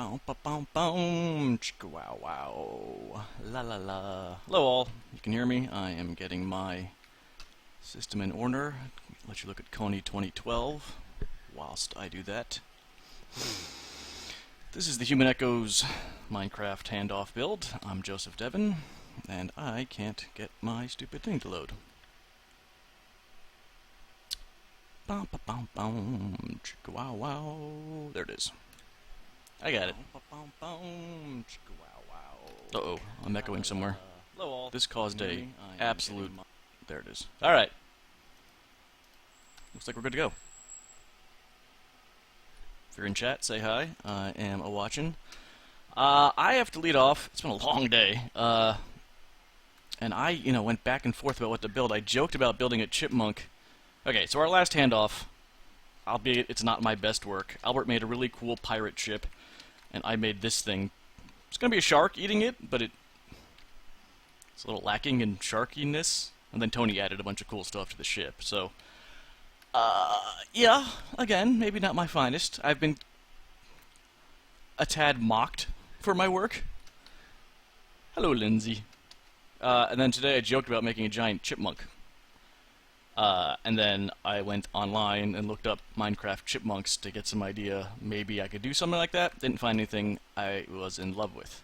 Bow, bow, bow, bow, chicka wow wow, la la la. Hello all, you can hear me. I am getting my system in order. Let you look at Kony 2012 whilst I do that. This is the Human Echoes Minecraft handoff build. I'm Joseph Devon, and I can't get my stupid thing to load. Bow, bow, bow, bow, chicka wow wow. There it is. I got it. Uh-oh, I'm echoing somewhere. This caused a absolute... There it is. Alright. Looks like we're good to go. If you're in chat, say hi. I am a-watching. I have to lead off. It's been a long day. And I, went back and forth about what to build. I joked about building a chipmunk. Okay, so our last handoff, albeit it's not my best work, Albert made a really cool pirate ship. And I made this thing. It's going to be a shark eating it, but it's a little lacking in sharkiness. And then Tony added a bunch of cool stuff to the ship. So, yeah, again, maybe not my finest. I've been a tad mocked for my work. Hello, Lindsay. And then today I joked about making a giant chipmunk. And then I went online and looked up Minecraft chipmunks to get some idea. Maybe I could do something like that. Didn't find anything I was in love with.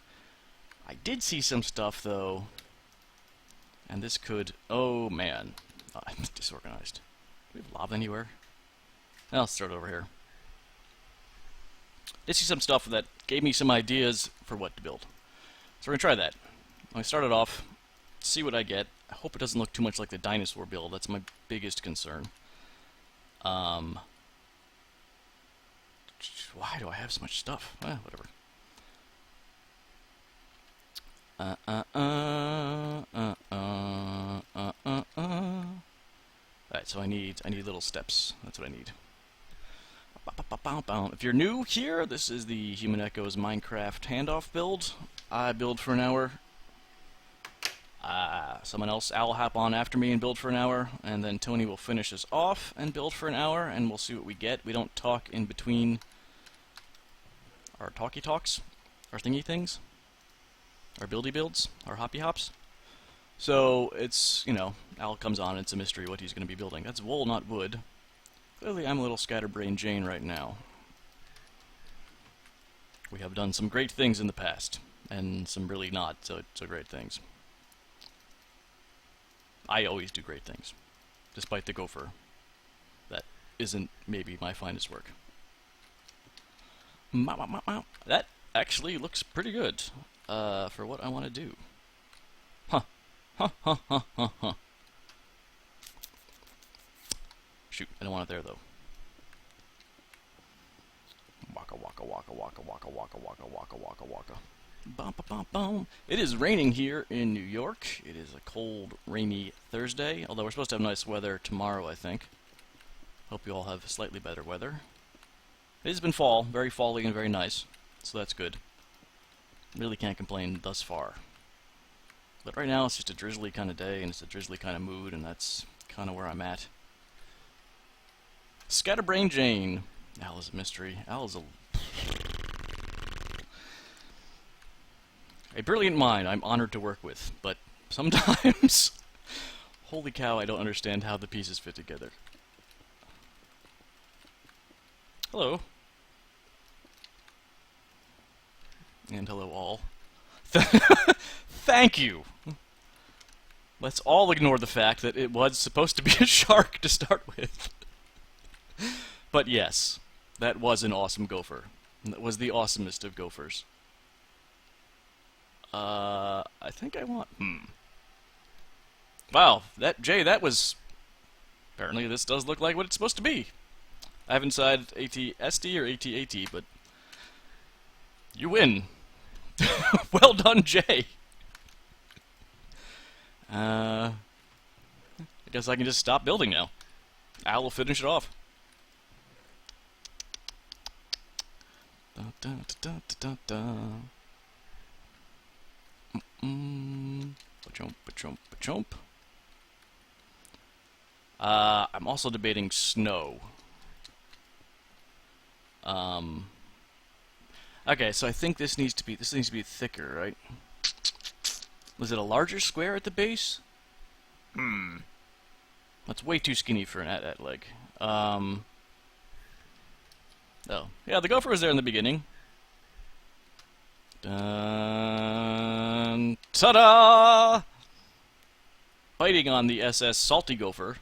I did see some stuff, though. And this could... Oh, man. I'm disorganized. Do we have lava anywhere? I'll start over here. Did see some stuff that gave me some ideas for what to build. So we're going to try that. When I started off, see what I get. I hope it doesn't look too much like the dinosaur build. That's my biggest concern. Why do I have so much stuff? Whatever. Alright, so I need little steps. That's what I need. If you're new here, this is the Human Echoes Minecraft handoff build. I build for an hour. Someone else, Al, will hop on after me and build for an hour, and then Tony will finish us off and build for an hour, and we'll see what we get. We don't talk in between our talky talks, our thingy things, our buildy builds, our hoppy hops. So it's, Al comes on, it's a mystery what he's going to be building. That's wool, not wood. Clearly I'm a little scatterbrained Jane right now. We have done some great things in the past, and some really not so great things. I always do great things, despite the gopher. That isn't maybe my finest work. That actually looks pretty good for what I want to do. Huh. Huh, huh, huh, huh, huh. Shoot, I don't want it there, though. Waka, waka, waka, waka, waka, waka, waka, waka, waka, waka. Bum, bum, bum, bum. It is raining here in New York. It is a cold, rainy Thursday, although we're supposed to have nice weather tomorrow, I think. Hope you all have slightly better weather. It has been fall, very fall-y and very nice, so that's good. Really can't complain thus far. But right now it's just a drizzly kind of day, and it's a drizzly kind of mood, and that's kind of where I'm at. Scatterbrain Jane. Al is a mystery. Al is a brilliant mind I'm honored to work with, but sometimes, holy cow, I don't understand how the pieces fit together. Hello. And hello all. Thank you! Let's all ignore the fact that it was supposed to be a shark to start with. But yes, that was an awesome gopher. That was the awesomest of gophers. I think I want... Wow, that was... Apparently this does look like what it's supposed to be. I haven't decided AT-ST or AT-AT, but... You win! Well done, Jay! I guess I can just stop building now. Al will finish it off. Da, da, da, da, da, da. Ba-chomp, ba-chomp, ba-chomp. I'm also debating snow. Okay, so I think this needs to be thicker, right? Was it a larger square at the base? That's way too skinny for an at leg. Oh, yeah, the gopher was there in the beginning. Dun, ta-da! Fighting on the SS Salty Gopher.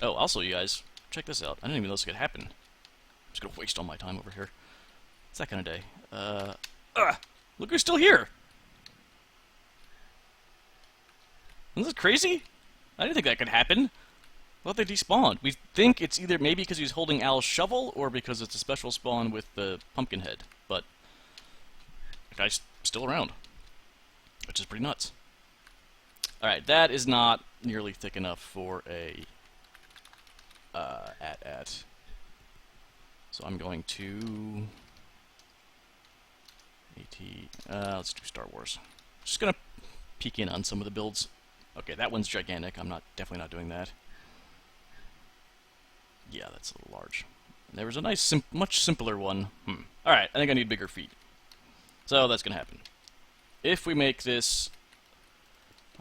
Oh, also, you guys, check this out. I didn't even know this could happen. I'm just gonna waste all my time over here. It's that kind of day. Look who's still here! Isn't this crazy? I didn't think that could happen. I thought they despawned. We think it's either maybe because he's holding Al's shovel, or because it's a special spawn with the pumpkin head. But the guy's still around, which is pretty nuts. Alright, that is not nearly thick enough for a at. So I'm going to let's do Star Wars. Just gonna peek in on some of the builds. Okay, that one's gigantic. I'm definitely not doing that. Yeah, that's a little large. There was a nice, much simpler one. Alright, I think I need bigger feet. So that's gonna happen. If we make this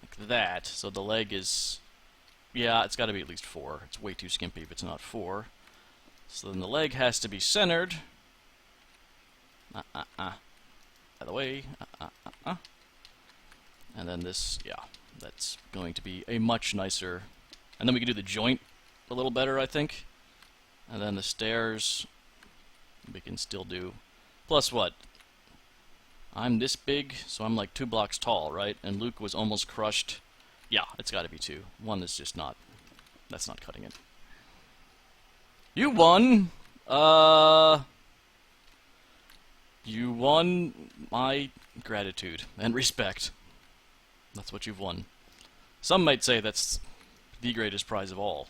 like that, so the leg is... Yeah, it's gotta be at least 4. It's way too skimpy if it's not 4. So then the leg has to be centered. By the way, And then this, yeah, that's going to be a much nicer... And then we can do the joint a little better, I think. And then the stairs, we can still do... Plus what? I'm this big, so I'm like 2 blocks tall, right? And Luke was almost crushed. Yeah, it's gotta be 2. 1 is just not... That's not cutting it. You won! You won my gratitude and respect. That's what you've won. Some might say that's the greatest prize of all.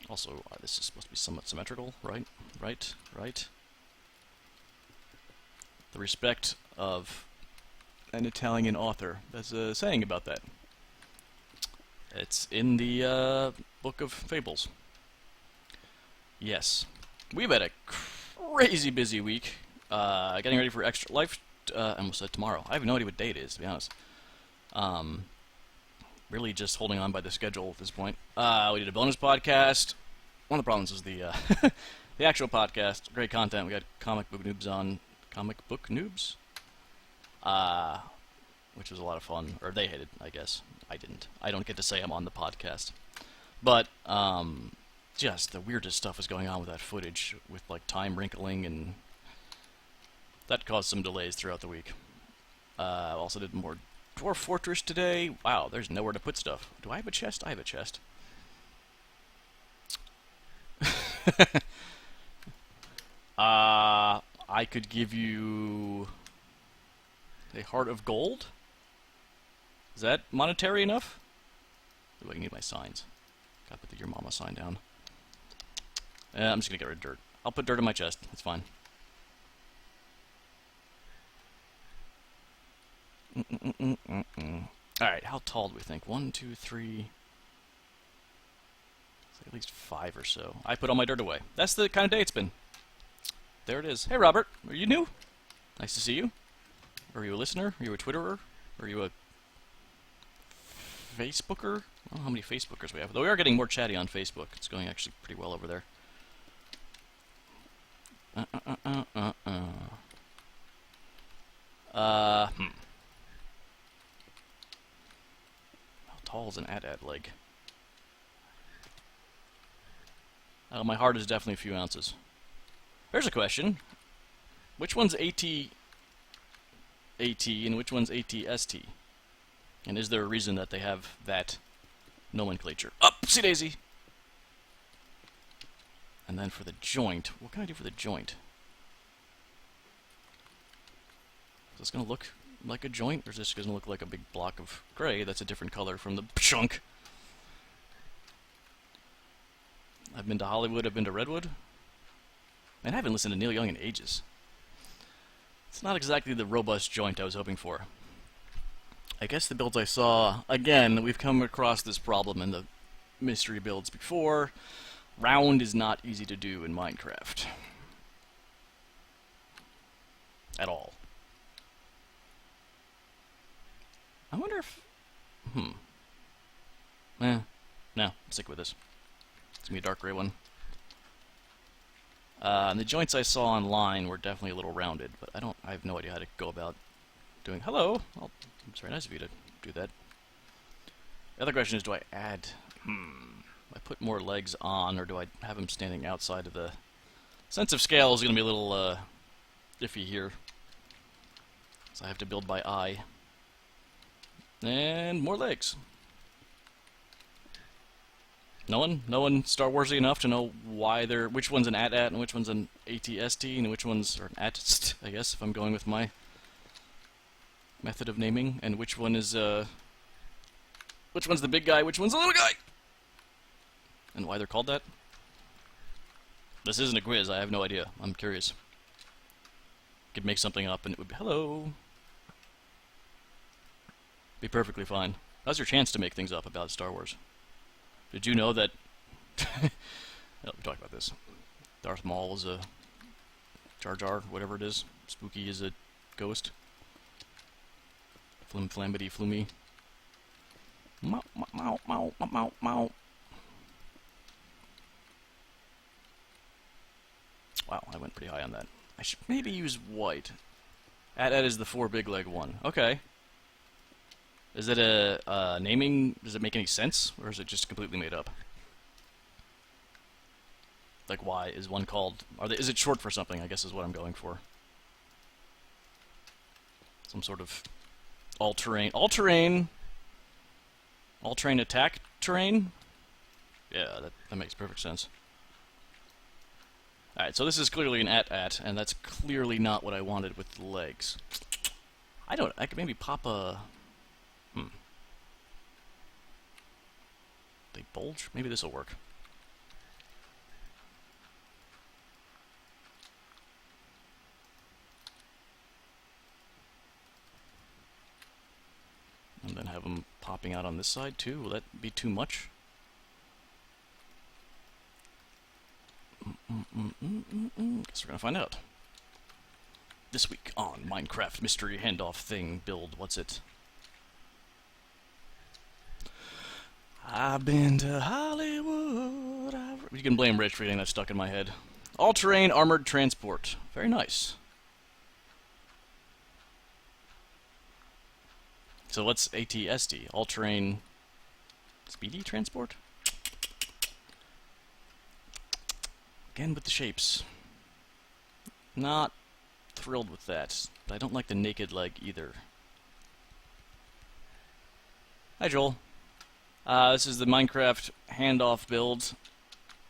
Also, this is supposed to be somewhat symmetrical, right? Right? The respect of an Italian author. There's a saying about that. It's in the Book of Fables. Yes. We've had a crazy busy week. Getting ready for Extra Life. I almost said tomorrow. I have no idea what day it is, to be honest. Really just holding on by the schedule at this point. We did a bonus podcast. One of the problems was the the actual podcast. Great content. We got Comic Book Noobs on. Comic Book Noobs? Which was a lot of fun. Or they hated, I guess. I didn't. I don't get to say I'm on the podcast. But, just the weirdest stuff was going on with that footage. With, like, time wrinkling and... That caused some delays throughout the week. Also did more Dwarf Fortress today. Wow, there's nowhere to put stuff. Do I have a chest? I have a chest. I could give you a heart of gold. Is that monetary enough? Oh, I need my signs. Gotta put the Your Mama sign down. I'm just gonna get rid of dirt. I'll put dirt in my chest. It's fine. Alright, how tall do we think? 1, 2, 3... At least 5 or so. I put all my dirt away. That's the kind of day it's been. There it is. Hey, Robert. Are you new? Nice to see you. Are you a listener? Are you a Twitterer? Are you a Facebooker? I don't know how many Facebookers we have. Though we are getting more chatty on Facebook. It's going actually pretty well over there. How tall is an at leg? My heart is definitely a few ounces. There's a question. Which one's AT and which one's AT-ST? And is there a reason that they have that nomenclature? Upsie daisy! And then for the joint, what can I do for the joint? Is this going to look like a joint, or is this going to look like a big block of gray that's a different color from the chunk? I've been to Hollywood, I've been to Redwood. Man, I haven't listened to Neil Young in ages. It's not exactly the robust joint I was hoping for. I guess the builds I saw, again, we've come across this problem in the mystery builds before. Round is not easy to do in Minecraft. At all. I wonder if... No, stick with this. It's gonna be a dark gray one. And the joints I saw online were definitely a little rounded, but I have no idea how to go about doing... Hello! Well, it's very nice of you to do that. The other question is, do I add... I put more legs on, or do I have them standing outside of the... Sense of scale is going to be a little iffy here. So I have to build by eye. And more legs. No one Star Warsy enough to know why they're... Which one's an AT-AT and which one's an AT-ST and which one's... Or an AT-ST, I guess, if I'm going with my method of naming. And which one is, which one's the big guy, which one's the little guy? And why they're called that? This isn't a quiz, I have no idea. I'm curious. Could make something up and it would be... Hello! Be perfectly fine. Now's your chance to make things up about Star Wars. Did you know that... we talked about this. Darth Maul is a... Jar Jar, whatever it is. Spooky is a ghost. Flim Flammity Floomy. Mow, mow, mow, mow, mow, mow. Wow, I went pretty high on that. I should maybe use white. AT-AT is the 4 big leg one. Okay. Is it a naming? Does it make any sense, or is it just completely made up? Like, why is one called? Is it short for something? I guess is what I'm going for. Some sort of all-terrain attack terrain. Yeah, that makes perfect sense. All right, so this is clearly an AT-AT, and that's clearly not what I wanted with the legs. I could maybe pop a... They bulge? Maybe this will work. And then have them popping out on this side too. Will that be too much? Guess we're gonna find out. This week on Minecraft Mystery Handoff Thing Build. What's it? I've been to Hollywood. You can blame Rich for getting that stuck in my head. All-terrain armored transport. Very nice. So what's AT-ST? All-terrain speedy transport? Again with the shapes. Not thrilled with that. But I don't like the naked leg either. Hi, Joel. This is the Minecraft handoff build.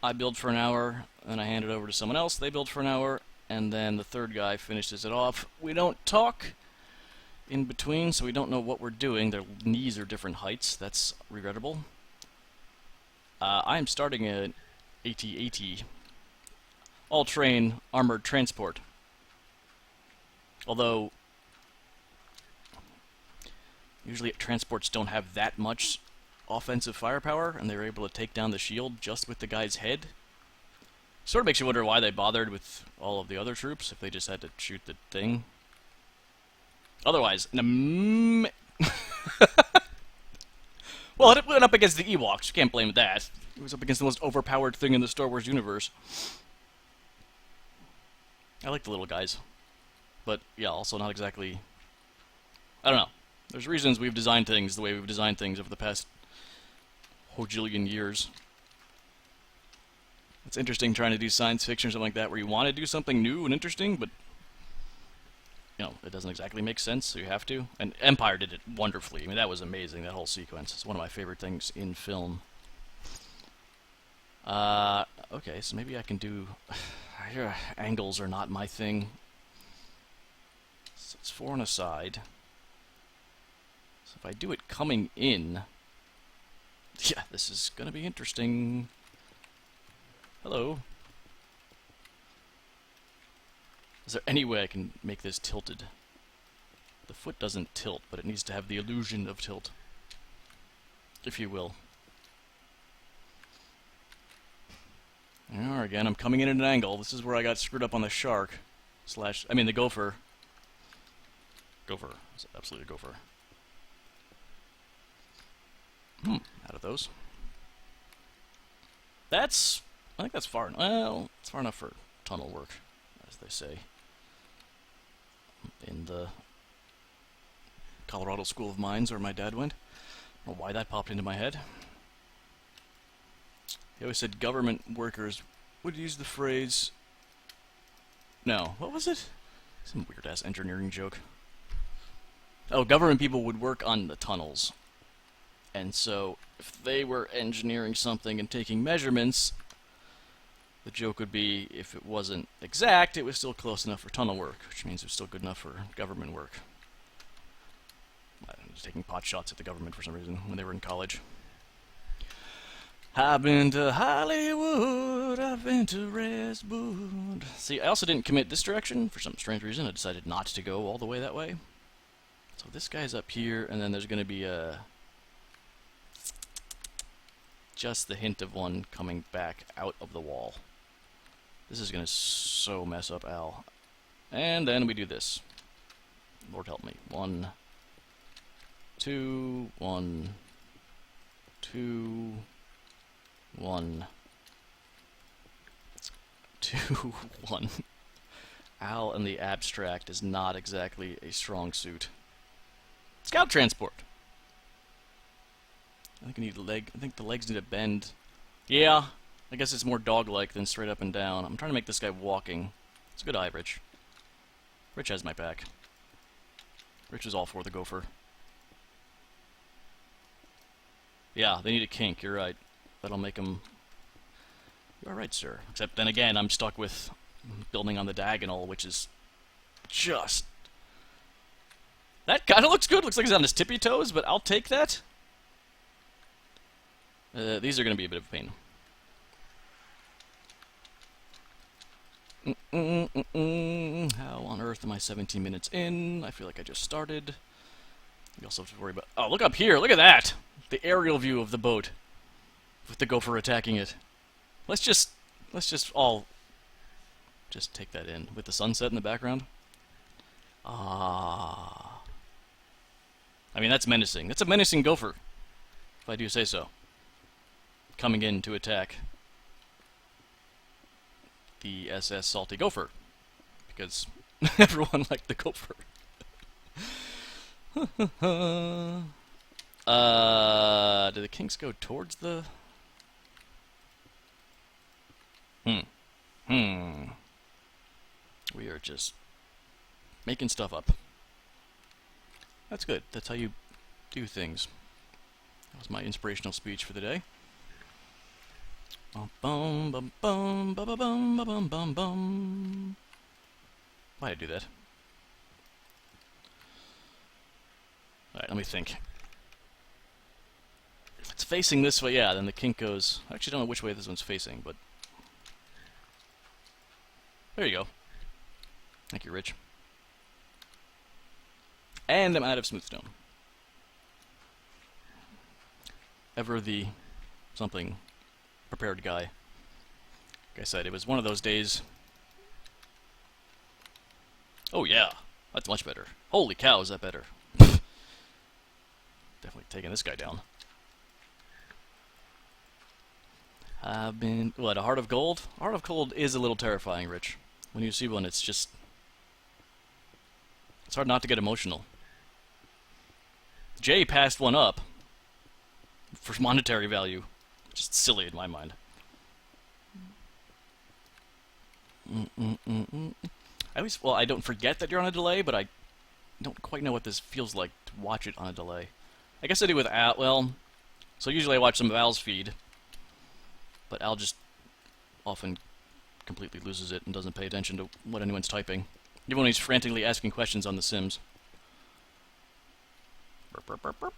I build for an hour, and I hand it over to someone else. They build for an hour, and then the third guy finishes it off. We don't talk in between, so we don't know what we're doing. Their knees are different heights. That's regrettable. I am starting an AT-AT. All-terrain armored transport. Although, usually transports don't have that much offensive firepower, and they were able to take down the shield just with the guy's head. Sort of makes you wonder why they bothered with all of the other troops, if they just had to shoot the thing. Otherwise, well, it went up against the Ewoks, you can't blame that. It was up against the most overpowered thing in the Star Wars universe. I like the little guys. But, yeah, also not exactly... I don't know. There's reasons we've designed things the way we've designed things over the past hojillion years. It's interesting trying to do science fiction or something like that where you want to do something new and interesting, but, you know, it doesn't exactly make sense, so you have to. And Empire did it wonderfully. I mean, that was amazing, that whole sequence. It's one of my favorite things in film. Okay, so maybe I can do... Angles are not my thing. So it's 4 on a side. So if I do it coming in... Yeah, this is gonna be interesting. Hello. Is there any way I can make this tilted? The foot doesn't tilt, but it needs to have the illusion of tilt. If you will. Again, I'm coming in at an angle. This is where I got screwed up on the shark. The gopher. Gopher. It's absolutely a gopher. Out of those. I think that's far enough. Well, it's far enough for tunnel work, as they say. In the Colorado School of Mines, where my dad went. I don't know why that popped into my head. He always said government workers would use the phrase... No, what was it? Some weird-ass engineering joke. Oh, government people would work on the tunnels. And so, if they were engineering something and taking measurements, the joke would be, if it wasn't exact, it was still close enough for tunnel work, which means it was still good enough for government work. I was taking pot shots at the government for some reason when they were in college. I've been to Hollywood, I've been to Redwood. See, I also didn't commit this direction. For some strange reason, I decided not to go all the way that way. So this guy's up here, and then there's going to be just the hint of one coming back out of the wall. This is going to so mess up Al. And then we do this. Lord help me. 1, 2, 1, 2, 1, 2, 1. Al in the abstract is not exactly a strong suit. Scout transport. I think I need a leg. I think the legs need a bend. Yeah, I guess it's more dog-like than straight up and down. I'm trying to make this guy walking. It's a good eye, Rich. Rich has my back. Rich is all for the gopher. Yeah, they need a kink. You're right. That'll make him... You're right, sir. Except then again, I'm stuck with building on the diagonal, which is just... That kind of looks good. Looks like he's on his tippy toes, but I'll take that. These are going to be a bit of a pain. How on earth am I 17 minutes in? I feel like I just started. You also have to worry about... Oh, look up here! Look at that! The aerial view of the boat. With the gopher attacking it. Let's just all... Just take that in. With the sunset in the background. Ah. I mean, that's menacing. That's a menacing gopher. If I do say so. Coming in to attack the SS Salty Gopher, because everyone liked the gopher. Do the kinks go towards the... We are just making stuff up. That's good. That's how you do things. That was my inspirational speech for the day. Bum bum bum bum bum bum bum bum. Why did I do that? Alright, let me think. If it's facing this way, yeah, then the kink goes... I actually don't know which way this one's facing, but... There you go. Thank you, Rich. And I'm out of smooth stone. Ever the... something... prepared guy. Like I said, it was one of those days. Oh yeah, that's much better. Holy cow, is that better? Definitely taking this guy down. I've been... What, a Heart of Gold? Heart of Gold is a little terrifying, Rich. When you see one, it's just... It's hard not to get emotional. Jay passed one up for monetary value. Just silly in my mind. I don't forget that you're on a delay, but I don't quite know what this feels like to watch it on a delay. I guess I do with Al, well, so usually I watch some of Al's feed, but Al just often completely loses it and doesn't pay attention to what anyone's typing, even when he's frantically asking questions on The Sims. Burp, burp, burp, burp.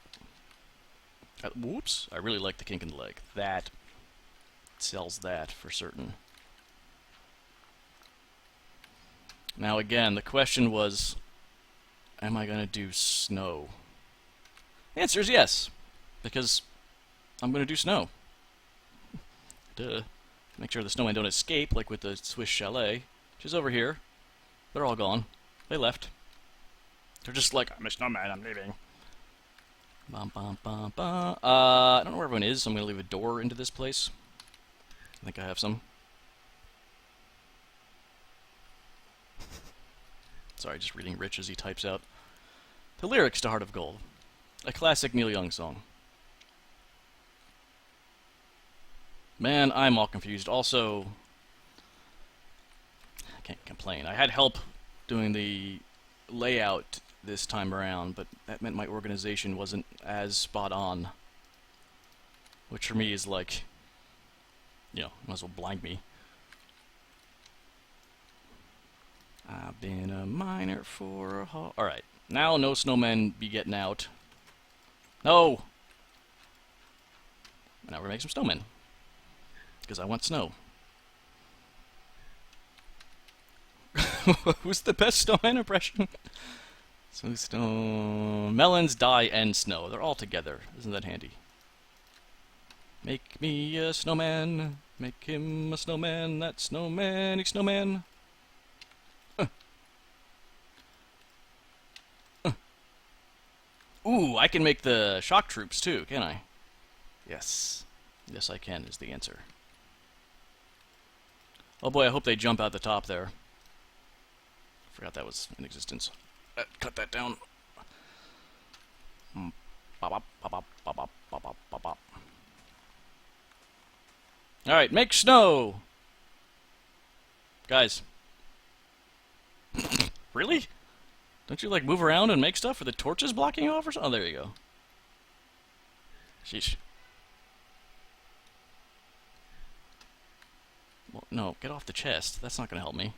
Whoops, I really like the kink in the leg. That sells that for certain. Now again, the question was, am I going to do snow? The answer is yes, because I'm going to do snow. Duh. Make sure the snowmen don't escape, like with the Swiss Chalet, which is over here. They're all gone. They left. They're just like, I'm a snowman, I'm leaving. Bum, bum, bum, bum. I don't know where everyone is, so I'm going to leave a door into this place. I think I have some. Sorry, just reading Rich as he types out the lyrics to Heart of Gold. A classic Neil Young song. Man, I'm all confused. Also, I can't complain. I had help doing the layout this time around, but that meant my organization wasn't as spot on. Which for me is like, you know, might as well blind me. I've been a miner for a haul. Alright, now no snowmen be getting out. No! Now we're making some snowmen. Because I want snow. Who's the best snowman impression? So snow... Melons, dye, and snow. They're all together. Isn't that handy? Make me a snowman. Make him a snowman. That snowman, snowman. Ooh, I can make the shock troops too, can I? Yes. Yes, I can is the answer. Oh boy, I hope they jump out the top there. Forgot that was in existence. Cut that down. Alright, make snow! Guys. Really? Don't you, like, move around and make stuff? Are the torches blocking you off or something? Oh, there you go. Sheesh. Well, no, get off the chest. That's not gonna help me.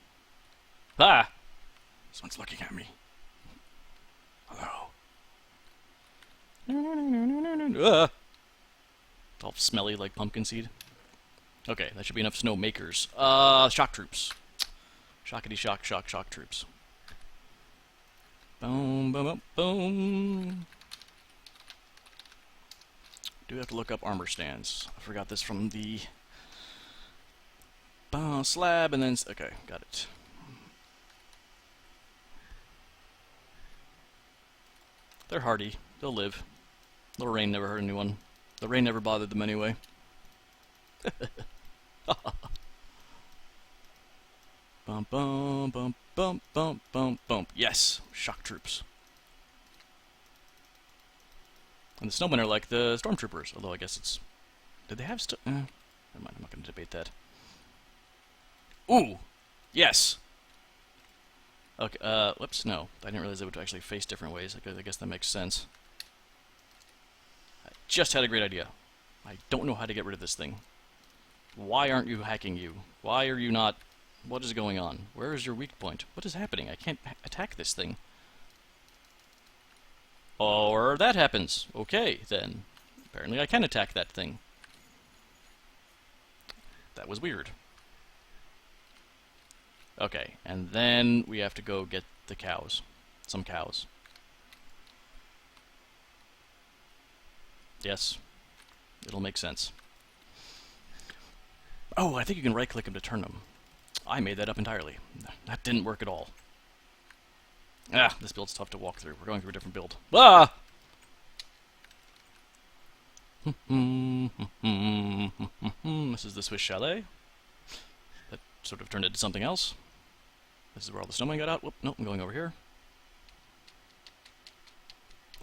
Ah! Someone's looking at me. Hello. It's all smelly like pumpkin seed. Okay, that should be enough snow makers. Shock troops. Shockity shock, shock, shock troops. Boom, boom, boom, boom. Do have to look up armor stands. I forgot this from the slab, and then... Okay, got it. They're hardy. They'll live. The rain never hurt anyone. The rain never bothered them anyway. Bum, bum, bum, bum, bum, bum, bum. Yes! Shock troops. And the snowmen are like the stormtroopers, although I guess it's... Did they have never mind, I'm not going to debate that. Ooh! Yes! Okay, whoops, no. I didn't realize they would actually face different ways. I guess that makes sense. I just had a great idea. I don't know how to get rid of this thing. Why aren't you hacking you? Why are you not... What is going on? Where is your weak point? What is happening? I can't attack this thing. Or that happens. Okay, then. Apparently I can attack that thing. That was weird. Okay, and then we have to go get the cows. Some cows. Yes. It'll make sense. Oh, I think you can right-click them to turn them. I made that up entirely. That didn't work at all. Ah, this build's tough to walk through. We're going through a different build. Ah! This is the Swiss Chalet. That sort of turned into something else. This is where all the snowmen got out. Whoop, nope, I'm going over here.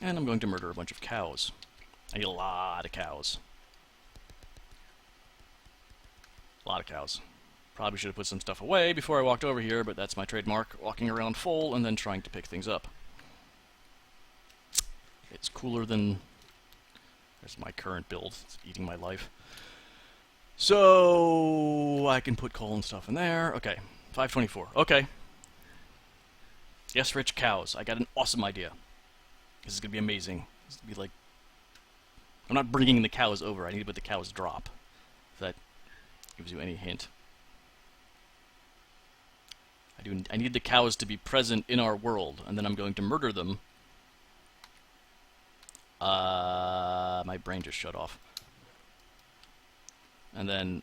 And I'm going to murder a bunch of cows. I need a lot of cows. A lot of cows. Probably should have put some stuff away before I walked over here, but that's my trademark, walking around full and then trying to pick things up. It's cooler than... There's my current build. It's eating my life. So... I can put coal and stuff in there. Okay, 524. Okay. Yes, rich cows. I got an awesome idea. This is going to be amazing. This is going to be like... I'm not bringing the cows over. I need to put the cows drop. If that gives you any hint. I need the cows to be present in our world, and then I'm going to murder them. My brain just shut off. And then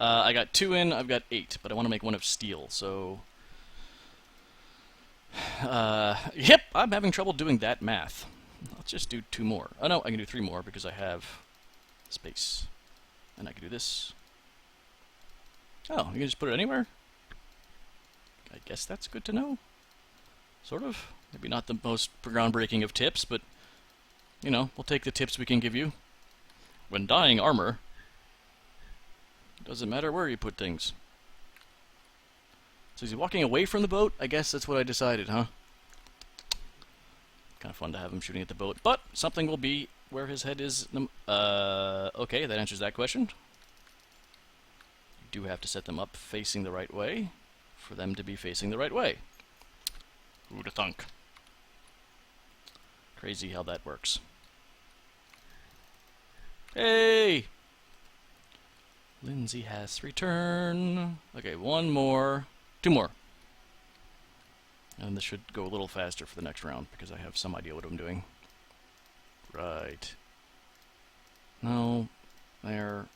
I got 2 in, I've got 8, but I want to make one of steel, so... yep, I'm having trouble doing that math. Let's just do 2 more. Oh no, I can do 3 more because I have space. And I can do this. Oh, you can just put it anywhere? I guess that's good to know. Sort of. Maybe not the most groundbreaking of tips, but, you know, we'll take the tips we can give you. When dyeing armor, it doesn't matter where you put things. So is he walking away from the boat? I guess that's what I decided, huh? Kind of fun to have him shooting at the boat, but something will be where his head is. Okay, that answers that question. You do have to set them up facing the right way for them to be facing the right way. Who'da thunk? Crazy how that works. Hey! Lindsay has returned. Okay, 1 more. 2 more. And this should go a little faster for the next round because I have some idea what I'm doing. Right. No. There.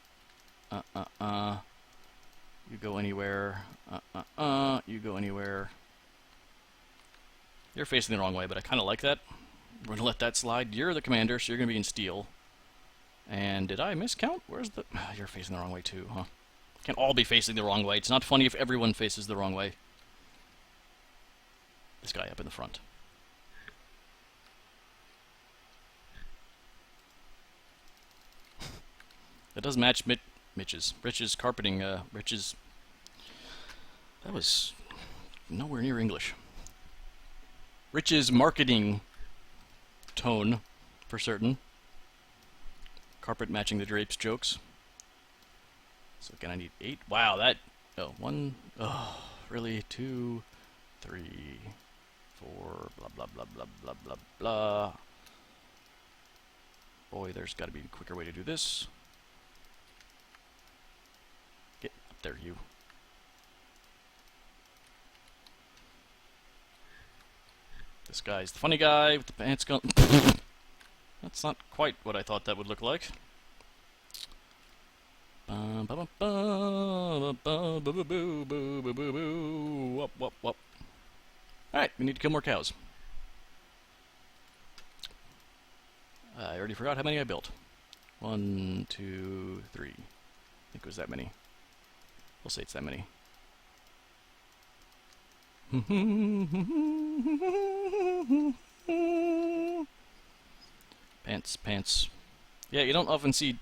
You go anywhere. You go anywhere. You're facing the wrong way, but I kind of like that. We're going to let that slide. You're the commander, so you're going to be in steel. And did I miscount? Where's the... You're facing the wrong way too, huh? Can't all be facing the wrong way. It's not funny if everyone faces the wrong way. This guy up in the front. That does match Rich's carpeting, Rich's... That was nowhere near English. Rich's marketing tone, for certain. Carpet matching the drapes jokes. So again, I need 8. Wow, that... Oh, 1... Oh, really? 2, 3, 4, blah, blah, blah, blah, blah, blah, blah. Boy, there's got to be a quicker way to do this. Get up there, you. This guy's the funny guy with the pants gun. That's not quite what I thought that would look like. Alright, we need to kill more cows. I already forgot how many I built. 1, 2, 3. I think it was that many. We'll say it's that many. Pants. Yeah, you don't often see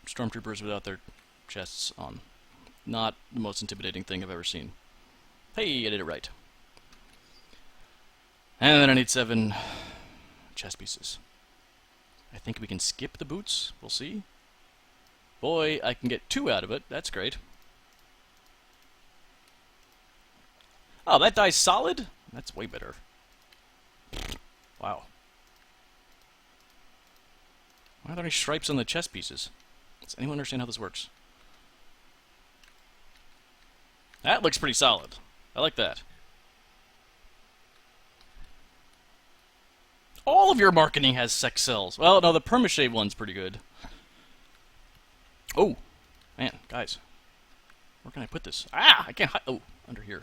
stormtroopers without their chests on. Not the most intimidating thing I've ever seen. Hey, I did it right. And then I need 7 chest pieces. I think we can skip the boots. We'll see. Boy, I can get 2 out of it. That's great. Oh, that die's solid? That's way better. Wow. Why are there any stripes on the chest pieces? Does anyone understand how this works? That looks pretty solid. I like that. All of your marketing has sex cells. Well, no, the permache one's pretty good. Oh, man, guys. Where can I put this? Ah, I can't hide. Oh, under here.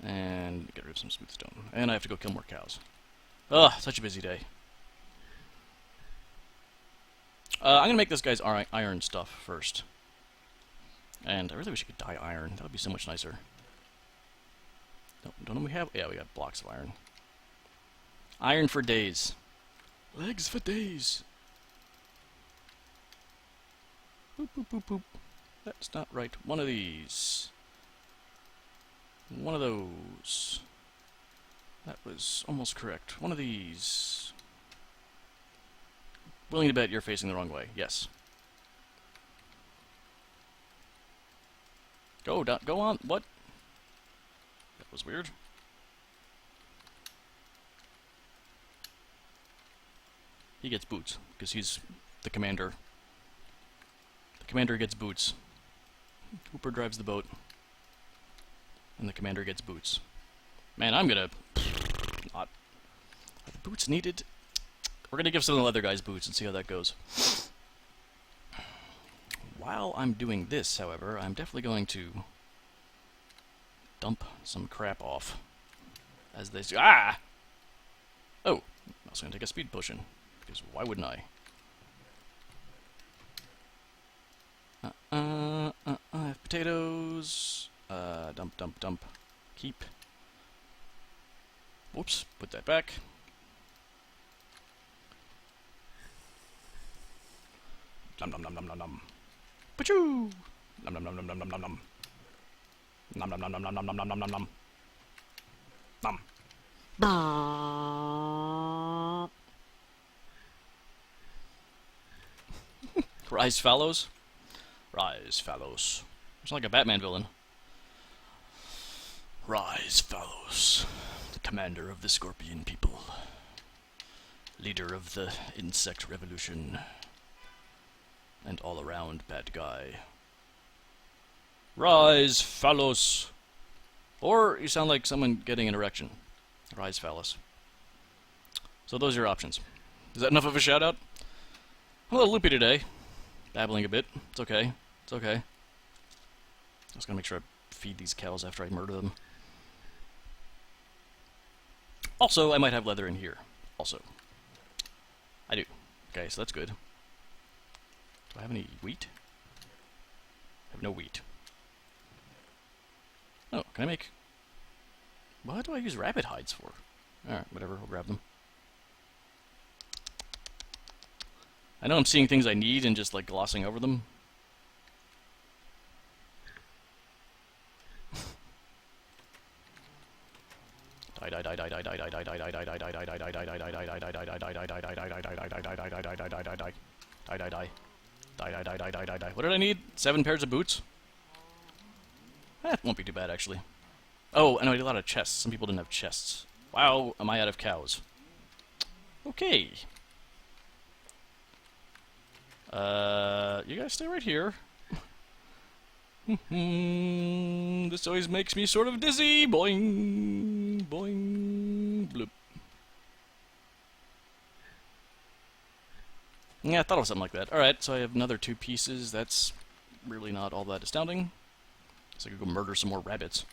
And get rid of some smooth stone. And I have to go kill more cows. Ugh, such a busy day. I'm gonna make this guy's iron stuff first. And I really wish you could dye iron. That would be so much nicer. Don't we have... Yeah, we got blocks of iron. Iron for days. Legs for days. Boop, boop, boop, boop. That's not right. One of these. One of those. That was almost correct. One of these. Willing to bet you're facing the wrong way. Yes. Go down. Go on. What? That was weird. He gets boots because he's the commander. The commander gets boots. Hooper drives the boat. and the commander gets boots. Man, I'm gonna... Not... Are the boots needed? We're gonna give some of the leather guys boots and see how that goes. While I'm doing this, however, I'm definitely going to dump some crap off. As they say, ah! Oh, I'm also going to take a speed potion, because why wouldn't I? I have potatoes. Dump, dump, dump. Keep. Whoops, put that back. Nom nom nom nom nom nom. Pachoo! Nom nom nom nom nom nom nom nom. Nom nom nom nom nom nom nom nom nom nom nom. Nom. Rise Fallows? Rise Fallows. It's like a Batman villain. Rise Fallows, commander of the Scorpion people, leader of the insect revolution, and all-around bad guy. Rise Fallows! Or you sound like someone getting an erection. Rise Phallus. So those are your options. Is that enough of a shout-out? I'm a little loopy today. Babbling a bit. It's okay. It's okay. I was gonna make sure I feed these cows after I murder them. Also, I might have leather in here. Also. I do. Okay, so that's good. Do I have any wheat? I have no wheat. Oh, can I make... What do I use rabbit hides for? Alright, whatever, I'll grab them. I know I'm seeing things I need and just, like, glossing over them. What did I need? 7 pairs of boots? It won't be too bad, actually. Oh, and I need a lot of chests. Some people didn't have chests. Wow, am I out of cows? Okay. You guys stay right here. This always makes me sort of dizzy. Boing, boing, bloop. Yeah, I thought it was something like that. Alright, so I have another 2 pieces. That's really not all that astounding. So I could go murder some more rabbits.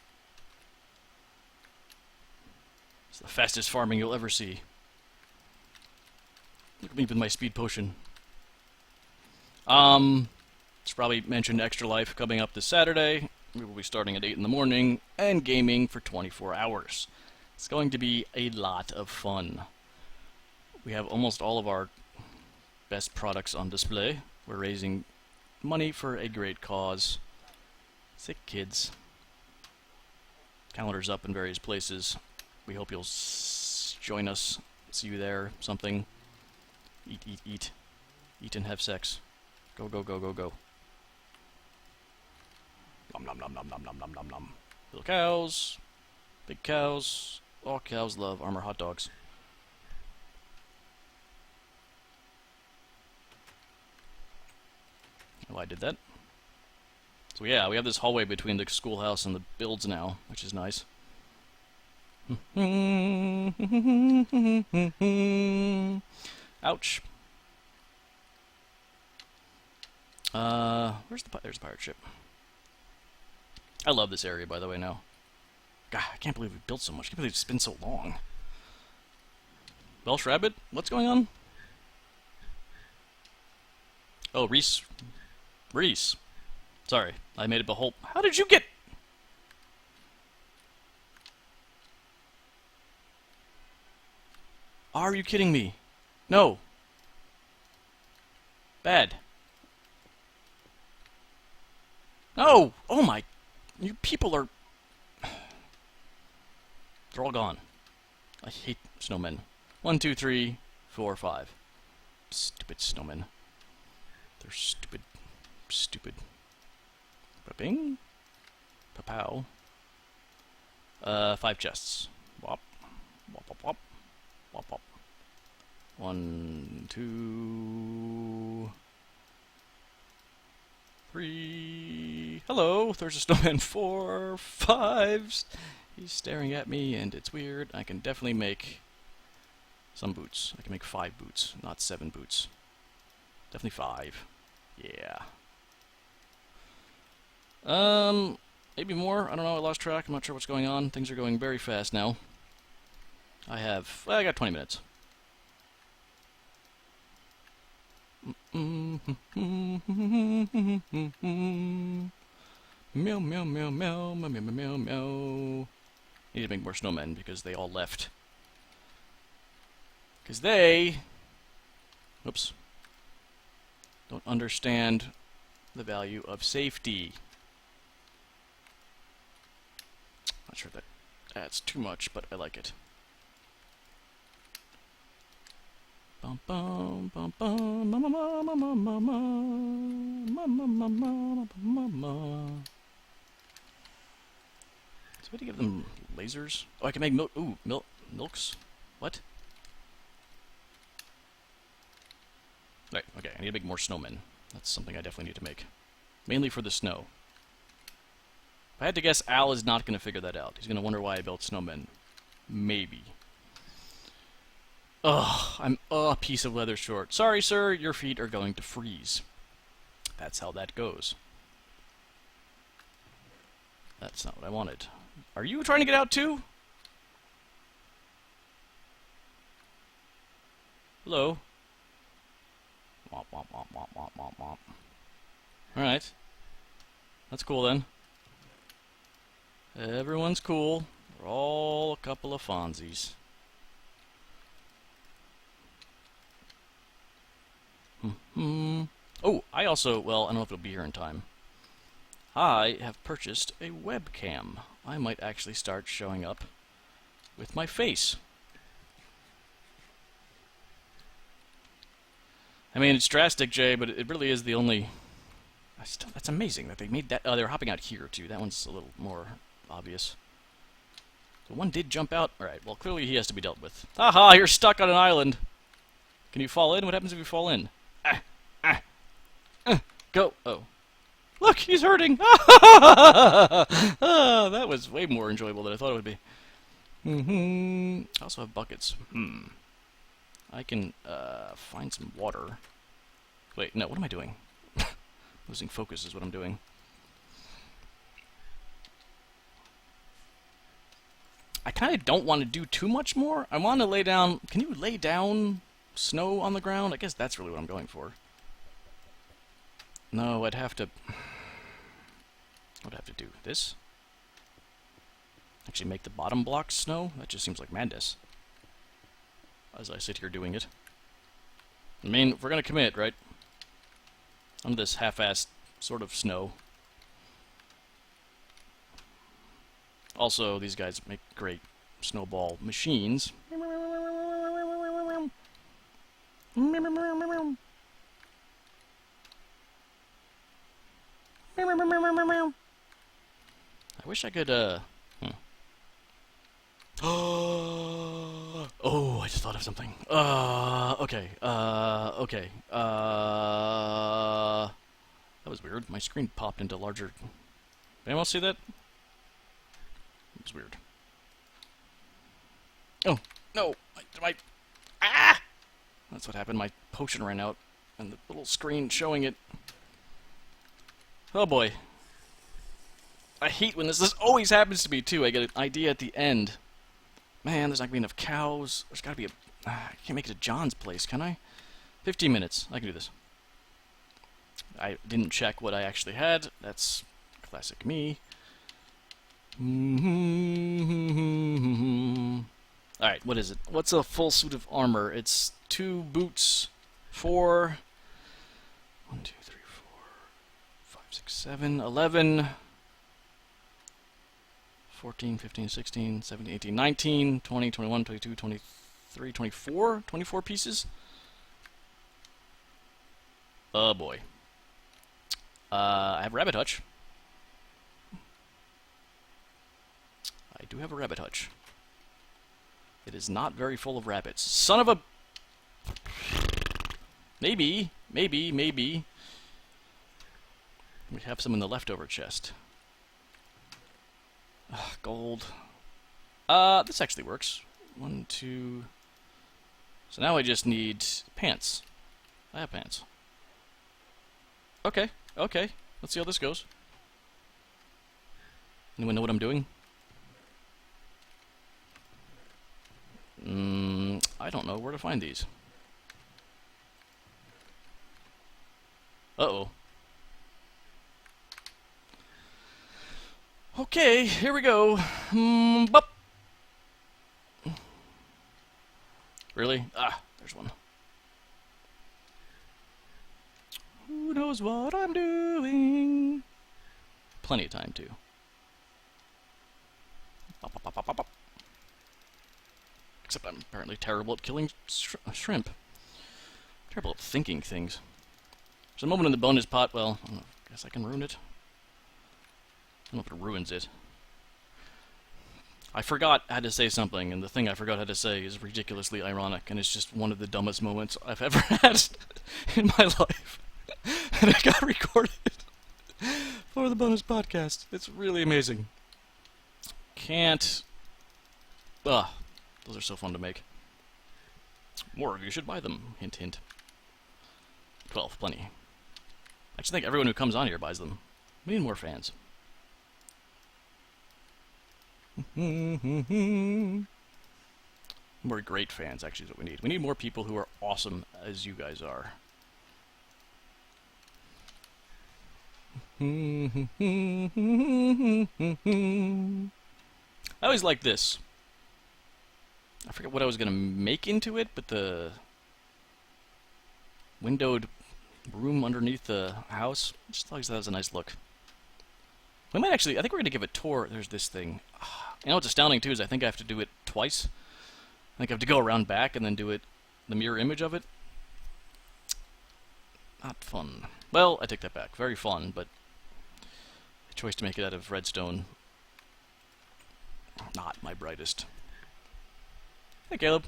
It's the fastest farming you'll ever see. Look at me with my speed potion. It's probably mentioned Extra Life coming up this Saturday. We will be starting at 8 in the morning and gaming for 24 hours. It's going to be a lot of fun. We have almost all of our best products on display. We're raising money for a great cause. Sick kids. Calendar's up in various places. We hope you'll join us. See you there. Something. Eat, eat, eat. Eat and have sex. Go, go, go, go, go. Nom nom nom nom nom nom nom nom nom. Little cows. Big cows. All cows love Armor hot dogs. Oh, I did that. So yeah, we have this hallway between the schoolhouse and the builds now, which is nice. Ouch. There's the pirate ship. I love this area, by the way, now. God, I can't believe we built so much. I can't believe it's been so long. Welsh Rabbit? What's going on? Oh, Reese. Reese. Sorry, I made it a whole... How did you get... Are you kidding me? No. Bad. No! Oh my... You people are... They're all gone. I hate snowmen. 1, 2, 3, 4, 5. Stupid snowmen. They're stupid. Stupid. Ba-bing. Pa-pow. 5 chests. Wop. Wop, wop, wop. Wop, wop. 1, 2... 3... 3. Hello, there's a snowman. 4, 5. He's staring at me, and it's weird. I can definitely make some boots. I can make 5 boots, not 7 boots. Definitely 5. Yeah. Maybe more. I don't know. I lost track. I'm not sure what's going on. Things are going very fast now. I got 20 minutes. Meow, meow, meow, meow, meow, meow, meow, meow. Need to make more snowmen because they all left. Because they... Oops. Don't understand the value of safety. Not sure that adds too much, but I like it. Bum bum bum bum ma ma ma ma ma ma ma ma ma ma ma ma. So we to give them lasers. Oh, I can make milk. Ooh, milks. What? Right. Okay. I need to make more snowmen. That's something I definitely need to make, mainly for the snow. If I had to guess, Al is not going to figure that out. He's going to wonder why I built snowmen. Maybe. Ugh, I'm a piece of leather short. Sorry, sir, your feet are going to freeze. That's how that goes. That's not what I wanted. Are you trying to get out too? Hello? Womp, womp, womp, womp, womp, womp, womp. Alright. That's cool then. Everyone's cool. We're all a couple of Fonzies. Oh, I also, well, I don't know if it'll be here in time. I have purchased a webcam. I might actually start showing up with my face. I mean, it's drastic, Jay, but it really is the only... That's amazing that they made that... Oh, they're hopping out here, too. That one's a little more obvious. The one did jump out. Alright, well, clearly he has to be dealt with. Haha, you're stuck on an island. Can you fall in? What happens if you fall in? Go. Oh. Look, he's hurting. That was way more enjoyable than I thought it would be. I also have buckets. I can find some water. Wait, no, what am I doing? Losing focus is what I'm doing. I kind of don't want to do too much more. I want to lay down... Can you lay down snow on the ground? I guess that's really what I'm going for. No, I'd have to do this. Actually make the bottom blocks snow? That just seems like madness. As I sit here doing it. I mean, if we're gonna commit, right? On this half-assed sort of snow. Also, these guys make great snowball machines. I wish I could, Oh, I just thought of something. Okay. Okay. That was weird. My screen popped into larger... Did anyone else see that? It was weird. Oh, no! Ah! That's what happened. My potion ran out, and the little screen showing it... Oh boy. I hate when this always happens to me, too. I get an idea at the end. Man, there's not gonna be enough cows. There's gotta be a... I can't make it to John's place, can I? 15 minutes. I can do this. I didn't check what I actually had. That's classic me. Alright, what is it? What's a full suit of armor? It's 2 boots, 4... 1, 2, 3, 4, 5, 6, 7, 11... 14, 15, 16, 17, 18, 19, 20, 21, 22, 23, 24? 24 pieces? Oh boy. I have rabbit hutch. I do have a rabbit hutch. It is not very full of rabbits. Son of a... Maybe. We have some in the leftover chest. Gold. This actually works. 1, 2... So now I just need pants. I have pants. Okay, okay. Let's see how this goes. Anyone know what I'm doing? I don't know where to find these. Uh-oh. Okay, here we go. Bup. Really? Ah, there's one. Who knows what I'm doing? Plenty of time, too. Bop, bop, bop, bop, bop, bop. Except I'm apparently terrible at killing shrimp. Terrible at thinking things. There's a moment in the bonus pot, well, I guess I can ruin it. I don't know if it ruins it. I forgot how to say something, and the thing I forgot how to say is ridiculously ironic, and it's just one of the dumbest moments I've ever had in my life. And it got recorded for the bonus podcast. It's really amazing. Can't... Ugh. Those are so fun to make. More of you should buy them. Hint, hint. 12, plenty. I just think everyone who comes on here buys them. We need more fans. More great fans, actually, is what we need. We need more people who are awesome as you guys are. I always like this. I forget what I was going to make into it, but the windowed room underneath the house just always has a nice look. We might actually, I think we're going to give a tour. There's this thing. You know what's astounding, too, is I think I have to do it twice. I think I have to go around back and then do it, the mirror image of it. Not fun. Well, I take that back. Very fun, but the choice to make it out of redstone, not my brightest. Hey, Caleb.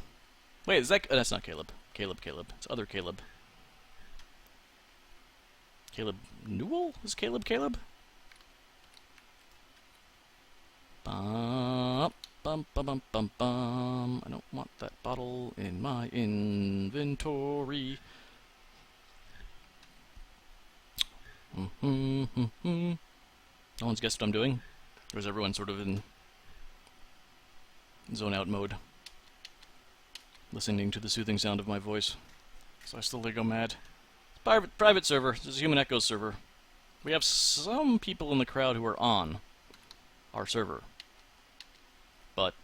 Wait, is that... that's not Caleb. Caleb. It's other Caleb. Caleb Newell? Is Caleb? Bum, bum, bum, bum, bum. I don't want that bottle in my inventory. No one's guessed what I'm doing? Or is everyone sort of in zone out mode? Listening to the soothing sound of my voice. So I slowly go mad. Private server. This is a Human Echo server. We have some people in the crowd who are on our server. But,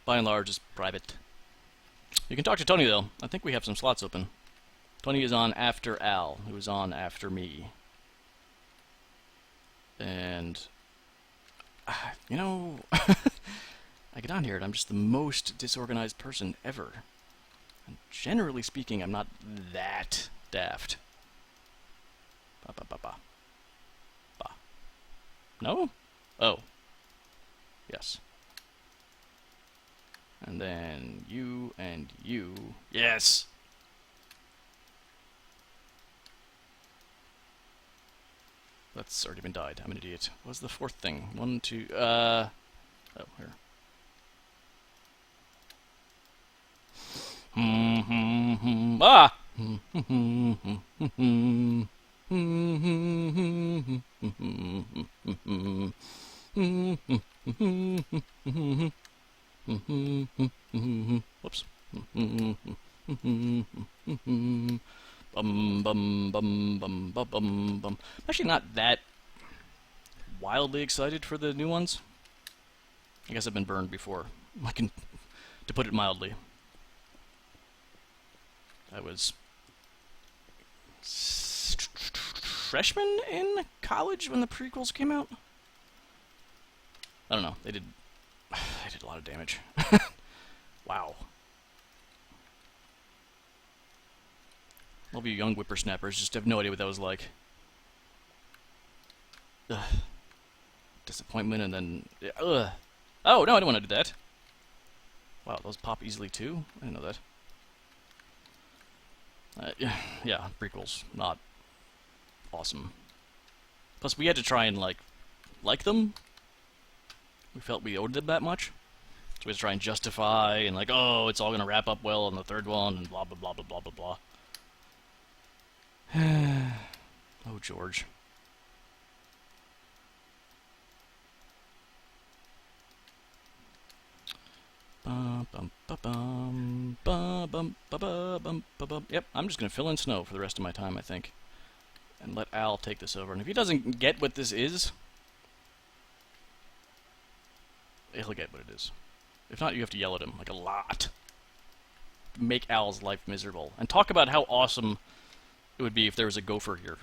by and large, it's private. You can talk to Tony, though. I think we have some slots open. Tony is on after Al, who is on after me. And... you know... I get on here and I'm just the most disorganized person ever. And generally speaking, I'm not that daft. Ba ba ba ba. Ba. No? Oh. Yes. And then you and you. Yes! That's already been died. I'm an idiot. What was the fourth thing? 1, 2, oh, here. Ah! Whoops. Bum bum bum bum bum bum bum. I'm actually not that wildly excited for the new ones. I guess I've been burned before. To put it mildly. I was freshman in college when the prequels came out. I don't know. They did a lot of damage. Wow. All of you young whippersnappers just have no idea what that was like. Ugh. Disappointment and then... ugh. Oh, no, I don't want to do that. Wow, those pop easily too? I didn't know that. Yeah, prequels. Not awesome. Plus, we had to try and, like them. We felt we owed them that much. So we had to try and justify, and like, oh, it's all going to wrap up well in the third one, and blah, blah, blah, blah, blah, blah, blah. Oh, George. Yep, I'm just going to fill in snow for the rest of my time, I think. And let Al take this over. And if he doesn't get what this is, he'll get what it is. If not, you have to yell at him, like a lot. Make Al's life miserable. And talk about how awesome it would be if there was a gopher here.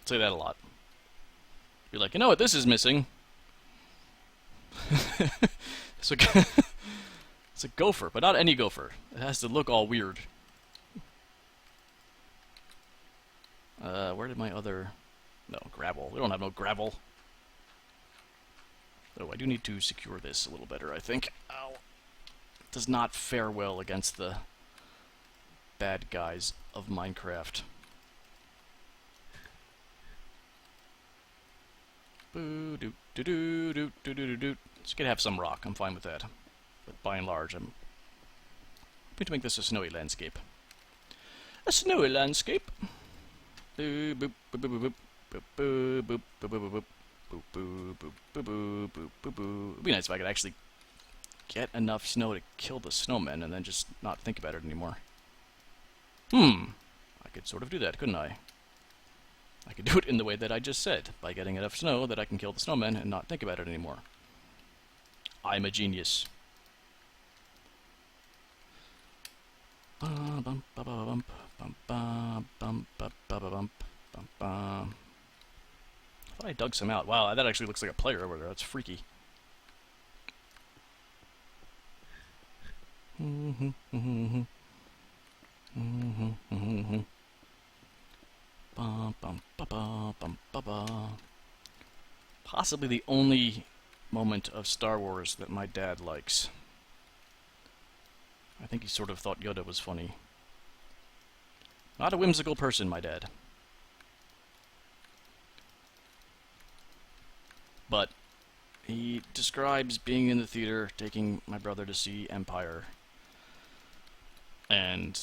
Say that a lot. You're like, you know what this is missing? So it's a gopher, but not any gopher. It has to look all weird. Where did my other... No, gravel. We don't have no gravel. Oh, I do need to secure this a little better, I think. Ow. It does not fare well against the bad guys of Minecraft. Boo doo doo doo doo doo doo doo. Just gonna have some rock. I'm fine with that. But by and large, I'm going to make this a snowy landscape. A snowy landscape. Boo boop boop boop boop boop boop boop boop boop. Boop, boop, boop, boop, boop, boop, boop, boop. It'd be nice if I could actually get enough snow to kill the snowmen and then just not think about it anymore. I could sort of do that, couldn't I? I could do it in the way that I just said, by getting enough snow that I can kill the snowmen and not think about it anymore. I'm a genius. Bum ba ba bump bum ba bum ba ba bump bum ba. I thought I dug some out. Wow, that actually looks like a player over there. That's freaky. Possibly the only moment of Star Wars that my dad likes. I think he sort of thought Yoda was funny. Not a whimsical person, my dad. But he describes being in the theater, taking my brother to see Empire. And,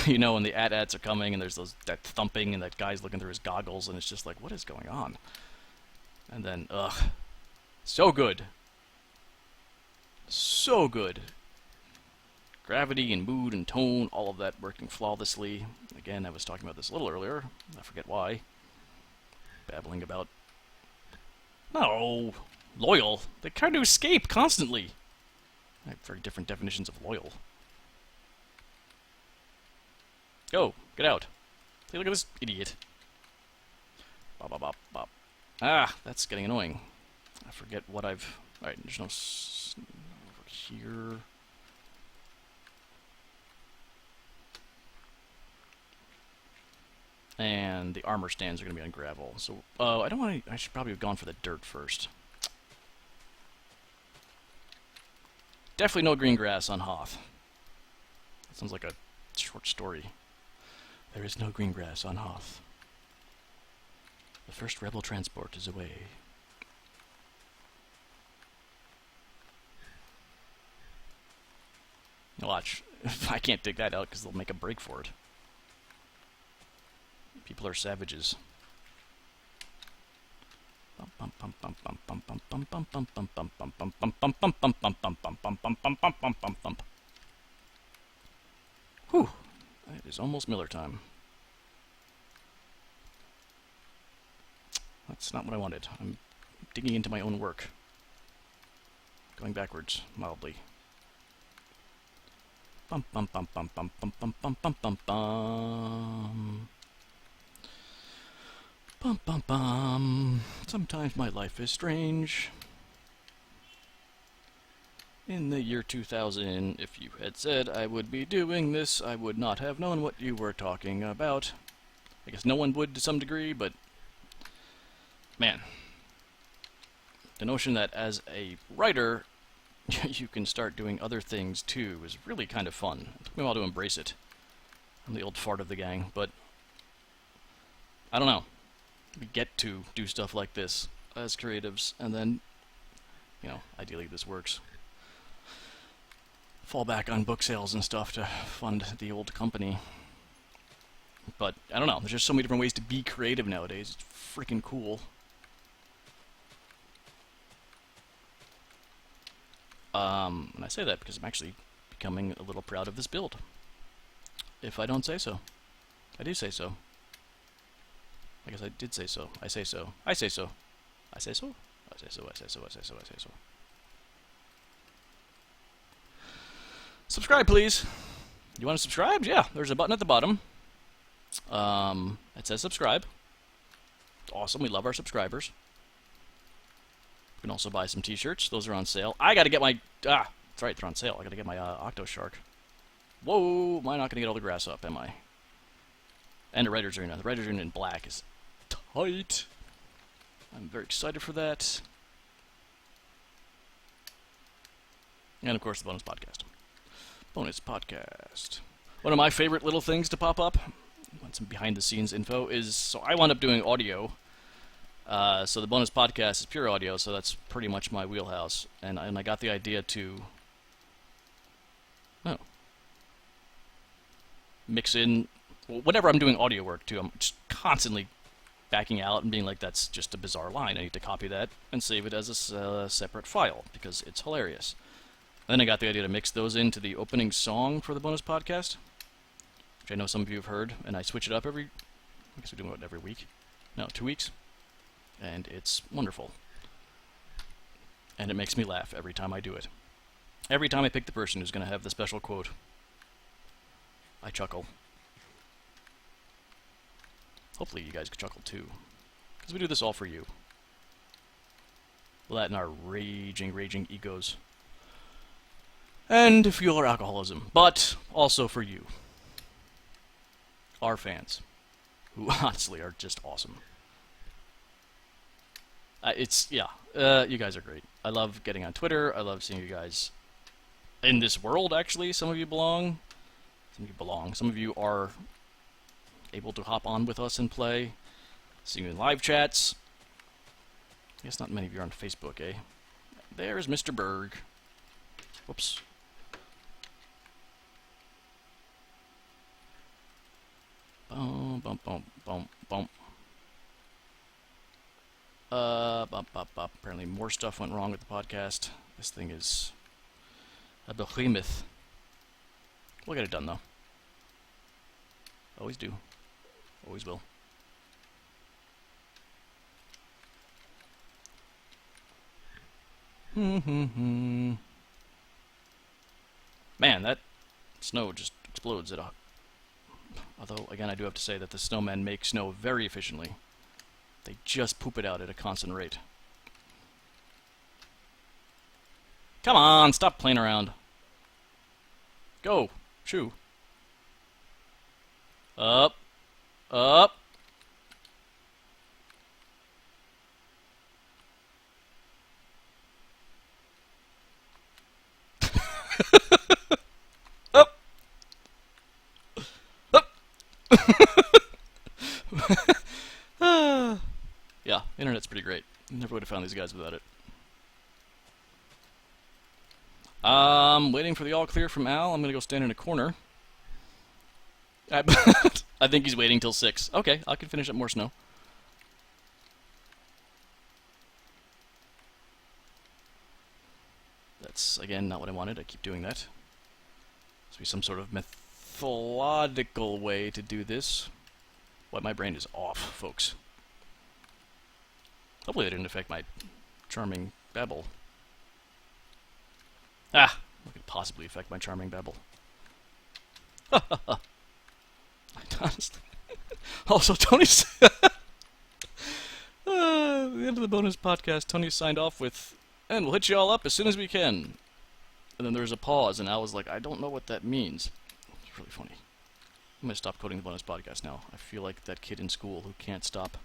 you know, when the AT-ATs are coming and there's that thumping and that guy's looking through his goggles and it's just like, what is going on? And then, so good. So good. Gravity and mood and tone, all of that working flawlessly. Again, I was talking about this a little earlier. I forget why. Babbling about... No! Loyal. They try to escape constantly. I have very different definitions of loyal. Go! Get out! Hey, look at this idiot. Bop, bop, bop, bop. Ah! That's getting annoying. I forget what I've... Alright, there's no... over here... And the armor stands are going to be on gravel. So, I don't want to... I should probably have gone for the dirt first. Definitely no green grass on Hoth. That sounds like a short story. There is no green grass on Hoth. The first rebel transport is away. Watch. I can't dig that out because they'll make a break for it. People are savages. Whew. It is almost Miller time. That's not what I wanted. I'm digging into my own work. Going backwards, mildly. Bum bum bum bum bum bum bum bum bum bum bum. Bum bum bum. Sometimes my life is strange. In the year 2000, if you had said I would be doing this, I would not have known what you were talking about. I guess no one would to some degree, but... Man. The notion that as a writer, you can start doing other things too is really kind of fun. It took me a while to embrace it. I'm the old fart of the gang, but... I don't know. we get to do stuff like this as creatives, and then, ideally this works. Fall back on book sales and stuff to fund the old company. But, I don't know, there's just so many different ways to be creative nowadays. It's freaking cool. And I say that because I'm actually becoming a little proud of this build. If I don't say so. I do say so. I guess I did say so. I say so. I say so. I say so. I say so. I say so. I say so. I say so. Subscribe, please. You want to subscribe? Yeah, there's a button at the bottom. It says subscribe. Awesome. We love our subscribers. You can also buy some t-shirts. Those are on sale. I gotta get my... that's right, they're on sale. I gotta get my Octoshark. Whoa, am I not gonna get all the grass up, am I? And a Writer's Arena. The Writer's Arena in black is tight. I'm very excited for that. And of course the bonus podcast. Bonus podcast. One of my favorite little things to pop up, want some behind the scenes info, is, so I wound up doing audio. So the bonus podcast is pure audio, so that's pretty much my wheelhouse. And I got the idea to mix in, whenever I'm doing audio work too, I'm just constantly backing out and being like, that's just a bizarre line. I need to copy that and save it as a separate file because it's hilarious. And then I got the idea to mix those into the opening song for the bonus podcast, which I know some of you have heard, and I switch it up I guess we're doing it every week. No, 2 weeks. And it's wonderful. And it makes me laugh every time I do it. Every time I pick the person who's going to have the special quote, I chuckle. Hopefully you guys can chuckle too, because we do this all for you. That and our raging egos. And to fuel our alcoholism, but also for you. Our fans, who honestly are just awesome. You guys are great. I love getting on Twitter. I love seeing you guys in this world, actually. Some of you belong. Some of you are able to hop on with us and play. See you in live chats. I guess not many of you are on Facebook, eh? There's Mr. Berg. Whoops. Boom, bump, bump, bump, bump. Apparently more stuff went wrong with the podcast. This thing is a behemoth. We'll get it done, though. Always do. Always will. Man, that snow just explodes at a... Although, again, I do have to say that the snowmen make snow very efficiently. They just poop it out at a constant rate. Come on, stop playing around. Go. Shoo. Up. Up. Up. Up. Yeah, internet's pretty great. Never would have found these guys without it. Waiting for the all clear from Al. I'm gonna go stand in a corner. I think he's waiting till 6. Okay, I can finish up more snow. That's, again, not what I wanted. I keep doing that. Must be some sort of methodical way to do this. What, my brain is off, folks. Hopefully that didn't affect my charming babble. What could possibly affect my charming babble? Honestly. Also, Tony's... the end of the bonus podcast, Tony signed off with, and we'll hit you all up as soon as we can. And then there was a pause, and I was like, I don't know what that means. It's really funny. I'm going to stop quoting the bonus podcast now. I feel like that kid in school who can't stop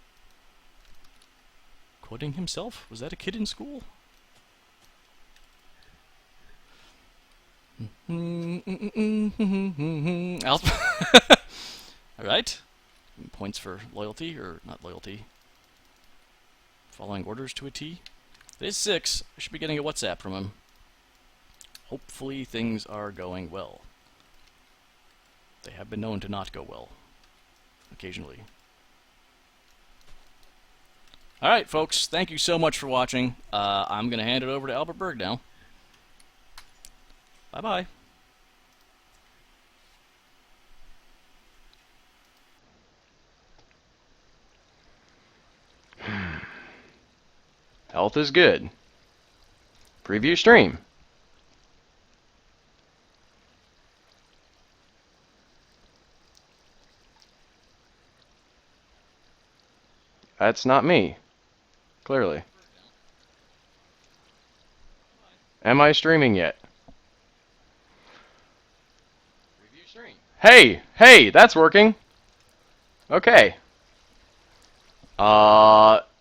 quoting himself. Was that a kid in school? Alright. Points for loyalty, or not loyalty. Following orders to a T. It is 6. I should be getting a WhatsApp from him. Hopefully things are going well. They have been known to not go well. Occasionally. Alright, folks. Thank you so much for watching. I'm going to hand it over to Albert Berg now. Bye-bye. Health is good. Preview stream. That's not me. Clearly. Am I streaming yet? Preview stream. Hey, that's working. Okay.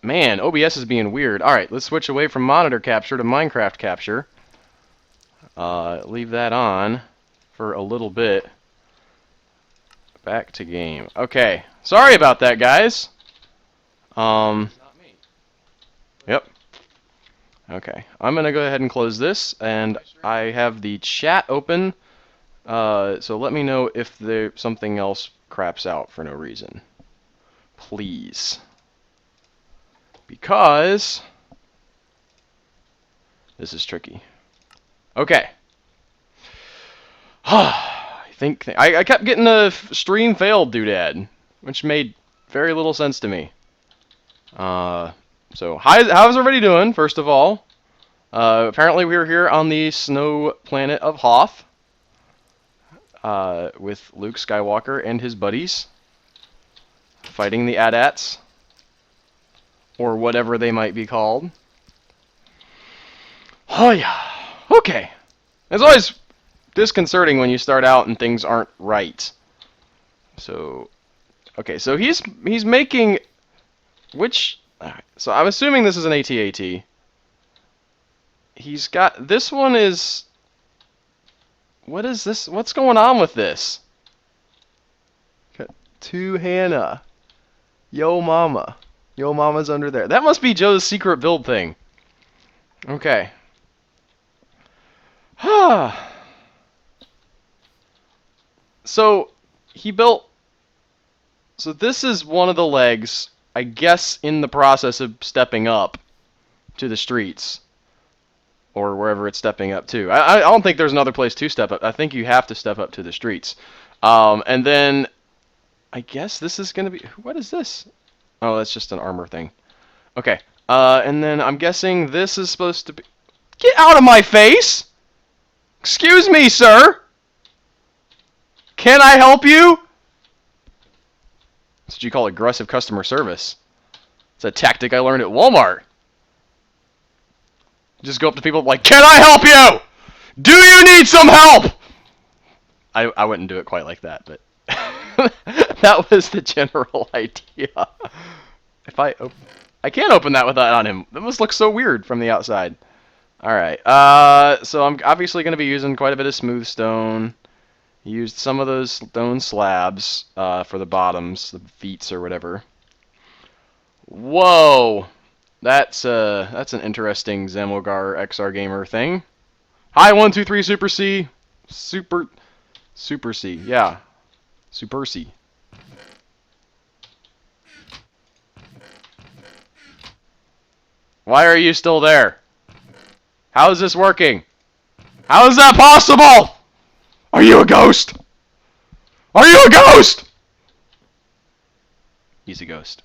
Man, OBS is being weird. Alright, let's switch away from monitor capture to Minecraft capture. Leave that on for a little bit. Back to game. Okay. Sorry about that, guys. Yep. Okay. I'm gonna go ahead and close this, and I have the chat open. So let me know if something else craps out for no reason. Please. Because this is tricky. Okay. I kept getting a stream failed doodad, which made very little sense to me. So how's everybody doing? First of all, apparently we are here on the snow planet of Hoth with Luke Skywalker and his buddies fighting the AT-ATs. Or whatever they might be called. Oh yeah. Okay. It's always disconcerting when you start out and things aren't right. So, okay. So he's making which. So I'm assuming this is an AT-AT. He's got this one is. What is this? What's going on with this? Got 2 Hannah. Yo mama. Yo mama's under there. That must be Joe's secret build thing. Okay. So, he built... So this is one of the legs, I guess, in the process of stepping up to the streets. Or wherever it's stepping up to. I don't think there's another place to step up. I think you have to step up to the streets. And then... I guess this is going to be... What is this? Oh, that's just an armor thing. Okay. And then I'm guessing this is supposed to be... Get out of my face! Excuse me, sir! Can I help you? That's what you call aggressive customer service. It's a tactic I learned at Walmart. Just go up to people like, can I help you? Do you need some help? I wouldn't do it quite like that, but... That was the general idea. If I can't open that with that on him. That must look so weird from the outside. Alright, so I'm obviously going to be using quite a bit of smooth stone. Used some of those stone slabs for the bottoms, the feet or whatever. Whoa! That's an interesting Zamogar XR Gamer thing. Hi, 123 Super C. Super C, yeah. Super C. Why are you still there? How is this working? How is that possible? Are you a ghost? Are you a ghost? He's a ghost.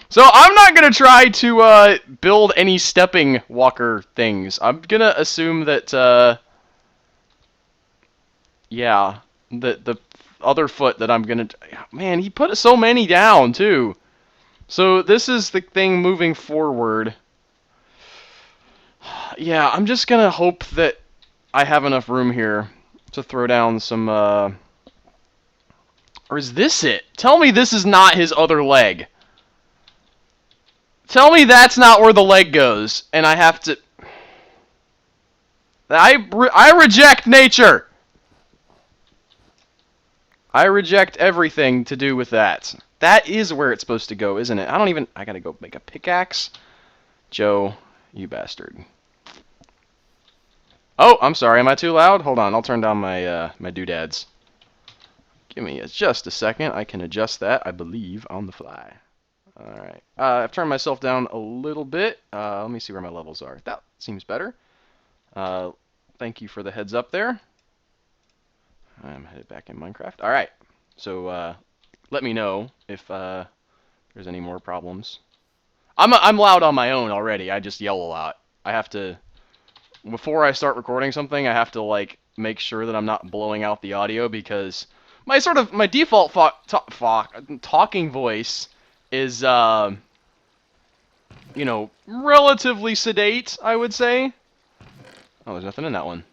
So I'm not going to try to build any stepping walker things. I'm going to assume that, yeah, the other foot that I'm going to... Man, he put so many down, too. So this is the thing moving forward. Yeah, I'm just going to hope that I have enough room here to throw down some... Or is this it? Tell me this is not his other leg. Tell me that's not where the leg goes, and I have to... I reject nature! I reject everything to do with that. That is where it's supposed to go, isn't it? I gotta go make a pickaxe. Joe, you bastard. Oh, I'm sorry. Am I too loud? Hold on. I'll turn down my doodads. Give me just a second. I can adjust that, I believe, on the fly. Alright. I've turned myself down a little bit. Let me see where my levels are. That seems better. Thank you for the heads up there. I'm headed back in Minecraft. Alright. So, let me know if there's any more problems. I'm loud on my own already. I just yell a lot. I have to... Before I start recording something, I have to, like, make sure that I'm not blowing out the audio because my default talking voice is, you know, relatively sedate, I would say. Oh, there's nothing in that one.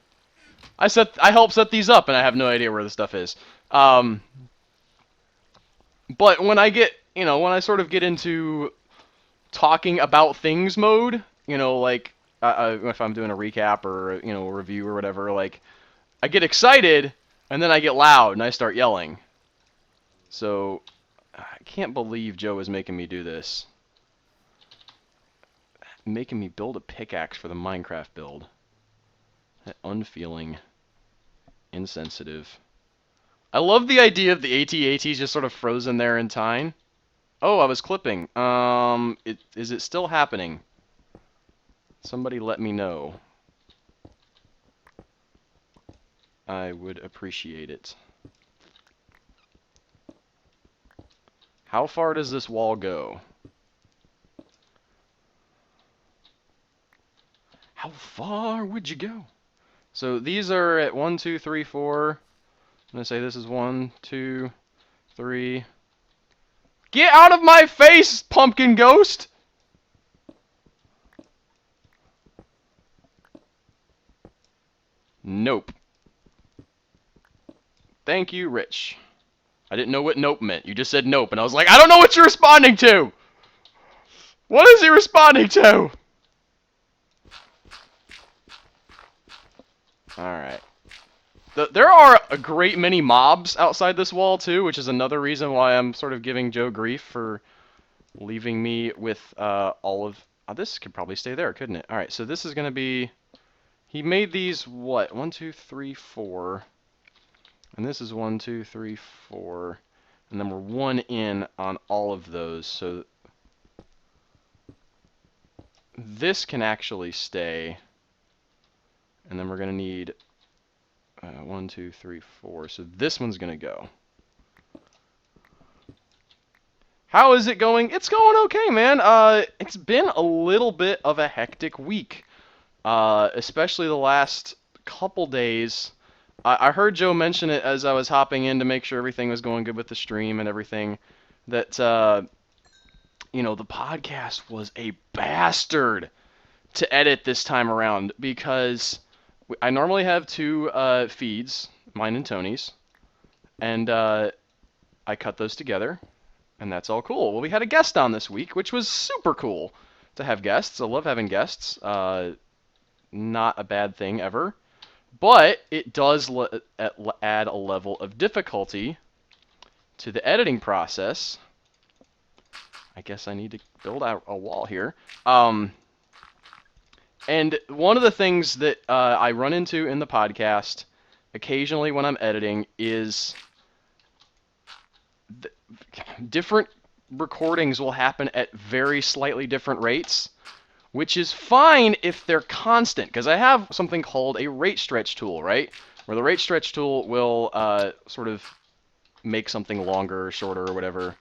I helped set these up, and I have no idea where the stuff is. But when I get, you know, when I sort of get into talking about things mode, you know, like if I'm doing a recap or, you know, a review or whatever, like, I get excited, and then I get loud, and I start yelling. So, I can't believe Joe is making me do this. Making me build a pickaxe for the Minecraft build. That unfeeling, insensitive. I love the idea of the AT-ATs just sort of frozen there in time. Oh, I was clipping. Is it still happening? Somebody let me know. I would appreciate it. How far does this wall go? How far would you go? So these are at 1, 2, 3, 4. I'm gonna say this is 1, 2, 3. Get out of my face, pumpkin ghost! Nope. Thank you, Rich. I didn't know what nope meant. You just said nope, and I was like, I don't know what you're responding to! What is he responding to? Alright. There are a great many mobs outside this wall, too, which is another reason why I'm sort of giving Joe grief for leaving me with all of... Oh, this could probably stay there, couldn't it? Alright, so this is going to be... He made these, what? 1, 2, 3, 4. And this is 1, 2, 3, 4. And then we're 1 in on all of those, so... This can actually stay. And then we're going to need 1, 2, 3, 4. So this one's going to go. How is it going? It's going okay, man. It's been a little bit of a hectic week. Especially the last couple days. I heard Joe mention it as I was hopping in to make sure everything was going good with the stream and everything. That, you know, the podcast was a bastard to edit this time around because I normally have 2 feeds, mine and Tony's, and I cut those together, and that's all cool. Well, we had a guest on this week, which was super cool to have guests. I love having guests. Not a bad thing ever. But it does add a level of difficulty to the editing process. I guess I need to build out a wall here. And one of the things that I run into in the podcast occasionally when I'm editing is different recordings will happen at very slightly different rates, which is fine if they're constant, because I have something called a rate stretch tool, right? Where the rate stretch tool will sort of make something longer or shorter or whatever.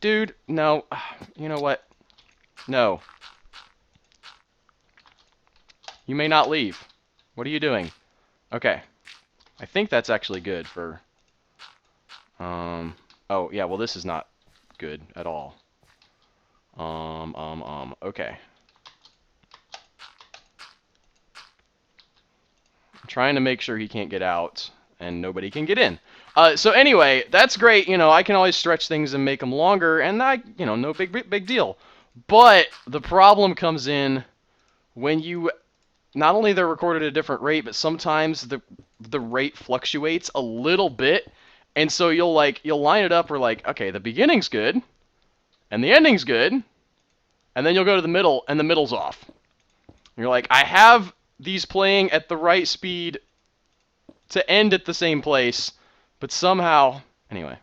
Dude, no. You know what? No. You may not leave. What are you doing? Okay. I think that's actually good for... Oh, yeah, well, this is not good at all. Okay. I'm trying to make sure he can't get out, and nobody can get in. So anyway, that's great. You know, I can always stretch things and make them longer, and you know, no big deal. But the problem comes in when you... Not only they're recorded at a different rate, but sometimes the rate fluctuates a little bit, And so you'll line it up where like, okay, the beginning's good, and the ending's good, and then you'll go to the middle, and the middle's off. And you're like, I have these playing at the right speed to end at the same place, but somehow, anyway.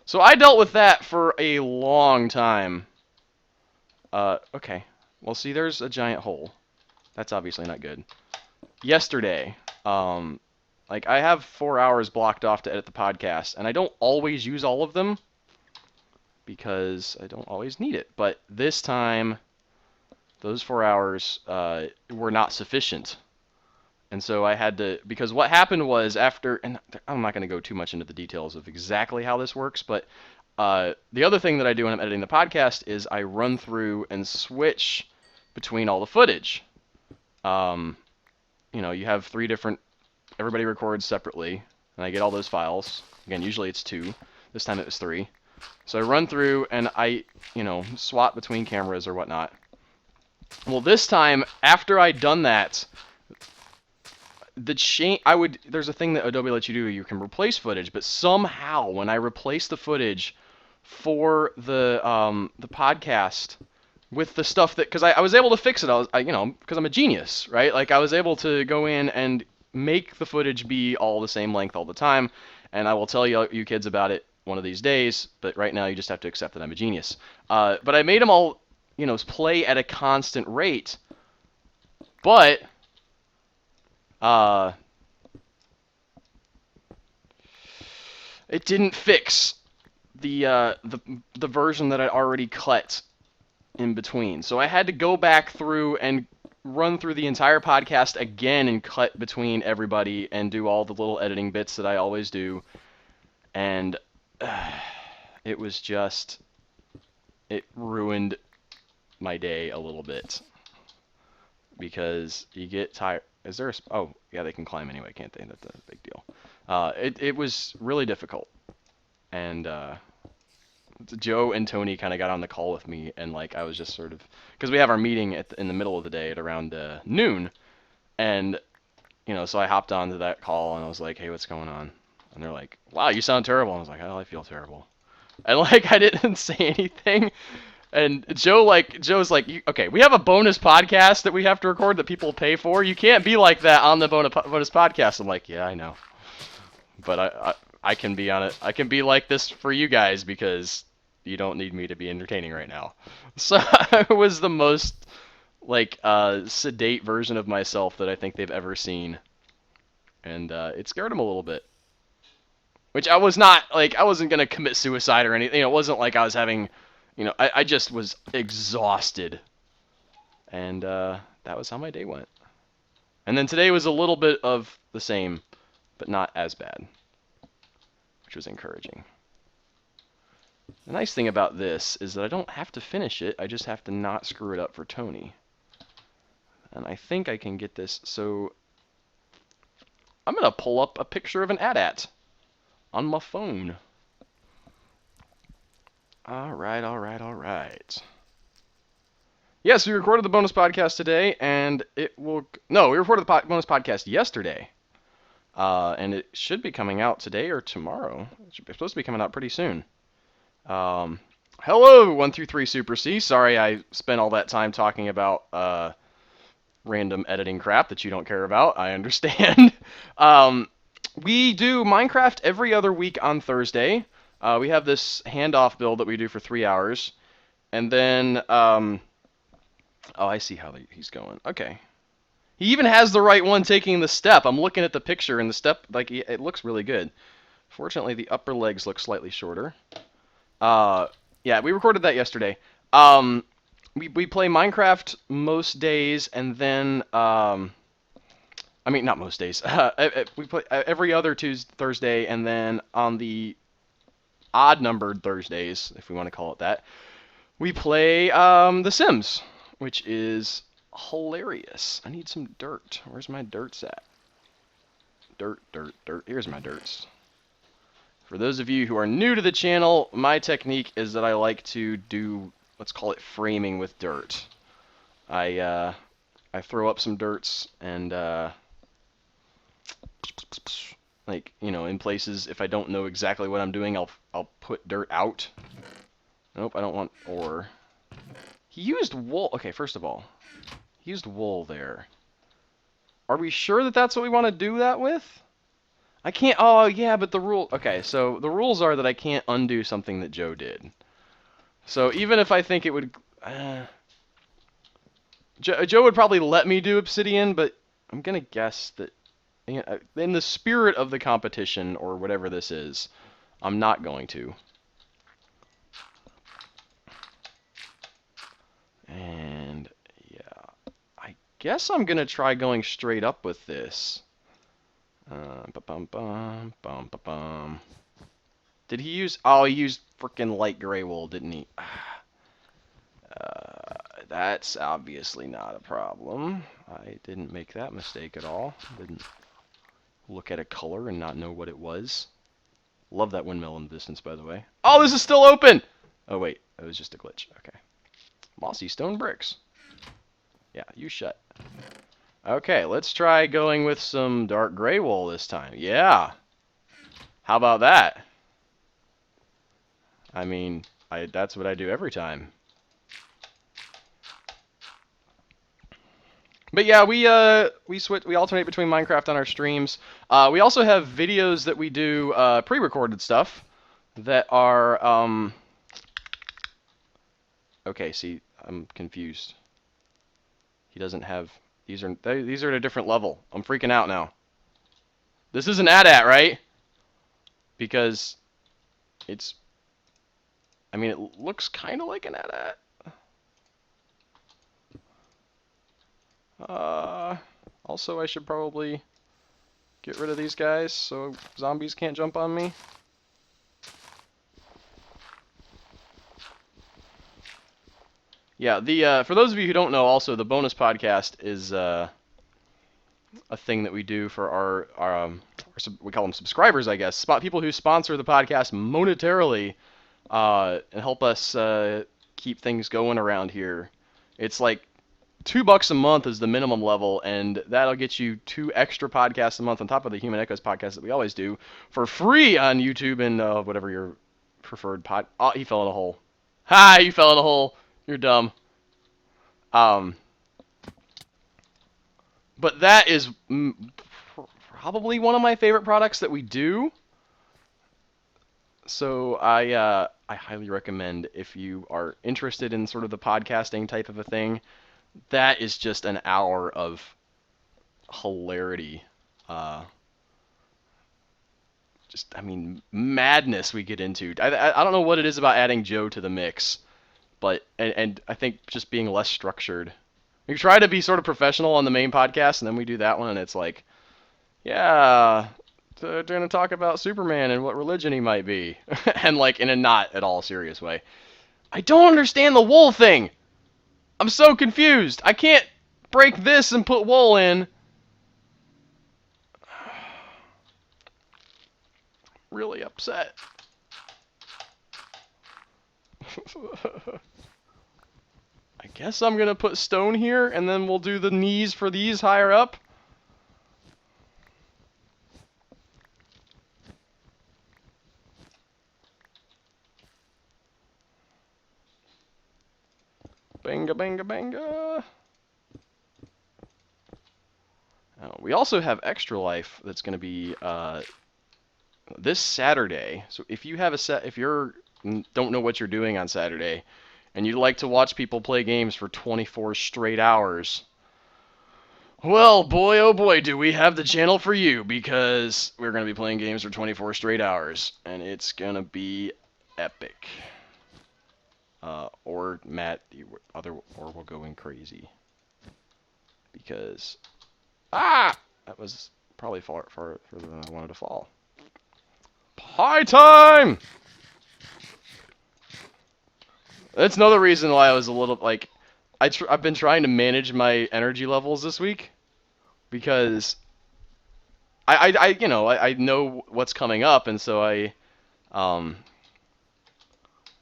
So I dealt with that for a long time. Okay. Well, see, there's a giant hole. That's obviously not good. Yesterday, like, I have 4 hours blocked off to edit the podcast, and I don't always use all of them because I don't always need it. But this time, those 4 hours were not sufficient. And so I had to, because what happened was after, and I'm not going to go too much into the details of exactly how this works, but the other thing that I do when I'm editing the podcast is I run through and switch between all the footage. You know, you have 3 different, everybody records separately, and I get all those files. Again, usually it's 2. This time it was 3. So I run through and I, you know, swap between cameras or whatnot. Well, this time, after I'd done that, there's a thing that Adobe lets you do. You can replace footage, but somehow when I replaced the footage for the podcast with the stuff that, because I was able to fix it. You know, because I'm a genius, right? Like, I was able to go in and make the footage be all the same length all the time, and I will tell you kids about it one of these days, but right now you just have to accept that I'm a genius. But I made them all, you know, play at a constant rate, but it didn't fix the version that I already cut in between. So I had to go back through and run through the entire podcast again and cut between everybody and do all the little editing bits that I always do. And it was just, it ruined my day a little bit. Because you get tired. Is there a... Oh, yeah, they can climb anyway, can't they? That's a big deal. It was really difficult. And Joe and Tony kind of got on the call with me, and like I was just sort of... Because we have our meeting in the middle of the day at around noon. And, you know, so I hopped onto that call, and I was like, hey, what's going on? And they're like, wow, you sound terrible. And I was like, oh, I feel terrible. And like, I didn't say anything. And Joe's like, okay, we have a bonus podcast that we have to record that people pay for. You can't be like that on the bonus podcast. I'm like, yeah, I know. But I can be on it. I can be like this for you guys because you don't need me to be entertaining right now. So I was the most, like, sedate version of myself that I think they've ever seen. And it scared them a little bit. Which I was not, like, I wasn't going to commit suicide or anything. It wasn't like I was having... You know, I just was exhausted. And that was how my day went. And then today was a little bit of the same, but not as bad, which was encouraging. The nice thing about this is that I don't have to finish it. I just have to not screw it up for Tony. And I think I can get this. So I'm going to pull up a picture of an AT-AT on my phone. Alright. Yes, we recorded the bonus podcast today, and it will... No, we recorded the bonus podcast yesterday. And it should be coming out today or tomorrow. It's supposed to be coming out pretty soon. Hello, 123 Super C. Sorry I spent all that time talking about random editing crap that you don't care about. I understand. We do Minecraft every other week on Thursday. We have this handoff build that we do for 3 hours. And then, oh, I see how he's going. Okay. He even has the right one taking the step. I'm looking at the picture, and the step, like, it looks really good. Fortunately, the upper legs look slightly shorter. Yeah, we recorded that yesterday. We play Minecraft most days, and then, I mean, not most days. We play every other Thursday, and then on the odd-numbered Thursdays, if we want to call it that, we play The Sims, which is hilarious. I need some dirt. Where's my dirts at? Dirt. Here's my dirts. For those of you who are new to the channel, my technique is that I like to do, let's call it framing with dirt. I throw up some dirts and Like, you know, in places, if I don't know exactly what I'm doing, I'll put dirt out. Nope, I don't want ore. He used wool. Okay, first of all, he used wool there. Are we sure that that's what we want to do that with? I can't. Oh, yeah, but the rule. Okay, so the rules are that I can't undo something that Joe did. So even if I think it would. Joe would probably let me do obsidian, but I'm going to guess that in the spirit of the competition, or whatever this is, I'm not going to. And, yeah, I guess I'm going to try going straight up with this. Ba-bum-bum. Did he use... Oh, he used freaking light gray wool, didn't he? That's obviously not a problem. I didn't make that mistake at all. Didn't look at a color and not know what it was. Love that windmill in the distance, by the way. Oh, this is still open! Oh, wait. It was just a glitch. Okay. Mossy stone bricks. Yeah, you shut. Okay, let's try going with some dark gray wool this time. Yeah. How about that? I mean, that's what I do every time. But yeah, we alternate between Minecraft on our streams. We also have videos that we do pre-recorded stuff that are okay, see, I'm confused. He doesn't have these are at a different level. I'm freaking out now. This is an AT-AT, right? Because it's I mean, it looks kind of like an AT-AT. Also, I should probably get rid of these guys so zombies can't jump on me. Yeah, the for those of you who don't know, also the bonus podcast is a thing that we do for our we call them subscribers, I guess. People who sponsor the podcast monetarily and help us keep things going around here. It's like $2 a month is the minimum level, and that'll get you 2 extra podcasts a month on top of the Human Echoes podcast that we always do for free on YouTube and whatever your preferred pod. Oh, he fell in a hole. Hi, you fell in a hole. You're dumb. But that is probably one of my favorite products that we do. So I highly recommend, if you are interested in sort of the podcasting type of a thing, that is just an hour of hilarity. I mean, madness we get into. I don't know what it is about adding Joe to the mix, but and I think just being less structured. We try to be sort of professional on the main podcast, and then we do that one, and it's like, yeah, they're going to talk about Superman and what religion he might be. And like in a not at all serious way. I don't understand the wool thing. I'm so confused. I can't break this and put wool in. Really upset. I guess I'm going to put stone here, and then we'll do the knees for these higher up. Banga, banga, banga. We also have Extra Life that's going to be this Saturday. So if you have if you're don't know what you're doing on Saturday, and you'd like to watch people play games for 24 straight hours, well, boy, oh boy, do we have the channel for you, because we're going to be playing games for 24 straight hours, and it's going to be epic. Or Matt, or we'll go in crazy. Because, that was probably far further than I wanted to fall. High time! That's another reason why I was a little, like, I've been trying to manage my energy levels this week, because I know what's coming up, and so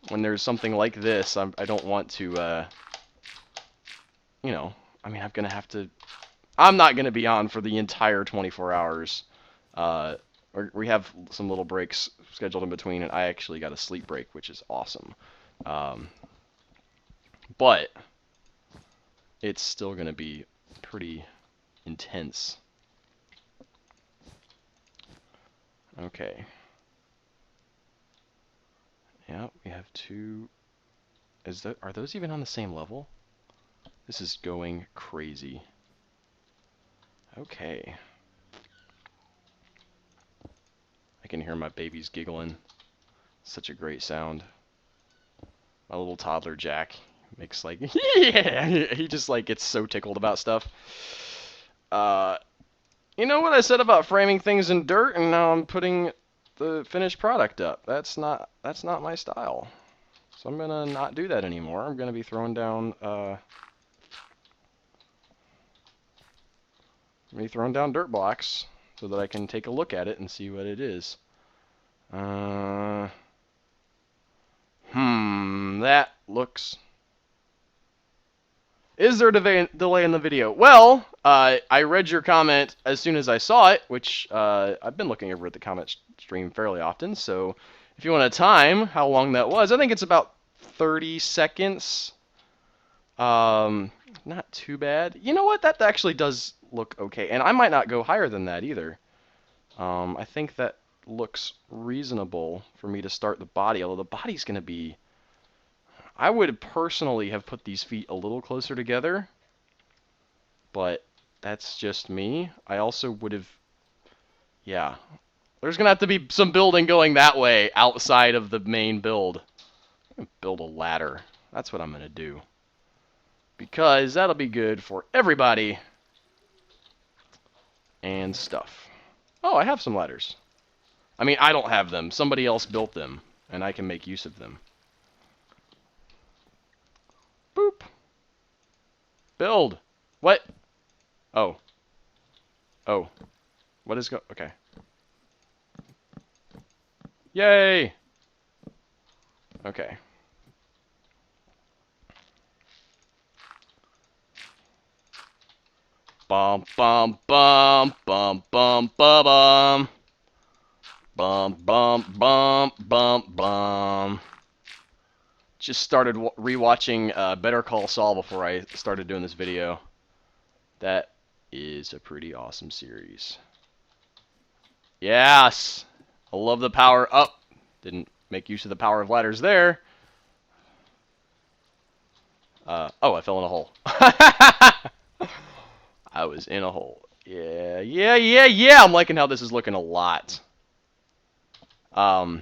when there's something like this, I don't want to, I mean, I'm not going to be on for the entire 24 hours, we have some little breaks scheduled in between, and I actually got a sleep break, which is awesome. But it's still going to be pretty intense. Okay. Yeah, we have two. Are those even on the same level? This is going crazy. Okay. I can hear my babies giggling. Such a great sound. My little toddler Jack makes like, yeah, he just like gets so tickled about stuff. You know what I said about framing things in dirt, and now I'm putting the finished product up. That's not my style. So I'm gonna not do that anymore. I'm gonna be throwing down dirt blocks so that I can take a look at it and see what it is. That looks... Is there a delay in the video? Well, I read your comment as soon as I saw it, which I've been looking over at the comment stream fairly often, so if you want to time how long that was, I think it's about 30 seconds. Not too bad. You know what? That actually does look okay, and I might not go higher than that either. I think that looks reasonable for me to start the body, although the body's going to be... I would personally have put these feet a little closer together, but that's just me. I also would have... Yeah. There's going to have to be some building going that way outside of the main build. I'm going to build a ladder. That's what I'm going to do. Because that'll be good for everybody and stuff. Oh, I have some ladders. I mean, I don't have them. Somebody else built them, and I can make use of them. Boop. Build. What? Oh. Oh. What is okay. Yay! Okay. Bum bum bum bum bum bum bum. Bum bum bum bum bum. Just started rewatching Better Call Saul before I started doing this video. That is a pretty awesome series. Yes! I love the power up. Didn't make use of the power of ladders there. Oh, I fell in a hole. I was in a hole. Yeah. I'm liking how this is looking a lot. I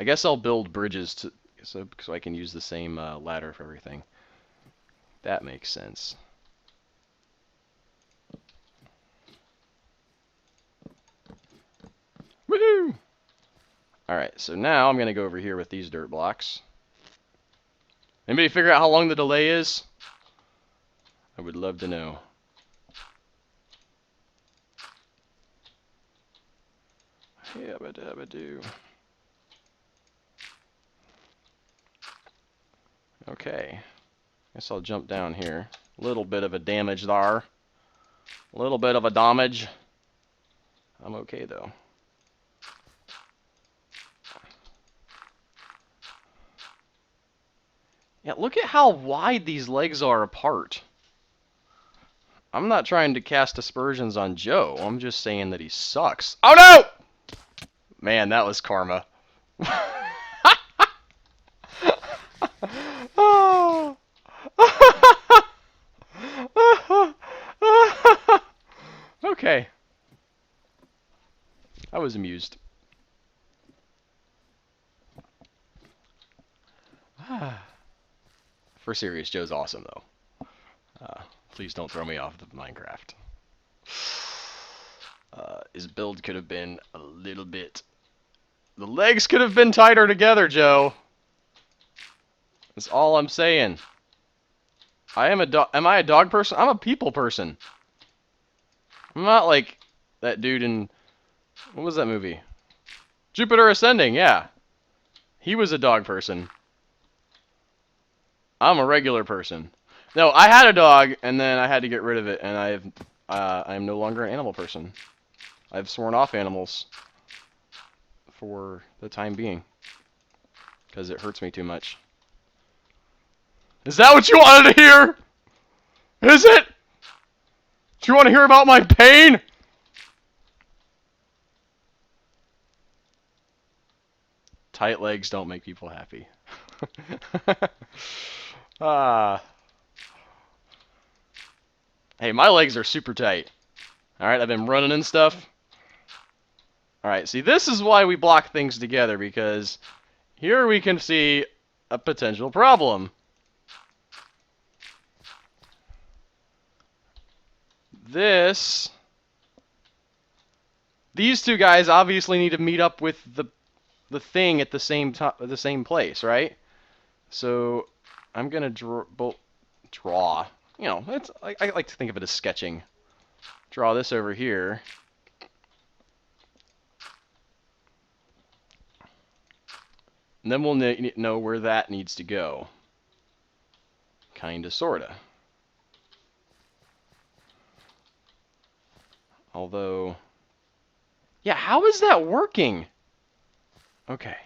guess I'll build bridges so I can use the same ladder for everything. That makes sense. Woohoo! Alright, so now I'm going to go over here with these dirt blocks. Anybody figure out how long the delay is? I would love to know. Yabba-dabba-doo. Okay. Guess I'll jump down here. A little bit of a damage there. A little bit of a damage. I'm okay though. Yeah, look at how wide these legs are apart. I'm not trying to cast aspersions on Joe. I'm just saying that he sucks. Oh no! Man, that was karma. Oh. Okay. I was amused. For serious, Joe's awesome though. Please don't throw me off of Minecraft. His build could have been a little bit... The legs could have been tighter together, Joe. That's all I'm saying. Am I a dog person? I'm a people person. I'm not like that dude in... What was that movie? Jupiter Ascending, yeah. He was a dog person. I'm a regular person. No, I had a dog, and then I had to get rid of it, and I am no longer an animal person. I've sworn off animals for the time being because it hurts me too much. Is that what you wanted to hear? Is it? Do you want to hear about my pain? Tight legs don't make people happy. Ah. Hey, my legs are super tight. Alright, I've been running and stuff. Alright, see, this is why we block things together, because here we can see a potential problem. These two guys obviously need to meet up with the thing at the same place, right? So I'm gonna draw. You know, I like to think of it as sketching. Draw this over here. And then we'll know where that needs to go. Kinda, sorta. Although, yeah, how is that working? Okay.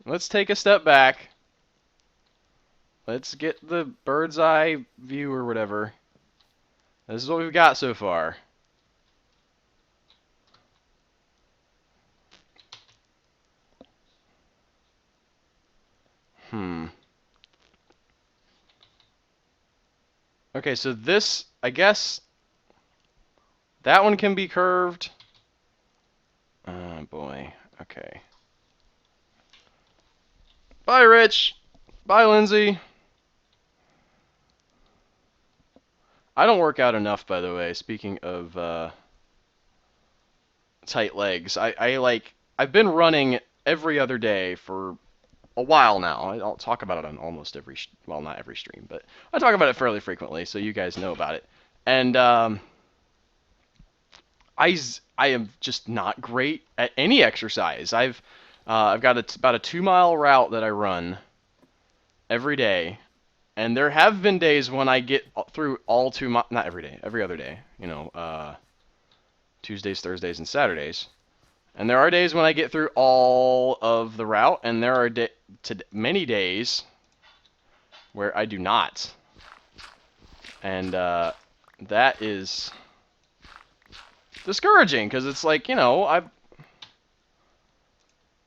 Let's take a step back. Let's get the bird's eye view or whatever. This is what we've got so far. Okay, so this, I guess, that one can be curved. Oh boy, okay. Bye, Rich. Bye, Lindsay. I don't work out enough, by the way, speaking of tight legs. I've been running every other day for a while now. I'll talk about it on almost every, well, not every stream, but I talk about it fairly frequently, so you guys know about it. And I am just not great at any exercise. I've got about a 2-mile route that I run every day, and there have been days when I get through all 2 miles, not every day, every other day, you know, Tuesdays, Thursdays, and Saturdays. And there are days when I get through all of the route, and there are many days where I do not. And that is discouraging, because it's like, you know,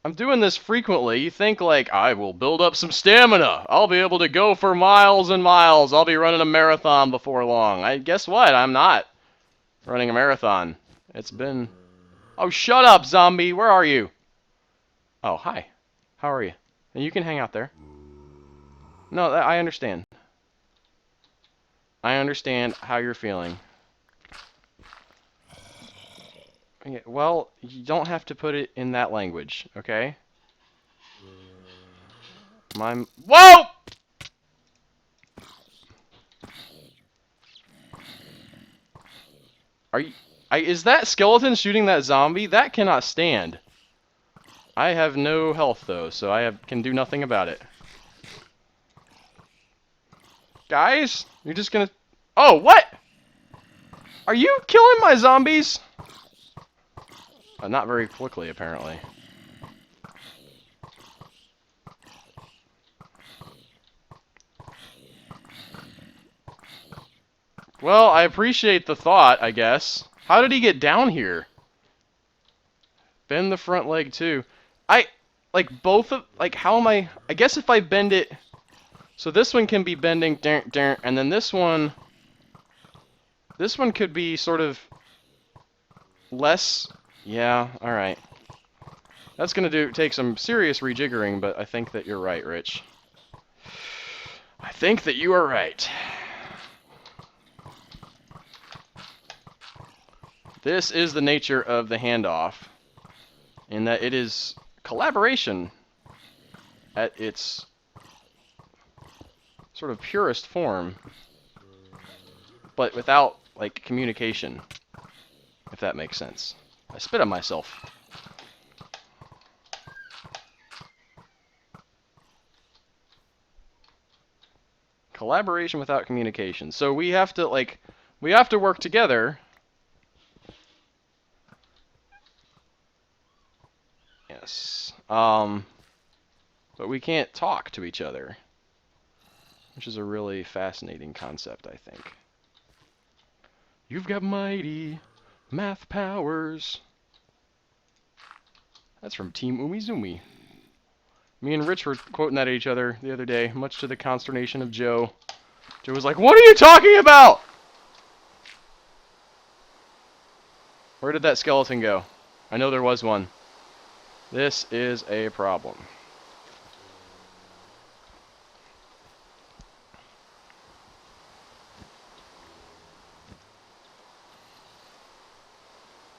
I'm doing this frequently. You think, like, I will build up some stamina. I'll be able to go for miles and miles. I'll be running a marathon before long. Guess what? I'm not running a marathon. It's been... Oh, shut up, zombie! Where are you? Oh, hi. How are you? And you can hang out there. No, I understand. I understand how you're feeling. Yeah, well, you don't have to put it in that language, okay? Whoa! Is that skeleton shooting that zombie? That cannot stand. I have no health, though, so I can do nothing about it. Guys? You're just gonna... Oh, what? Are you killing my zombies? Not very quickly, apparently. Well, I appreciate the thought, I guess. How did he get down here? Bend the front leg, too. How am I guess if I bend it... So this one can be bending, and then this one could be sort of less... Yeah, alright. That's gonna take some serious rejiggering, but I think that you're right, Rich. I think that you are right. This is the nature of the handoff, in that it is collaboration at its sort of purest form, but without, like, communication, if that makes sense. I spit on myself. Collaboration without communication. So we have to, like, we have to work together Yes. But we can't talk to each other, which is a really fascinating concept, I think. You've got mighty math powers. That's from Team Umizoomi. Me and Rich were quoting that at each other the other day, much to the consternation of Joe. Joe was like, "What are you talking about?" Where did that skeleton go? I know there was one. This is a problem.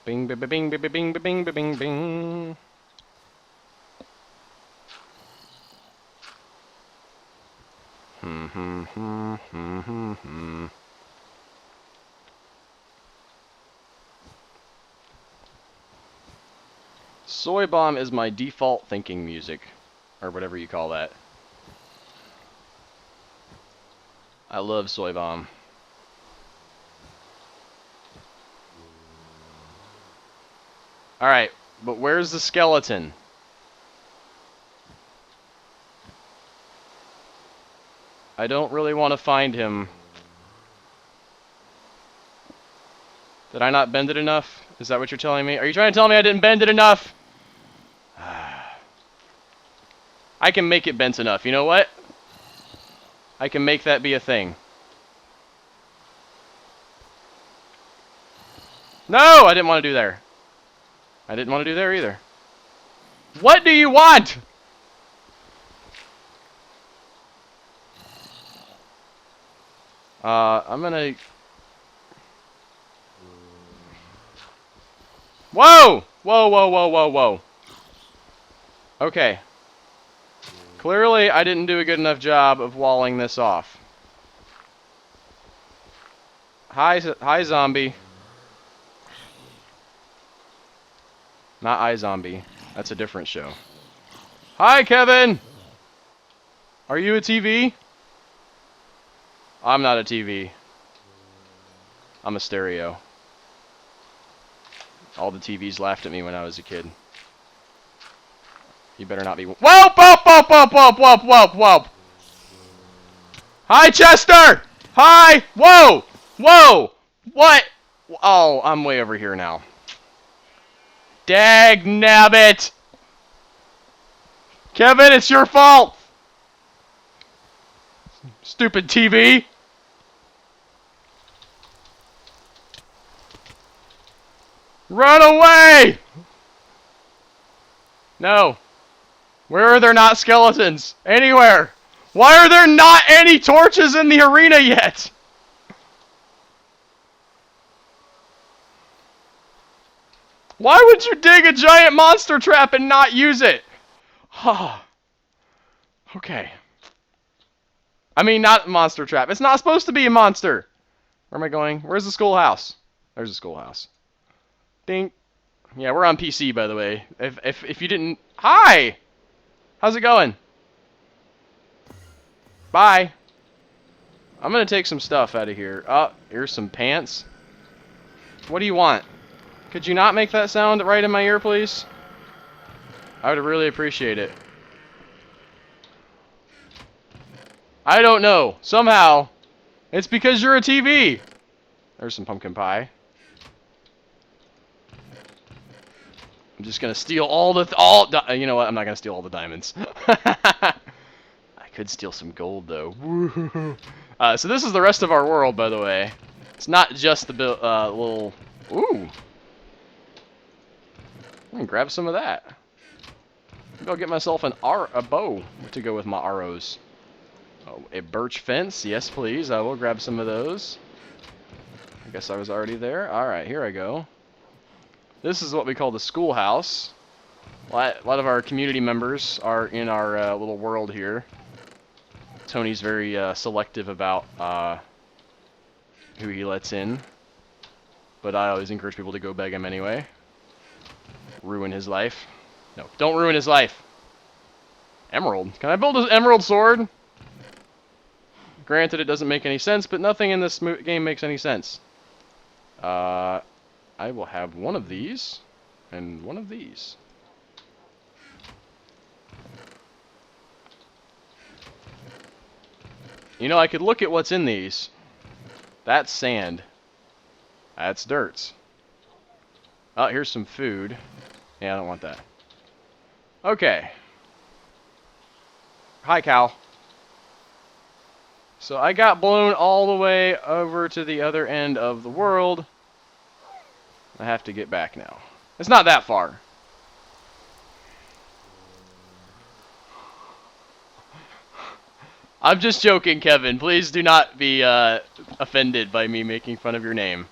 Bing, bing, bing, bing, bing, bing, bing, bing, bing. Soy Bomb is my default thinking music, or whatever you call that. I love Soy Bomb. Alright, but where's the skeleton? I don't really want to find him. Did I not bend it enough? Is that what you're telling me? Are you trying to tell me I didn't bend it enough? I can make it bent enough. You know what? I can make that be a thing. No, I didn't want to do there. I didn't want to do there either. What do you want? I'm gonna... Whoa! Whoa, whoa, whoa, whoa, whoa. Okay. Clearly, I didn't do a good enough job of walling this off. Hi, zombie. Not iZombie. That's a different show. Hi, Kevin! Are you a TV? I'm not a TV. I'm a stereo. All the TVs laughed at me when I was a kid. You better not be... Whoop, whoop, whoop, whoop, whoop, whoop, whoop, whoop! Hi, Chester! Hi! Whoa! Whoa! What? Oh, I'm way over here now. Dag nabbit! Kevin, it's your fault! Stupid TV! Run away! No. Where are there not skeletons? Anywhere! Why are there not any torches in the arena yet? Why would you dig a giant monster trap and not use it? Okay. I mean, not monster trap. It's not supposed to be a monster. Where am I going? Where's the schoolhouse? There's the schoolhouse. Ding. Yeah, we're on PC, by the way. If you didn't... Hi! How's it going? Bye. I'm gonna take some stuff out of here. Oh, here's some pants. What do you want? Could you not make that sound right in my ear, please? I would really appreciate it. I don't know. Somehow, it's because you're a TV. There's some pumpkin pie. I'm just gonna steal all the you know what? I'm not gonna steal all the diamonds. I could steal some gold though. So this is the rest of our world, by the way. It's not just the little. Ooh. I can grab some of that. Maybe I'll get myself a bow to go with my arrows. Oh, a birch fence. Yes, please. I will grab some of those. I guess I was already there. Alright, here I go. This is what we call the schoolhouse. A lot of our community members are in our little world here. Tony's very selective about who he lets in. But I always encourage people to go beg him anyway. Ruin his life. No, don't ruin his life. Emerald. Can I build an emerald sword? Granted, it doesn't make any sense, but nothing in this game makes any sense. I will have one of these, and one of these. You know, I could look at what's in these. That's sand. That's dirt. Oh, here's some food. Yeah, I don't want that. Okay. Hi, Cal. So I got blown all the way over to the other end of the world. I have to get back now. It's not that far. I'm just joking, Kevin. Please do not be offended by me making fun of your name.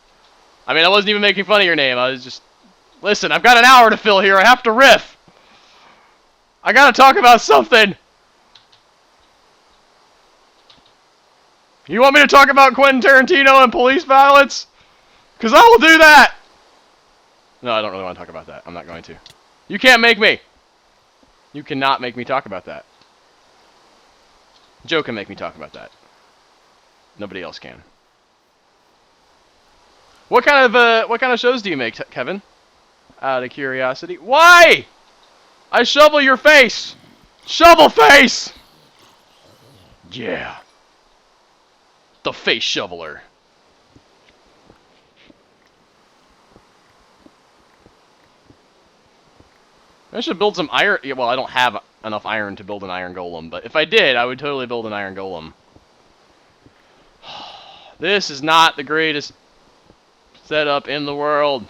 I mean, I wasn't even making fun of your name. I was just... Listen, I've got an hour to fill here. I have to riff. I gotta talk about something. You want me to talk about Quentin Tarantino and police violence? Because I will do that. No, I don't really want to talk about that. I'm not going to. You can't make me. You cannot make me talk about that. Joe can make me talk about that. Nobody else can. What kind of shows do you make, Kevin? Out of curiosity. Why? I shovel your face. Shovel face. Yeah. The face shoveler. I should build some iron. Yeah, well, I don't have enough iron to build an iron golem, but if I did, I would totally build an iron golem. This is not the greatest setup in the world.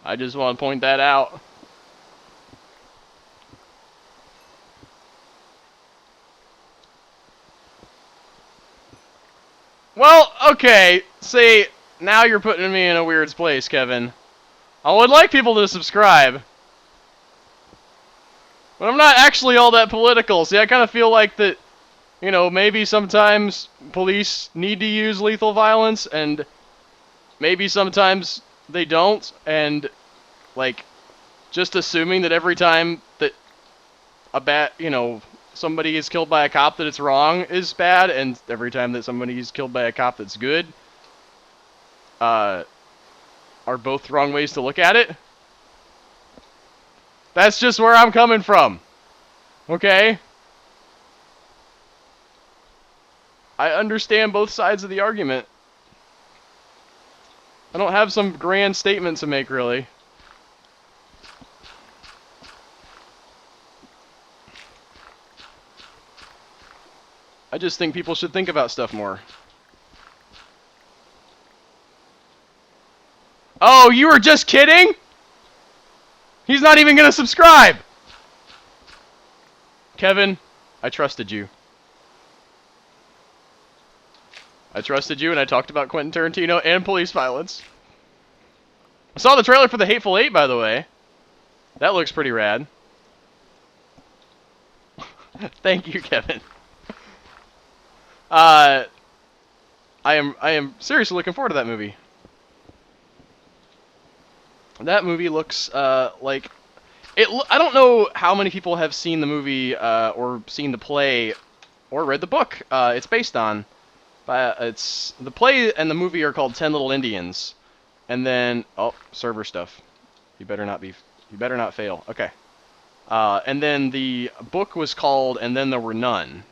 I just want to point that out. Well, okay. See, now you're putting me in a weird place, Kevin. I would like people to subscribe. But I'm not actually all that political. See, I kind of feel like that, you know, maybe sometimes police need to use lethal violence, and maybe sometimes they don't, and, like, just assuming that every time that somebody is killed by a cop that it's wrong is bad, and every time that somebody is killed by a cop that's good, are both wrong ways to look at it. That's just where I'm coming from. Okay? I understand both sides of the argument. I don't have some grand statement to make, really. I just think people should think about stuff more. Oh, you were just kidding? He's not even gonna subscribe! Kevin, I trusted you. I trusted you, and I talked about Quentin Tarantino and police violence. I saw the trailer for The Hateful Eight, by the way. That looks pretty rad. Thank you, Kevin. I am seriously looking forward to that movie. That movie looks like it. I don't know how many people have seen the movie or seen the play or read the book it's based on. It's the play and the movie are called 10 Little Indians, and then server stuff. You better not fail. Okay. And then the book was called And Then There Were None.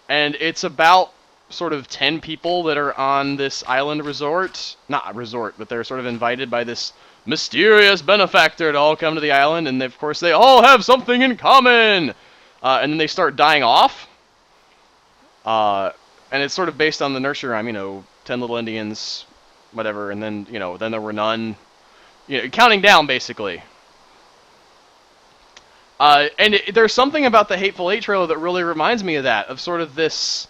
And it's about sort of 10 people that are on this island resort. Not a resort, but they're sort of invited by this mysterious benefactor to all come to the island, and of course they all have something in common! And then they start dying off. And it's sort of based on the nursery rhyme, 10 Little Indians, whatever, and then, then there were none. Counting down, basically. There's something about the Hateful Eight trailer that really reminds me of that, of sort of this...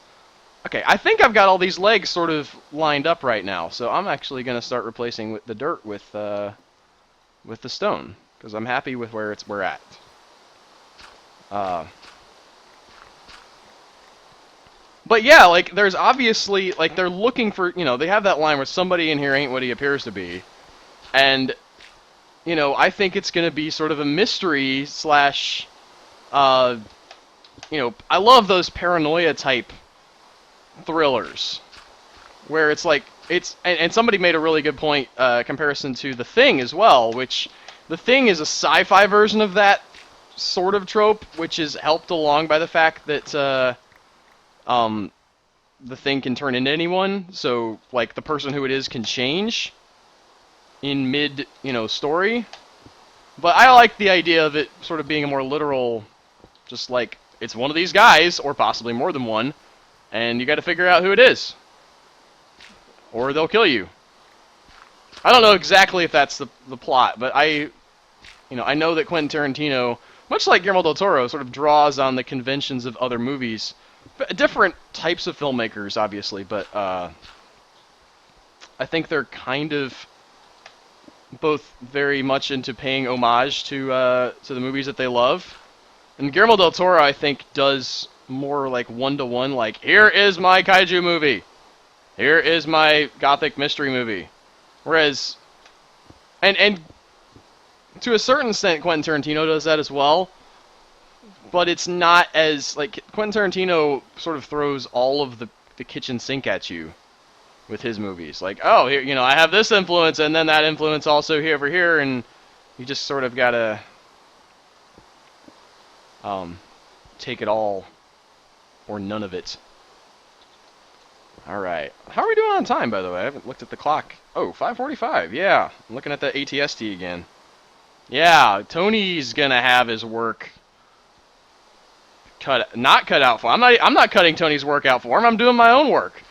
Okay, I think I've got all these legs sort of lined up right now, so I'm actually going to start replacing the dirt with the stone, because I'm happy with where we're at. But yeah, like, there's obviously, like, they're looking for, they have that line where somebody in here ain't what he appears to be, and... I think it's going to be sort of a mystery slash, I love those paranoia type thrillers, where it's like, and somebody made a really good point, comparison to The Thing as well, which, The Thing is a sci-fi version of that sort of trope, which is helped along by the fact that the thing can turn into anyone. So like the person who it is can change in mid, story. But I like the idea of it sort of being a more literal, just like it's one of these guys, or possibly more than one, and you got to figure out who it is, or they'll kill you. I don't know exactly if that's the plot, but I know that Quentin Tarantino, much like Guillermo del Toro, sort of draws on the conventions of other movies. Different types of filmmakers, obviously, but I think they're kind of both very much into paying homage to the movies that they love. And Guillermo del Toro, I think, does more like one-to-one, like, here is my kaiju movie. Here is my gothic mystery movie. Whereas, and to a certain extent, Quentin Tarantino does that as well. But it's not as, like, Quentin Tarantino sort of throws all of the kitchen sink at you with his movies. Like, oh, here, I have this influence, and then that influence also here over here, and you just sort of gotta take it all or none of it. Alright. How are we doing on time, by the way? I haven't looked at the clock. Oh, 5:45. Yeah. I'm looking at the ATST again. Yeah, Tony's gonna have his work not cut out for him. I'm not cutting Tony's work out for him. I'm doing my own work.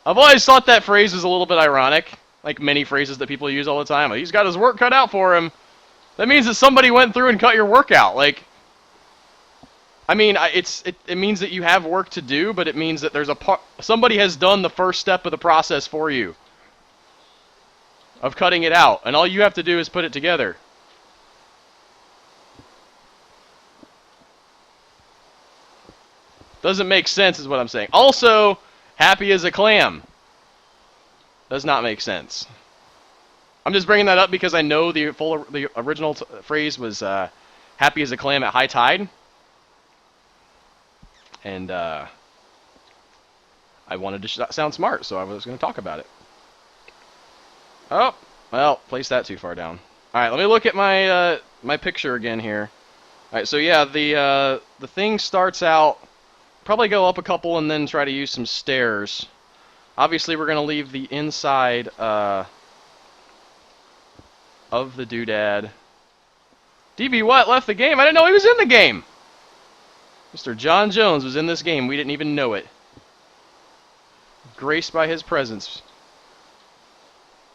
I've always thought that phrase was a little bit ironic, like many phrases that people use all the time. He's got his work cut out for him. That means that somebody went through and cut your work out. Like, I mean, it means that you have work to do, but it means that there's somebody has done the first step of the process for you of cutting it out, and all you have to do is put it together. Doesn't make sense is what I'm saying. Also, happy as a clam does not make sense. I'm just bringing that up because I know the original phrase was happy as a clam at high tide. And I wanted to sound smart, so I was going to talk about it. Oh, well, placed that too far down. All right, let me look at my my picture again here. All right, so yeah, the thing starts out, probably go up a couple and then try to use some stairs. Obviously, we're going to leave the inside of the doodad. DB what left the game? I didn't know he was in the game. Mr. John Jones was in this game. We didn't even know it. Graced by his presence.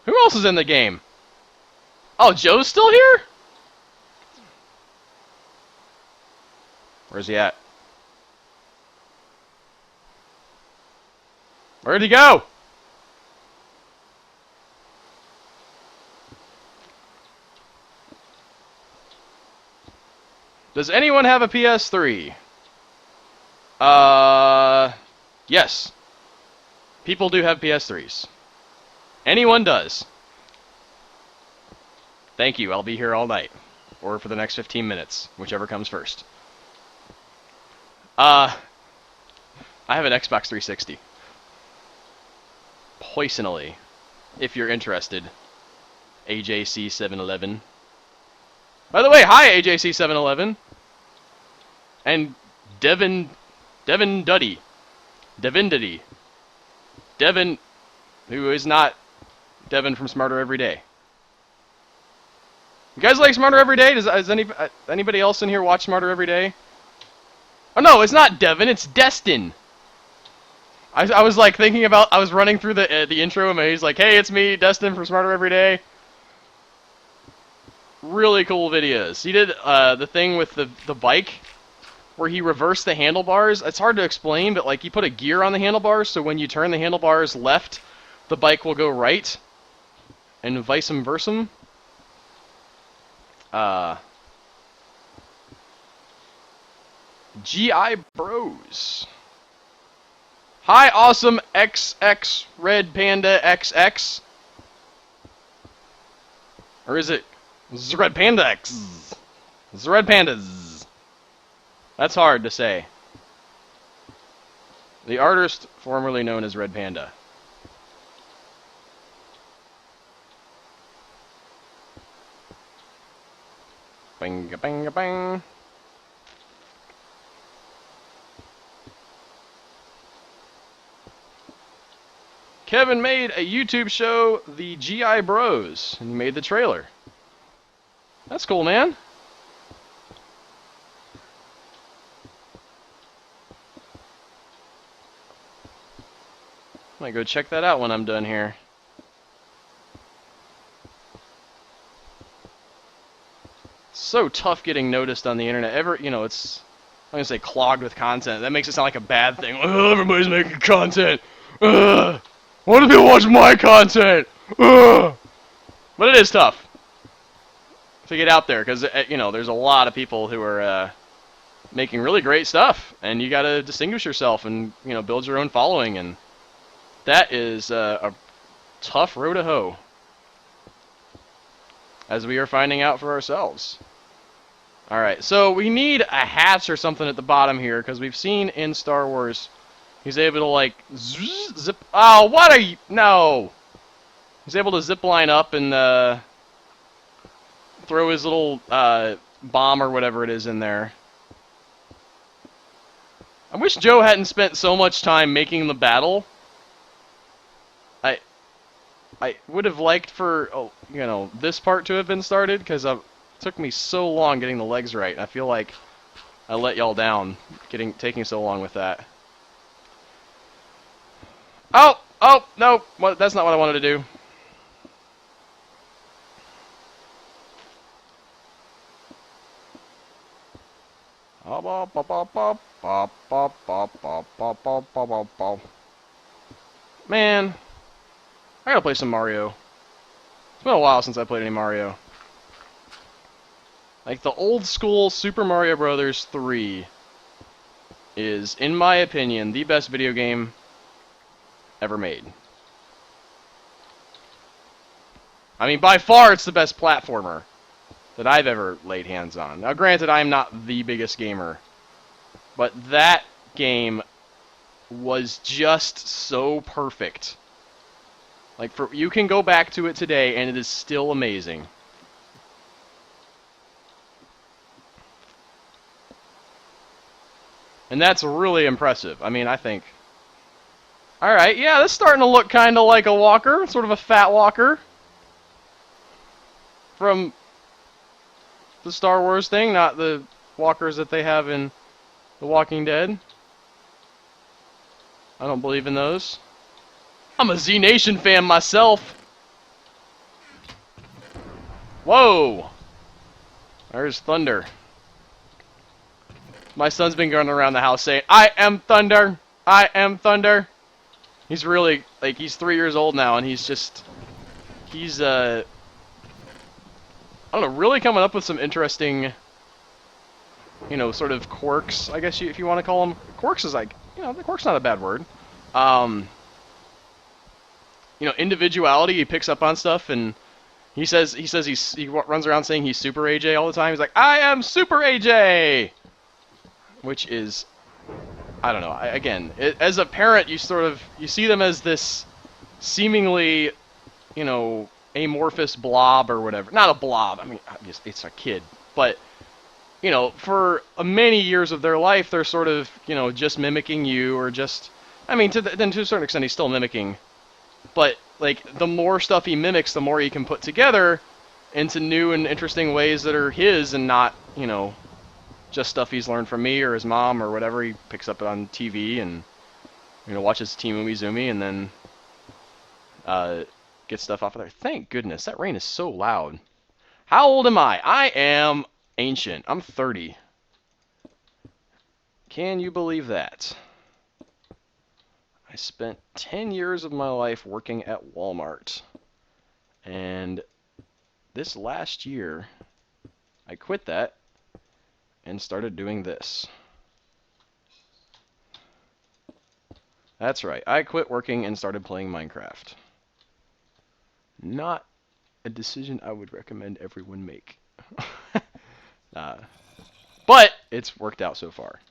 Who else is in the game? Oh, Joe's still here? Where's he at? Where'd he go? Does anyone have a PS3? Yes. People do have PS3s. Anyone does. Thank you, I'll be here all night. Or for the next 15 minutes, whichever comes first. I have an Xbox 360. Poisonally, if you're interested. AJC711. By the way, hi AJC711. And Devin Duddy. Devin Duddy. Devin, who is not Devin from Smarter Every Day. You guys like Smarter Every Day? Does anybody else in here watch Smarter Every Day? Oh no, it's not Devin, it's Destin. I was like thinking about, I was running through the intro and he's like, hey, it's me, Destin from Smarter Every Day. Really cool videos. He did the thing with the bike where he reversed the handlebars. It's hard to explain, but like he put a gear on the handlebars, so when you turn the handlebars left, the bike will go right, and vice versa. GI Bros. Hi, awesome XX Red Panda XX. Or is it Red Panda X? It's the Red Pandas. That's hard to say. The artist formerly known as Red Panda. Bing, bing, bing. Kevin made a YouTube show, the GI Bros, and he made the trailer. That's cool, man. Might go check that out when I'm done here. So tough getting noticed on the internet. It's, I'm gonna say clogged with content. That makes it sound like a bad thing. Oh, everybody's making content. Ugh. Why do people watch my content? Ugh. But it is tough to get out there because there's a lot of people who are making really great stuff, and you got to distinguish yourself and build your own following, and that is a tough road to hoe, as we are finding out for ourselves. All right, so we need a hatch or something at the bottom here because we've seen in Star Wars. He's able to, like, zip... Oh, what are you... No! He's able to zip line up and, throw his little, bomb or whatever it is in there. I wish Joe hadn't spent so much time making the battle. I would have liked for, this part to have been started, because it took me so long getting the legs right. I feel like I let y'all down, taking so long with that. Oh, no, that's not what I wanted to do. Man, I gotta play some Mario. It's been a while since I played any Mario. Like, the old school Super Mario Bros. 3 is, in my opinion, the best video game ever made. I mean, by far, it's the best platformer that I've ever laid hands on. Now, granted, I'm not the biggest gamer, but that game was just so perfect. Like, you can go back to it today, and it is still amazing. And that's really impressive. I mean, I think... Alright, yeah, this is starting to look kind of like a walker. Sort of a fat walker. From the Star Wars thing, not the walkers that they have in The Walking Dead. I don't believe in those. I'm a Z Nation fan myself. Whoa! There's Thunder. My son's been going around the house saying, I am Thunder! I am Thunder! He's really, like, he's 3 years old now, and he's, I don't know, really coming up with some interesting, sort of quirks, I guess if you want to call them. Quirks is like, the quirk's not a bad word. Individuality, he picks up on stuff, and he runs around saying he's Super AJ all the time. He's like, I am Super AJ! Which is... I don't know. As a parent, you see them as this seemingly, amorphous blob or whatever. Not a blob. I mean, obviously it's a kid, but for many years of their life, they're sort of, just mimicking you, or just. I mean, to a certain extent, he's still mimicking, but like the more stuff he mimics, the more he can put together into new and interesting ways that are his, and not, just stuff he's learned from me or his mom or whatever. He picks up on TV and watches Team Umizoomi, and then gets stuff off of there. Thank goodness, that rain is so loud. How old am I? I am ancient. I'm 30. Can you believe that? I spent 10 years of my life working at Walmart, and this last year I quit that and started doing this. That's right, I quit working and started playing Minecraft. Not a decision I would recommend everyone make. But it's worked out so far.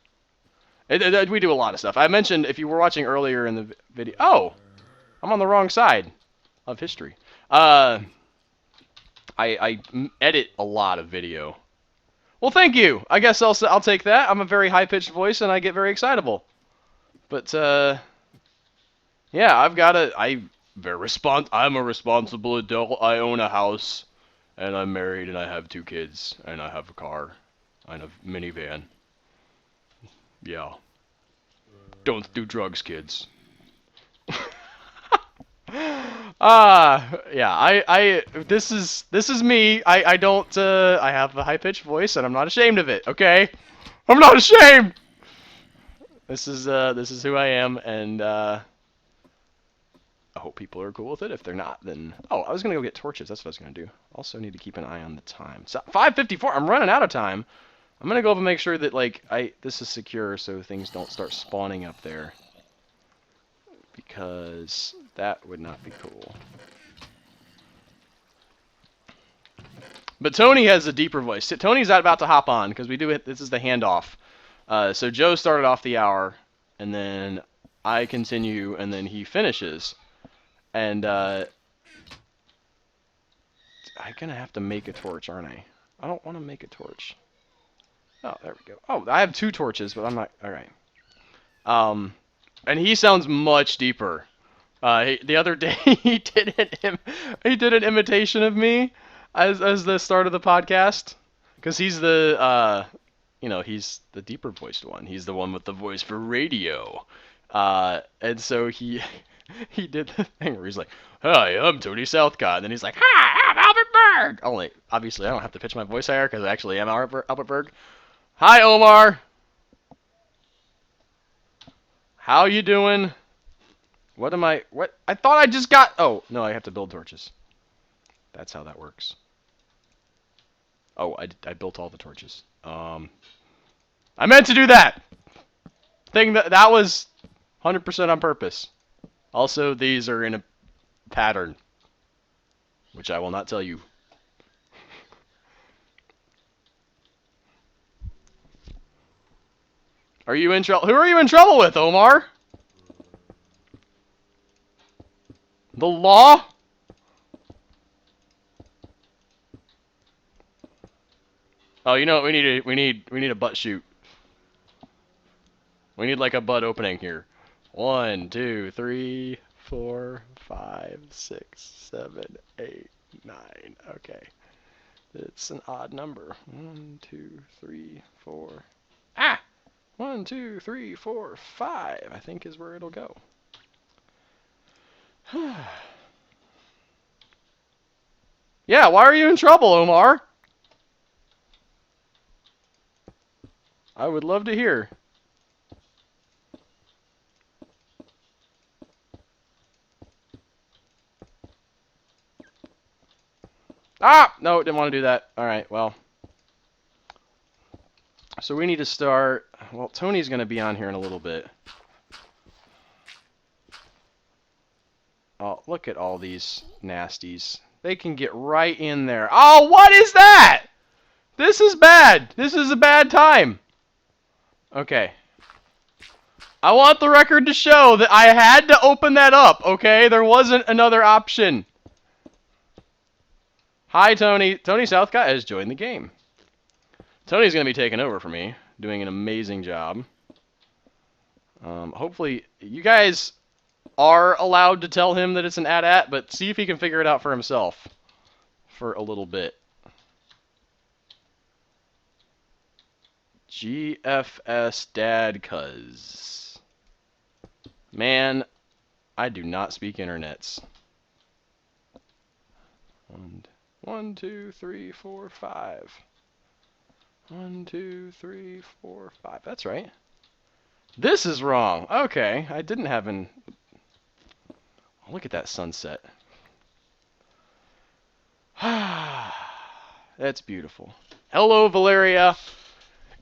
We do a lot of stuff. I mentioned, if you were watching earlier in the video... Oh! I'm on the wrong side of history. I edit a lot of video. Well, thank you. I guess I'll take that. I'm a very high-pitched voice, and I get very excitable. But, yeah, I'm a responsible adult. I own a house, and I'm married, and I have 2 kids, and I have a car, and a minivan. Yeah. Don't do drugs, kids. Yeah, this is me. I don't, I have a high-pitched voice, and I'm not ashamed of it, okay? I'm not ashamed! This is who I am, and, I hope people are cool with it. If they're not, then... Oh, I was gonna go get torches. That's what I was gonna do. Also need to keep an eye on the time. So, 5:54! I'm running out of time! I'm gonna go up and make sure that, like, this is secure so things don't start spawning up there. Because that would not be cool. But Tony has a deeper voice. Tony's not about to hop on, because we do it. This is the handoff. So Joe started off the hour, and then I continue, and then he finishes. And, I'm gonna have to make a torch, aren't I? I don't want to make a torch. Oh, there we go. Oh, I have 2 torches, but I'm not... Alright. And he sounds much deeper. The other day, he did an imitation of me as the start of the podcast. Because he's the, he's the deeper voiced one. He's the one with the voice for radio. And so he did the thing where he's like, "Hi, I'm Tony Southcott." And then he's like, "Hi, I'm Albert Berg." Only, obviously, I don't have to pitch my voice higher because I actually am Albert Berg. Hi, Omar. How you doing? What? I thought I just got... Oh, no, I have to build torches. That's how that works. Oh, I built all the torches. I meant to do that! That was 100% on purpose. Also, these are in a pattern, which I will not tell you. Are you in trouble? Who are you in trouble with, Omar? The law? Oh, you know what we need? We need a butt shoot. We need like a butt opening here. 1, 2, 3, 4, 5, 6, 7, 8, 9. Okay. It's an odd number. 1, 2, 3, 4. Ah! 1, 2, 3, 4, 5, I think is where it'll go. Yeah, why are you in trouble, Omar? I would love to hear. Ah! No, didn't want to do that. Alright, well. So we need to start... Well, Tony's going to be on here in a little bit. Oh, look at all these nasties. They can get right in there. Oh, what is that? This is bad. This is a bad time. Okay. I want the record to show that I had to open that up, okay? There wasn't another option. Hi, Tony. Tony Southcott has joined the game. Tony's going to be taking over for me, doing an amazing job. Hopefully, you guys are allowed to tell him that it's an AT-AT, but see if he can figure it out for himself for a little bit. GFS Dad Cuz. Man, I do not speak internets. 1, 2, 3, 4, 5. 1, 2, 3, 4, 5. That's right. This is wrong. Okay, I didn't have an... Oh, look at that sunset. That's beautiful. Hello, Valeria.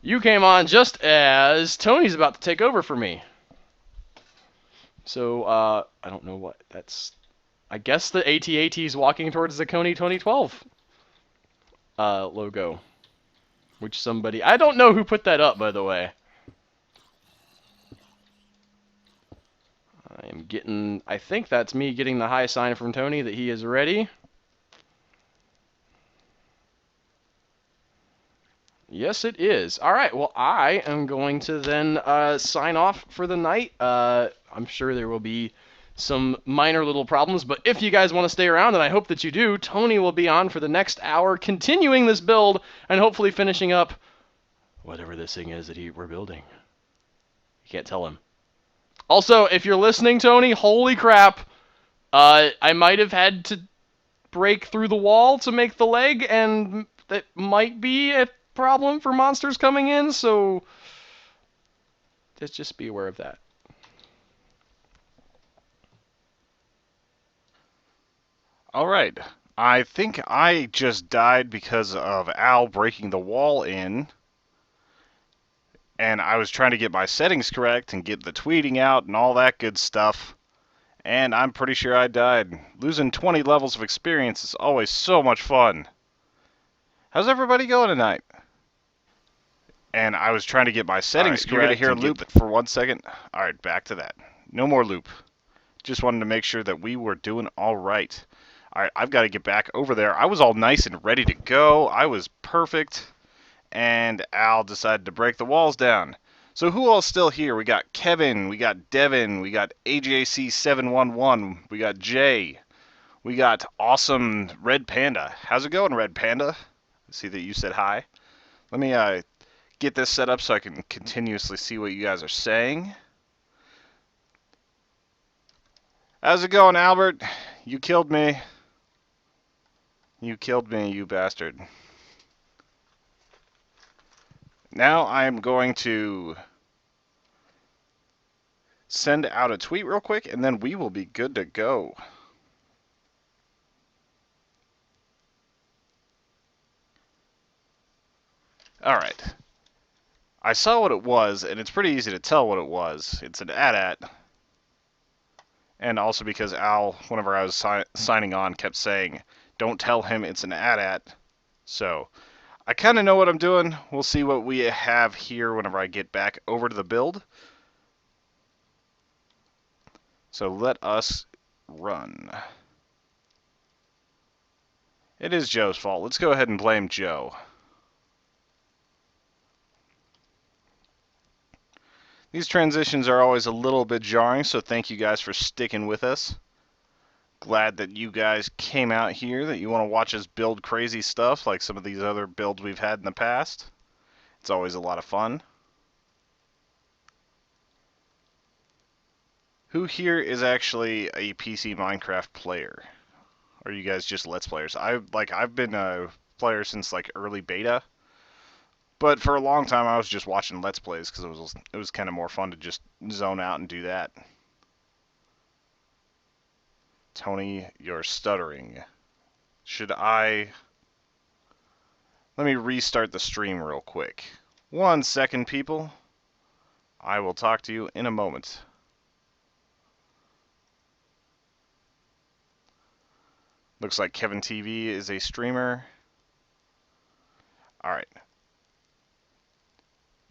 You came on just as Tony's about to take over for me. So, I don't know what that's... I guess the AT-AT is walking towards the Kony 2012 logo. Which somebody... I don't know who put that up, by the way. I am getting... I think that's me getting the high sign from Tony that he is ready. Yes, Yes, it is. All right. Well, I am going to then sign off for the night. I'm sure there will be some minor little problems, but if you guys want to stay around, and I hope that you do, Tony will be on for the next hour, continuing this build and hopefully finishing up whatever this thing is that we're building. You can't tell him. Also, if you're listening, Tony, holy crap, I might have had to break through the wall to make the leg, and that might be a problem for monsters coming in, so just be aware of that. Alright, I think I just died because of Al breaking the wall in, and I was trying to get my settings correct and get the tweeting out and all that good stuff, and I'm pretty sure I died. Losing 20 levels of experience is always so much fun. How's everybody going tonight? And I was trying to get my settings correct. You're gonna hear a loop for 1 second. Alright, back to that. No more loop. Just wanted to make sure that we were doing alright. Alright, I've got to get back over there. I was all nice and ready to go. I was perfect. And Al decided to break the walls down. So who all's still here? We got Kevin, we got Devin, we got AJC711, we got Jay, we got awesome Red Panda. How's it going, Red Panda? I see that you said hi. Let me get this set up so I can continuously see what you guys are saying. How's it going, Albert? You killed me. You killed me, you bastard. Now I'm going to send out a tweet real quick, and then we will be good to go. Alright. I saw what it was, and it's pretty easy to tell what it was. It's an AT-AT. And also because Al, whenever I was signing on, kept saying, don't tell him it's an AT-AT. So, I kind of know what I'm doing. We'll see what we have here whenever I get back over to the build. So let us run. It is Joe's fault. Let's go ahead and blame Joe. These transitions are always a little bit jarring, so thank you guys for sticking with us. Glad that you guys came out here, that you want to watch us build crazy stuff like some of these other builds we've had in the past. It's always a lot of fun. Who here is actually a PC Minecraft player? Or are you guys just Let's Players? I've been a player since like early beta. But for a long time I was just watching Let's Plays because it was kind of more fun to just zone out and do that. Tony, you're stuttering. Should I... Let me restart the stream real quick. 1 second, people. I will talk to you in a moment. Looks like Kevin TV is a streamer. Alright.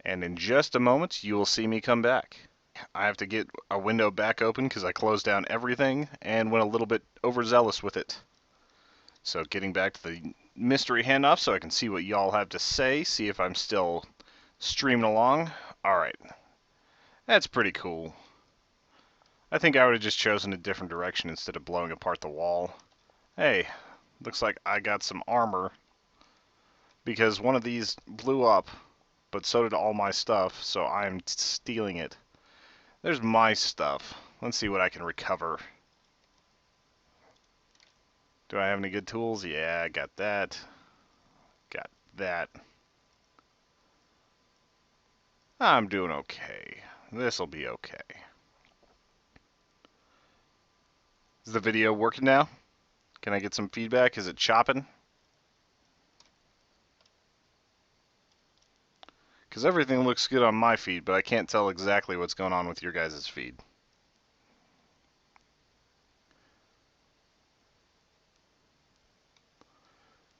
And in just a moment, you will see me come back. I have to get a window back open because I closed down everything and went a little bit overzealous with it. So getting back to the mystery handoff so I can see what y'all have to say, see if I'm still streaming along. Alright. That's pretty cool. I think I would have just chosen a different direction instead of blowing apart the wall. Hey, looks like I got some armor. Because one of these blew up, but so did all my stuff, so I'm stealing it. There's my stuff. Let's see what I can recover. Do I have any good tools? Yeah, I got that. Got that. I'm doing okay. This'll be okay. Is the video working now? Can I get some feedback? Is it chopping? Because everything looks good on my feed, but I can't tell exactly what's going on with your guys' feed.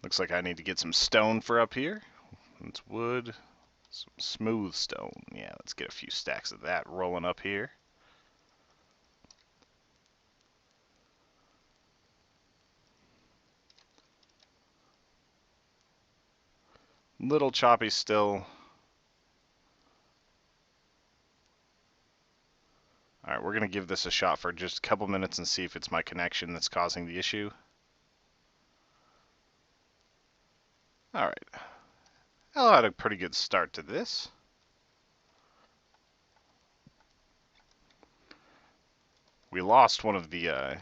Looks like I need to get some stone for up here. It's wood. Some smooth stone. Yeah, let's get a few stacks of that rolling up here. Little choppy still. Alright, we're going to give this a shot for just a couple minutes and see if it's my connection that's causing the issue. Alright. I had a pretty good start to this. We lost one of the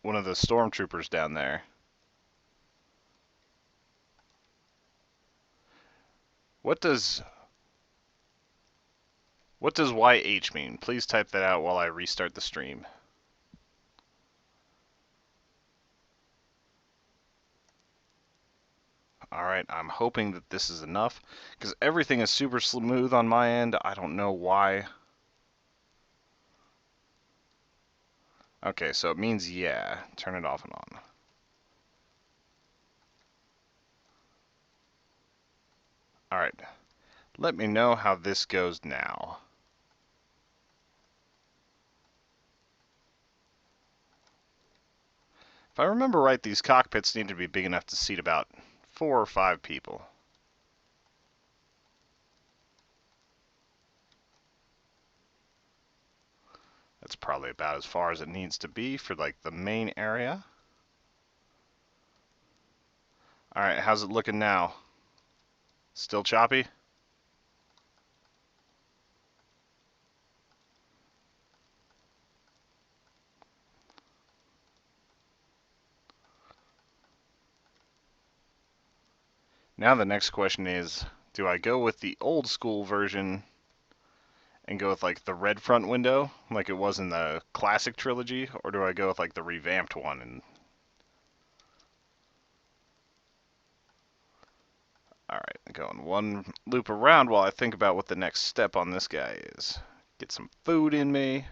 stormtroopers down there. What does YH mean? Please type that out while I restart the stream. Alright, I'm hoping that this is enough, because everything is super smooth on my end. I don't know why. Okay, so it means yeah. Turn it off and on. Alright, let me know how this goes now. If I remember right, these cockpits need to be big enough to seat about 4 or 5 people. That's probably about as far as it needs to be for like the main area. Alright, how's it looking now? Still choppy? Now the next question is, do I go with the old school version and go with like the red front window like it was in the classic trilogy, or do I go with like the revamped one? And alright, going one loop around while I think about what the next step on this guy is. Get some food in me.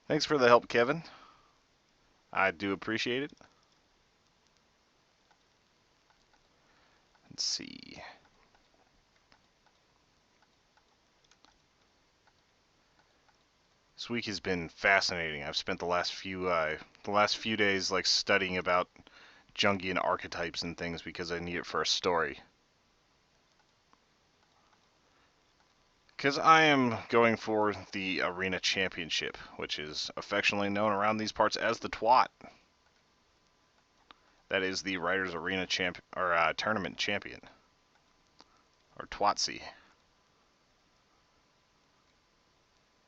Thanks for the help, Kevin. I do appreciate it. Let's see. This week has been fascinating. I've spent the last few days like studying about Jungian archetypes and things because I need it for a story. Because I am going for the Arena Championship, which is affectionately known around these parts as the TWAT. That is the Writers Arena Tournament Champion, or TWATC.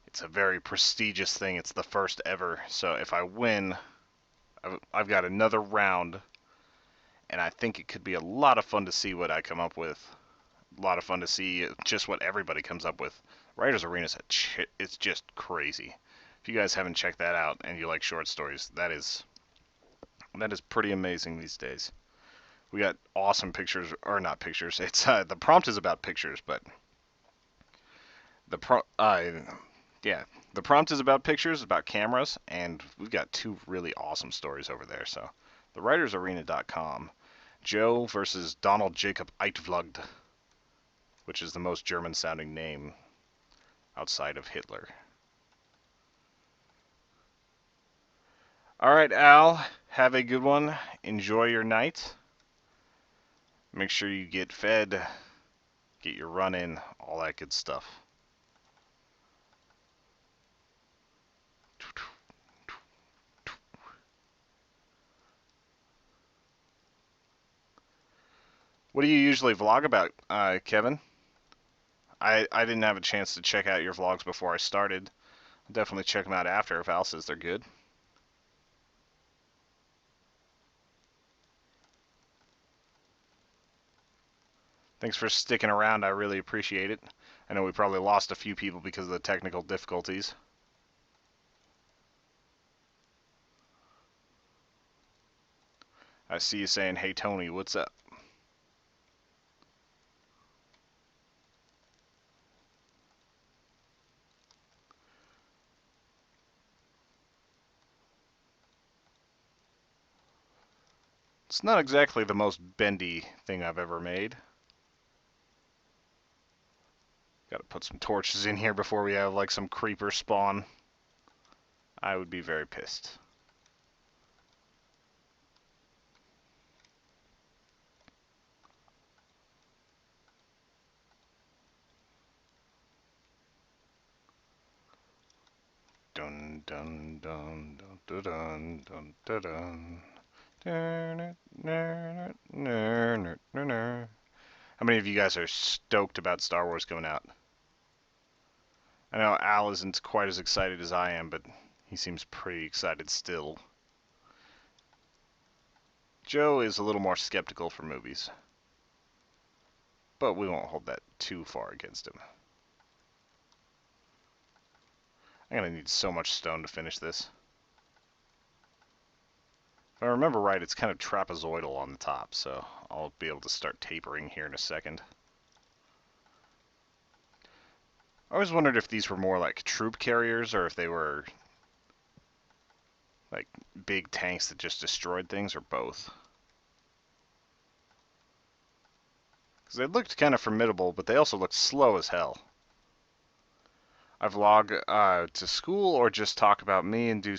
It's a very prestigious thing. It's the first ever. So if I win, I've got another round, and I think it could be a lot of fun to see what I come up with. A lot of fun to see just what everybody comes up with. Writers Arena it's just crazy. If you guys haven't checked that out and you like short stories, that is pretty amazing these days. We got awesome pictures, or not pictures. It's the prompt is about pictures, but the prompt is about pictures, about cameras, and we've got 2 really awesome stories over there. So, thewritersarena.com, Joe versus Donald Jacob Eitvlugd, which is the most German-sounding name outside of Hitler. Alright, Al, have a good one. Enjoy your night. Make sure you get fed, get your run in, all that good stuff. What do you usually vlog about, Kevin? I didn't have a chance to check out your vlogs before I started. I'll definitely check them out after if Al says they're good. Thanks for sticking around. I really appreciate it. I know we probably lost a few people because of the technical difficulties. I see you saying, "Hey Tony, what's up?" It's not exactly the most bendy thing I've ever made. Gotta put some torches in here before we have like some creeper spawn. I would be very pissed. dun dun dun dun dun dun dun. How many of you guys are stoked about Star Wars coming out? I know Al isn't quite as excited as I am, but he seems pretty excited still. Joe is a little more skeptical for movies, but we won't hold that too far against him. I'm gonna need so much stone to finish this. If I remember right, it's kind of trapezoidal on the top, so I'll be able to start tapering here in a second. I always wondered if these were more like troop carriers or if they were like big tanks that just destroyed things, or both. Because they looked kind of formidable, but they also looked slow as hell. I vlog to school or just talk about me and do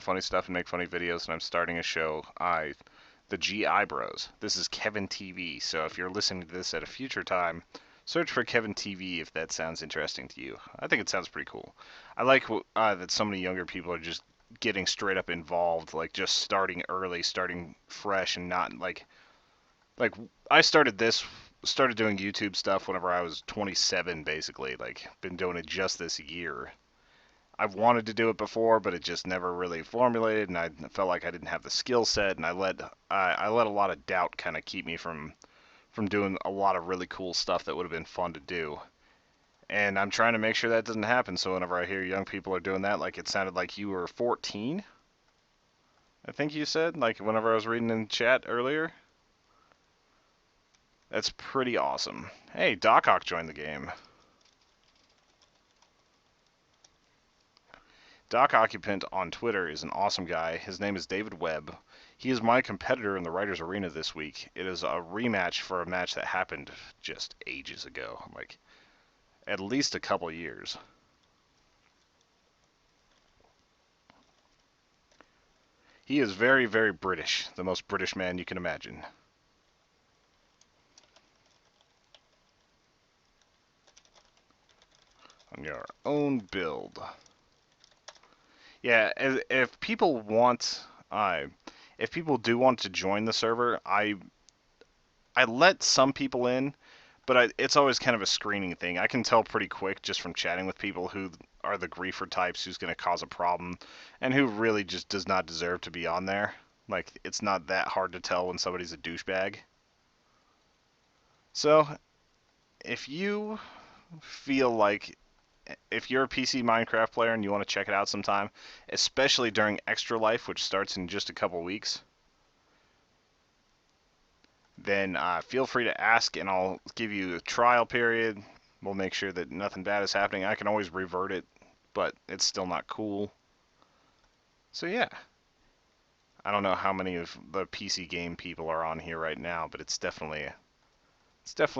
funny stuff and make funny videos, and I'm starting a show, the GI Bros. This is Kevin TV, so if you're listening to this at a future time, search for Kevin TV if that sounds interesting to you. I think it sounds pretty cool. I like that so many younger people are just getting straight up involved, like just starting early, starting fresh, and not like I started doing YouTube stuff whenever I was 27, basically. Like, been doing it just this year. I've wanted to do it before, but it just never really formulated, and I felt like I didn't have the skill set, and I let a lot of doubt kind of keep me from doing a lot of really cool stuff that would have been fun to do. And I'm trying to make sure that doesn't happen, so whenever I hear young people are doing that, like it sounded like you were 14, I think you said, like whenever I was reading in chat earlier. That's pretty awesome. Hey, Doc Ock joined the game. Doc Occupant on Twitter is an awesome guy. His name is David Webb. He is my competitor in the Writers Arena this week. It is a rematch for a match that happened just ages ago, like at least a couple years. He is very, very British, the most British man you can imagine. On your own build. Yeah, if people want, if people do want to join the server, I let some people in, but it's always kind of a screening thing. I can tell pretty quick just from chatting with people who are the griefer types, who's going to cause a problem, and who really just does not deserve to be on there. Like, it's not that hard to tell when somebody's a douchebag. So, if you feel like, if you're a PC Minecraft player and you want to check it out sometime, especially during Extra Life, which starts in just a couple weeks, then feel free to ask, and I'll give you a trial period. We'll make sure that nothing bad is happening. I can always revert it, but it's still not cool. So yeah. I don't know how many of the PC game people are on here right now, but it's definitely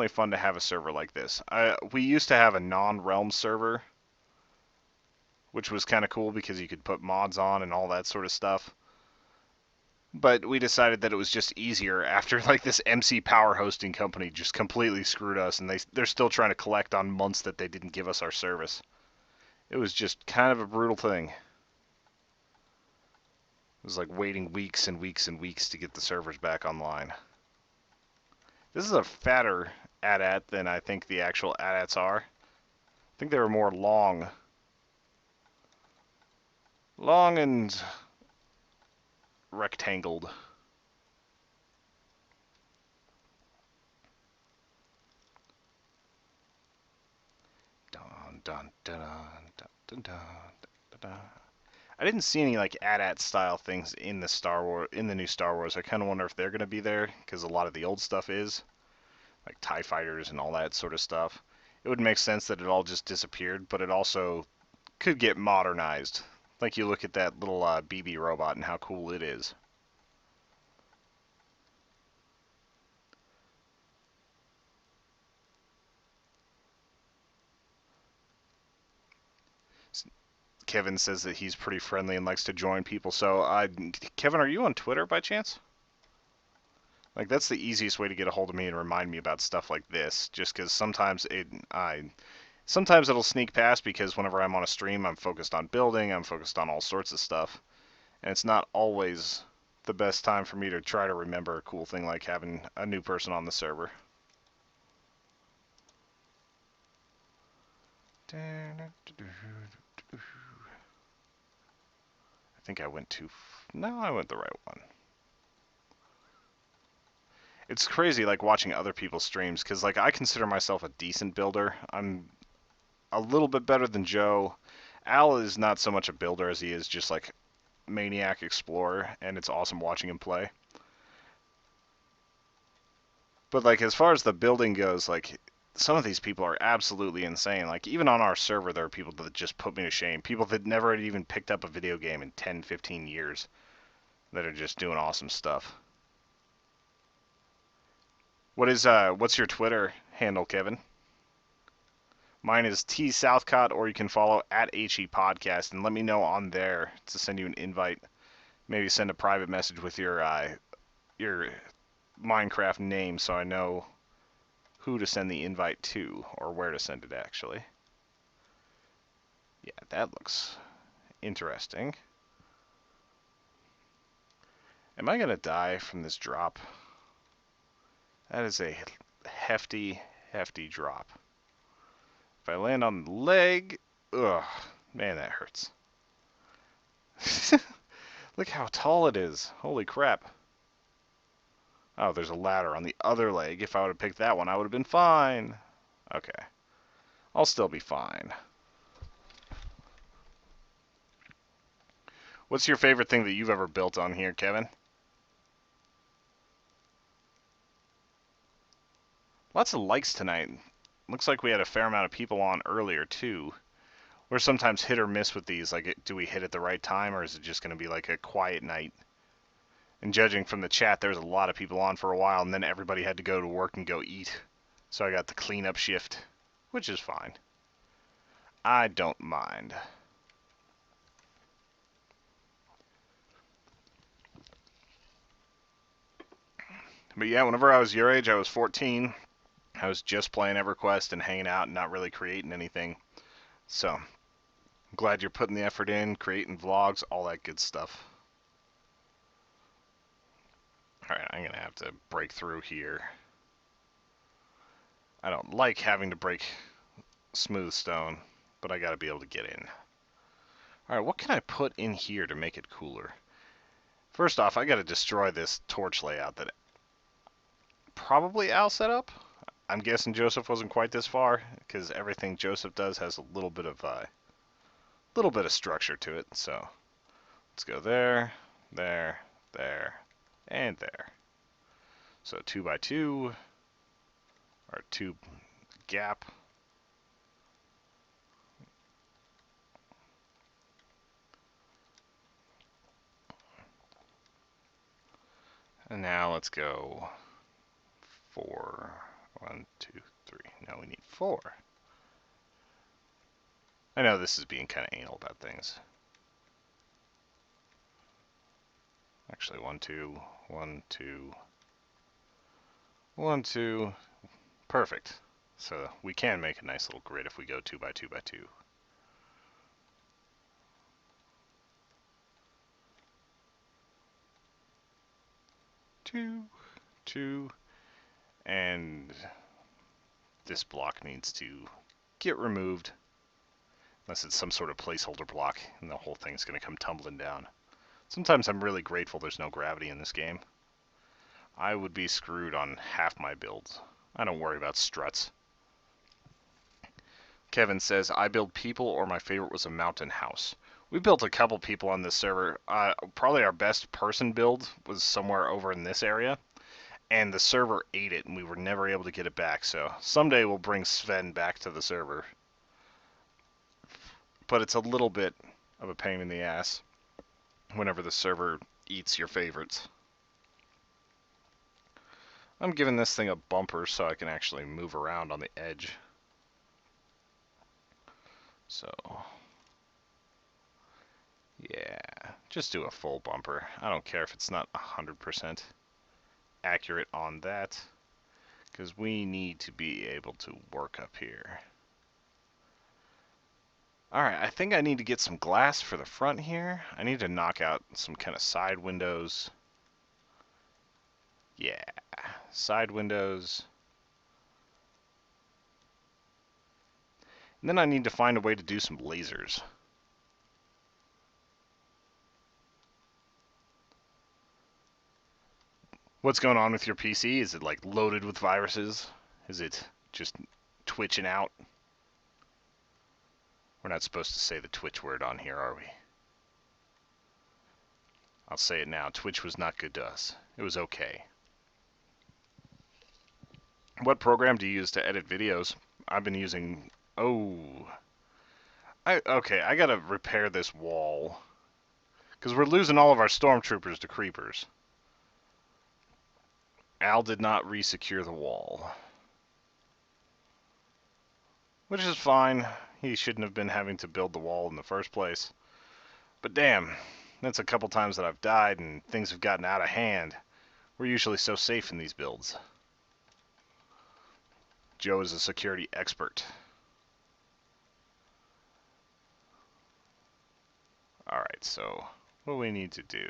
fun to have a server like this. We used to have a non-realm server, which was kind of cool because you could put mods on and all that sort of stuff. But we decided that it was just easier after like this MC Power hosting company just completely screwed us, and they're still trying to collect on months that they didn't give us our service. It was just kind of a brutal thing. It was like waiting weeks and weeks and weeks to get the servers back online. This is a fatter AT-AT than I think the actual AT-ATs are. I think they were more long and rectangled. Dun dun dun dun dun dun dun. I didn't see any like AT-AT style things in the new Star Wars. I kind of wonder if they're going to be there, because a lot of the old stuff is like TIE fighters and all that sort of stuff. It would make sense that it all just disappeared, but it also could get modernized. Like you look at that little BB robot and how cool it is. Kevin says that he's pretty friendly and likes to join people. So, Kevin, are you on Twitter by chance? Like, that's the easiest way to get a hold of me and remind me about stuff like this. Just because sometimes Sometimes it'll sneak past because whenever I'm on a stream, I'm focused on building, I'm focused on all sorts of stuff. And it's not always the best time for me to try to remember a cool thing like having a new person on the server. I think I went no, I went the right one. It's crazy, like, watching other people's streams, because, like, I consider myself a decent builder. I'm a little bit better than Joe. Al is not so much a builder as he is just, like, maniac explorer, and it's awesome watching him play. But, like, as far as the building goes, like, some of these people are absolutely insane. Like, even on our server, there are people that just put me to shame. People that never had even picked up a video game in 10, 15 years that are just doing awesome stuff. What's your Twitter handle, Kevin? Mine is T Southcott, or you can follow at HE Podcast and let me know on there to send you an invite. Maybe send a private message with your Minecraft name so I know who to send the invite to, or where to send it, actually. Yeah, that looks interesting. Am I gonna die from this drop? That is a hefty, hefty drop. If I land on the leg, ugh, man, that hurts. Look how tall it is. Holy crap. Oh, there's a ladder on the other leg. If I would have picked that one, I would have been fine. Okay. I'll still be fine. What's your favorite thing that you've ever built on here, Kevin? Lots of likes tonight. Looks like we had a fair amount of people on earlier, too. We're sometimes hit or miss with these. Like, do we hit at the right time, or is it just going to be like a quiet night? And judging from the chat, there was a lot of people on for a while, and then everybody had to go to work and go eat. So I got the cleanup shift, which is fine. I don't mind. But yeah, whenever I was your age, I was 14. I was just playing EverQuest and hanging out and not really creating anything. So, I'm glad you're putting the effort in, creating vlogs, all that good stuff. Alright, I'm going to have to break through here. I don't like having to break smooth stone, but I got to be able to get in. Alright, what can I put in here to make it cooler? First off, I got to destroy this torch layout that probably Al set up. I'm guessing Joseph wasn't quite this far, because everything Joseph does has a little bit of structure to it. So let's go there, there, there, and there. So 2 by 2, or 2 gap. And now let's go 4. 1, 2, 3. Now we need 4. I know this is being kind of anal about things. Actually, 1, 2, 1, 2, 1, 2. Perfect. So we can make a nice little grid if we go 2 by 2 by 2. Two, 2, and this block needs to get removed. Unless it's some sort of placeholder block, and the whole thing's going to come tumbling down. Sometimes I'm really grateful there's no gravity in this game. I would be screwed on half my builds. I don't worry about struts. Kevin says, I build people, or my favorite was a mountain house. We built a couple people on this server. Probably our best person build was somewhere over in this area. And the server ate it, and we were never able to get it back. So someday we'll bring Sven back to the server. But it's a little bit of a pain in the ass whenever the server eats your favorites. I'm giving this thing a bumper so I can actually move around on the edge. So, yeah, just do a full bumper. I don't care if it's not 100% accurate on that, because we need to be able to work up here. Alright, I think I need to get some glass for the front here. I need to knock out some kind of side windows. Yeah, side windows. And then I need to find a way to do some lasers. What's going on with your PC? Is it like loaded with viruses? Is it just twitching out? We're not supposed to say the Twitch word on here, are we? I'll say it now. Twitch was not good to us. It was okay. What program do you use to edit videos? I've been using... Oh. Okay, I gotta repair this wall. Because we're losing all of our stormtroopers to creepers. Al did not resecure the wall. Which is fine. He shouldn't have been having to build the wall in the first place. But damn, that's a couple times that I've died and things have gotten out of hand. We're usually so safe in these builds. Joe is a security expert. Alright, so what do we need to do?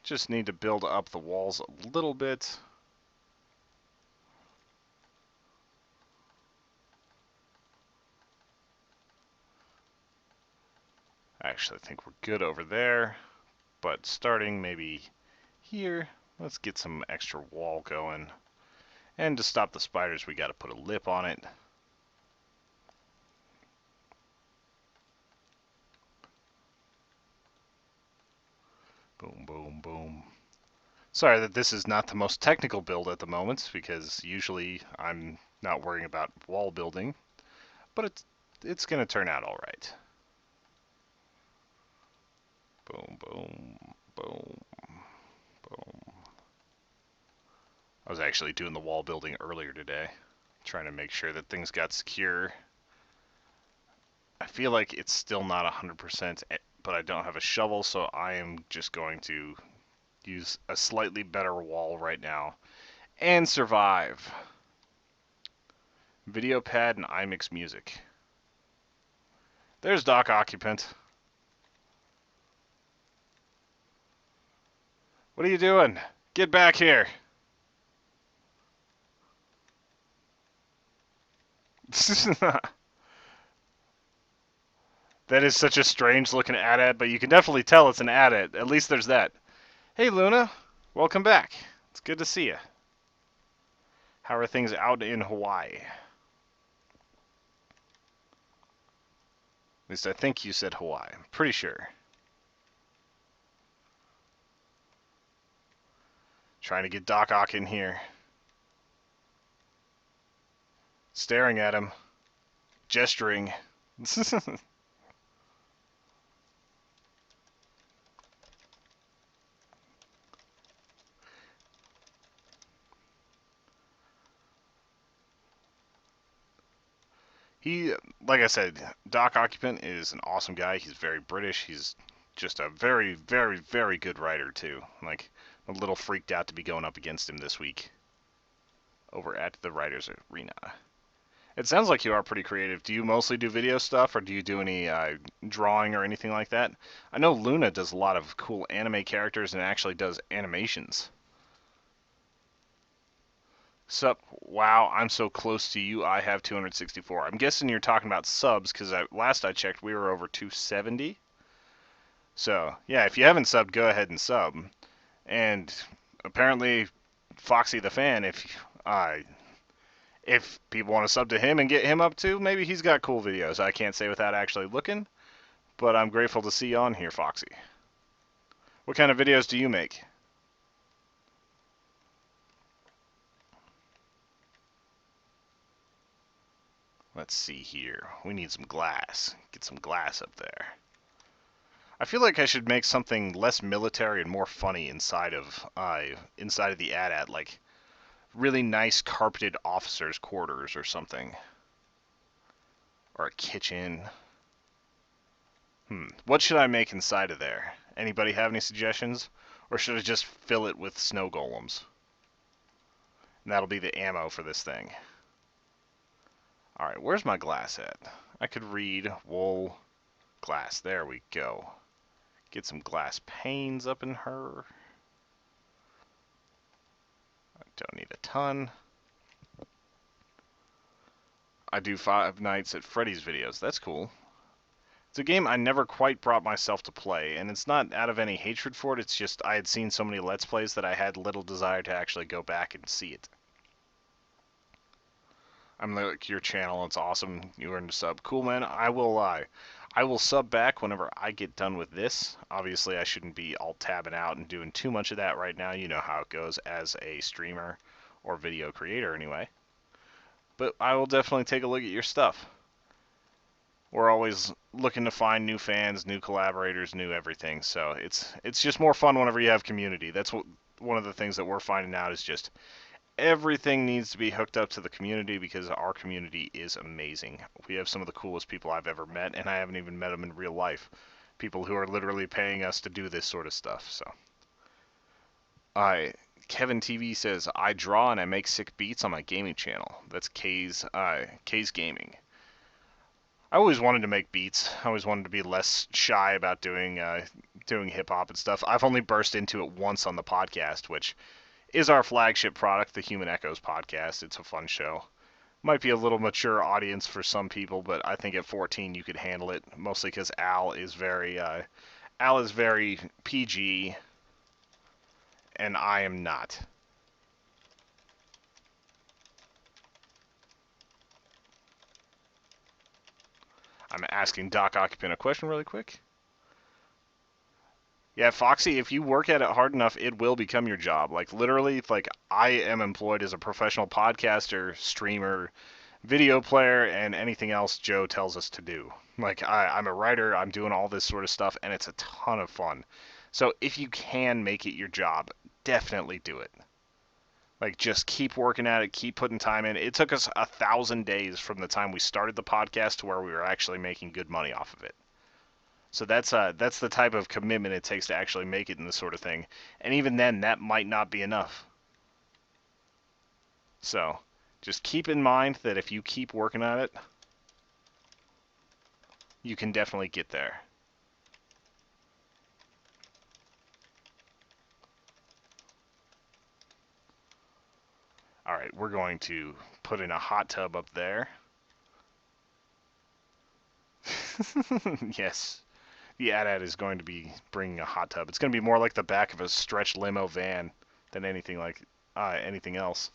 Just need to build up the walls a little bit. Actually, I think we're good over there. But starting maybe here, let's get some extra wall going. And to stop the spiders, we gotta put a lip on it. Boom, boom, boom. Sorry that this is not the most technical build at the moment, because usually I'm not worrying about wall building. But it's gonna turn out alright. Boom, boom, boom, boom. I was actually doing the wall building earlier today, trying to make sure that things got secure. I feel like it's still not 100%, but I don't have a shovel, so I am just going to use a slightly better wall right now and survive. Video pad and iMix music. There's Doc Occupant. What are you doing? Get back here. That is such a strange looking AT-AT, but you can definitely tell it's an AT-AT. At least there's that. Hey Luna, welcome back. It's good to see you. How are things out in Hawaii? At least I think you said Hawaii. I'm pretty sure. Trying to get Doc Ock in here. Staring at him. Gesturing. He, like I said, Doc Occupant is an awesome guy. He's very British. He's just a very, very, very good writer, too. Like, I'm a little freaked out to be going up against him this week over at the Writers Arena. It sounds like you are pretty creative. Do you mostly do video stuff, or do you do any drawing or anything like that? I know Luna does a lot of cool anime characters and actually does animations. Sup? Wow, I'm so close to you. I have 264. I'm guessing you're talking about subs, because last I checked, we were over 270. So, yeah, if you haven't subbed, go ahead and sub. And apparently, Foxy the Fan, if people want to sub to him and get him up too, maybe he's got cool videos. I can't say without actually looking, but I'm grateful to see you on here, Foxy. What kind of videos do you make? Let's see here. We need some glass. Get some glass up there. I feel like I should make something less military and more funny inside of the AT-AT, like really nice carpeted officers' quarters or something. Or a kitchen. What should I make inside of there? Anybody have any suggestions? Or should I just fill it with snow golems? And that'll be the ammo for this thing. Alright, where's my glass at? I could read wool, glass. There we go. Get some glass panes up in her. I don't need a ton. I do Five Nights at Freddy's videos. That's cool. It's a game I never quite brought myself to play, and it's not out of any hatred for it, it's just I had seen so many Let's Plays that I had little desire to actually go back and see it. I'm like, your channel, it's awesome, you earned a sub. Cool, man, I will sub back whenever I get done with this. Obviously, I shouldn't be alt-tabbing out and doing too much of that right now. You know how it goes as a streamer, or video creator anyway. But I will definitely take a look at your stuff. We're always looking to find new fans, new collaborators, new everything. So it's just more fun whenever you have community. That's what one of the things that we're finding out is just everything needs to be hooked up to the community because our community is amazing. We have some of the coolest people I've ever met, and I haven't even met them in real life. People who are literally paying us to do this sort of stuff. So, Kevin TV says I draw and I make sick beats on my gaming channel. That's K's Gaming. I always wanted to make beats. I always wanted to be less shy about doing hip hop and stuff. I've only burst into it once on the podcast, which is our flagship product, the Human Echoes podcast. It's a fun show. Might be a little mature audience for some people, but I think at 14 you could handle it. Mostly because Al is very PG, and I am not. I'm asking Doc Occupant a question really quick. Yeah, Foxy, if you work at it hard enough, it will become your job. Like, literally, like, I am employed as a professional podcaster, streamer, video player, and anything else Joe tells us to do. Like, I'm a writer, I'm doing all this sort of stuff, and it's a ton of fun. So, if you can make it your job, definitely do it. Like, just keep working at it, keep putting time in. It took us 1,000 days from the time we started the podcast to where we were actually making good money off of it. So that's the type of commitment it takes to actually make it in this sort of thing. And even then, that might not be enough. So, just keep in mind that if you keep working at it, you can definitely get there. Alright, we're going to put in a hot tub up there. Yes. The AT-AT is going to be bringing a hot tub. It's going to be more like the back of a stretch limo van than anything else.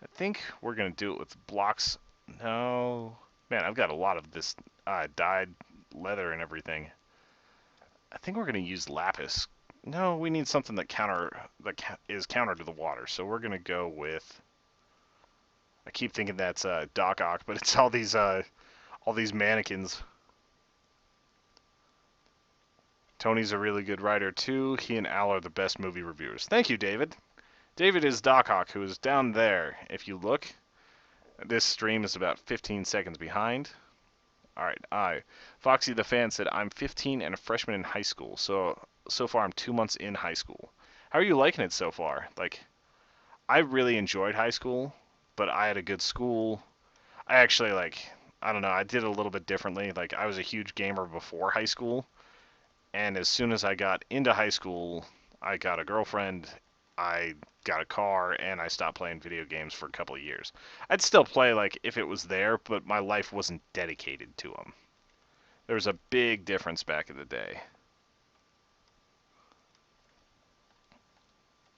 I think we're going to do it with blocks. No. Man, I've got a lot of this dyed leather and everything. I think we're going to use lapis. No, we need something that is counter to the water. So we're going to go with... I keep thinking that's Doc Ock, but it's all these mannequins. Tony's a really good writer too. He and Al are the best movie reviewers. Thank you, David. David is Doc Ock, who is down there. If you look, this stream is about 15 seconds behind. Alright, Foxy the Fan said, I'm 15 and a freshman in high school. So far I'm 2 months in high school. How are you liking it so far? Like, I really enjoyed high school, but I had a good school. I actually, I don't know, I did it a little bit differently. Like, I was a huge gamer before high school. And as soon as I got into high school, I got a girlfriend, I got a car, and I stopped playing video games for a couple of years. I'd still play, like, if it was there, but my life wasn't dedicated to them. There was a big difference back in the day.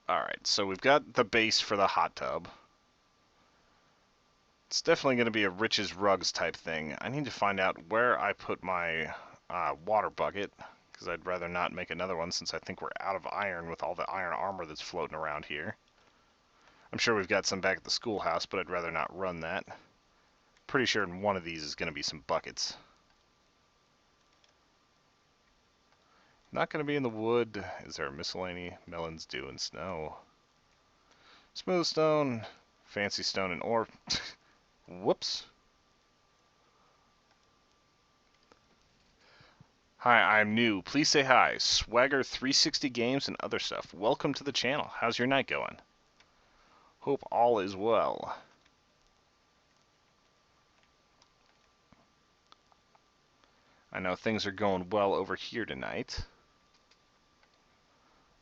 Alright, so we've got the base for the hot tub. It's definitely going to be a Rich's Rugs type thing. I need to find out where I put my water bucket, because I'd rather not make another one since I think we're out of iron with all the iron armor that's floating around here. I'm sure we've got some back at the schoolhouse, but I'd rather not run that. Pretty sure in one of these is going to be some buckets. Not going to be in the wood. Is there a miscellany? Melons, dew, and snow. Smooth stone, fancy stone, and ore. Whoops. Hi, I'm new. Please say hi. Swagger 360 Games and other stuff. Welcome to the channel. How's your night going? Hope all is well. I know things are going well over here tonight.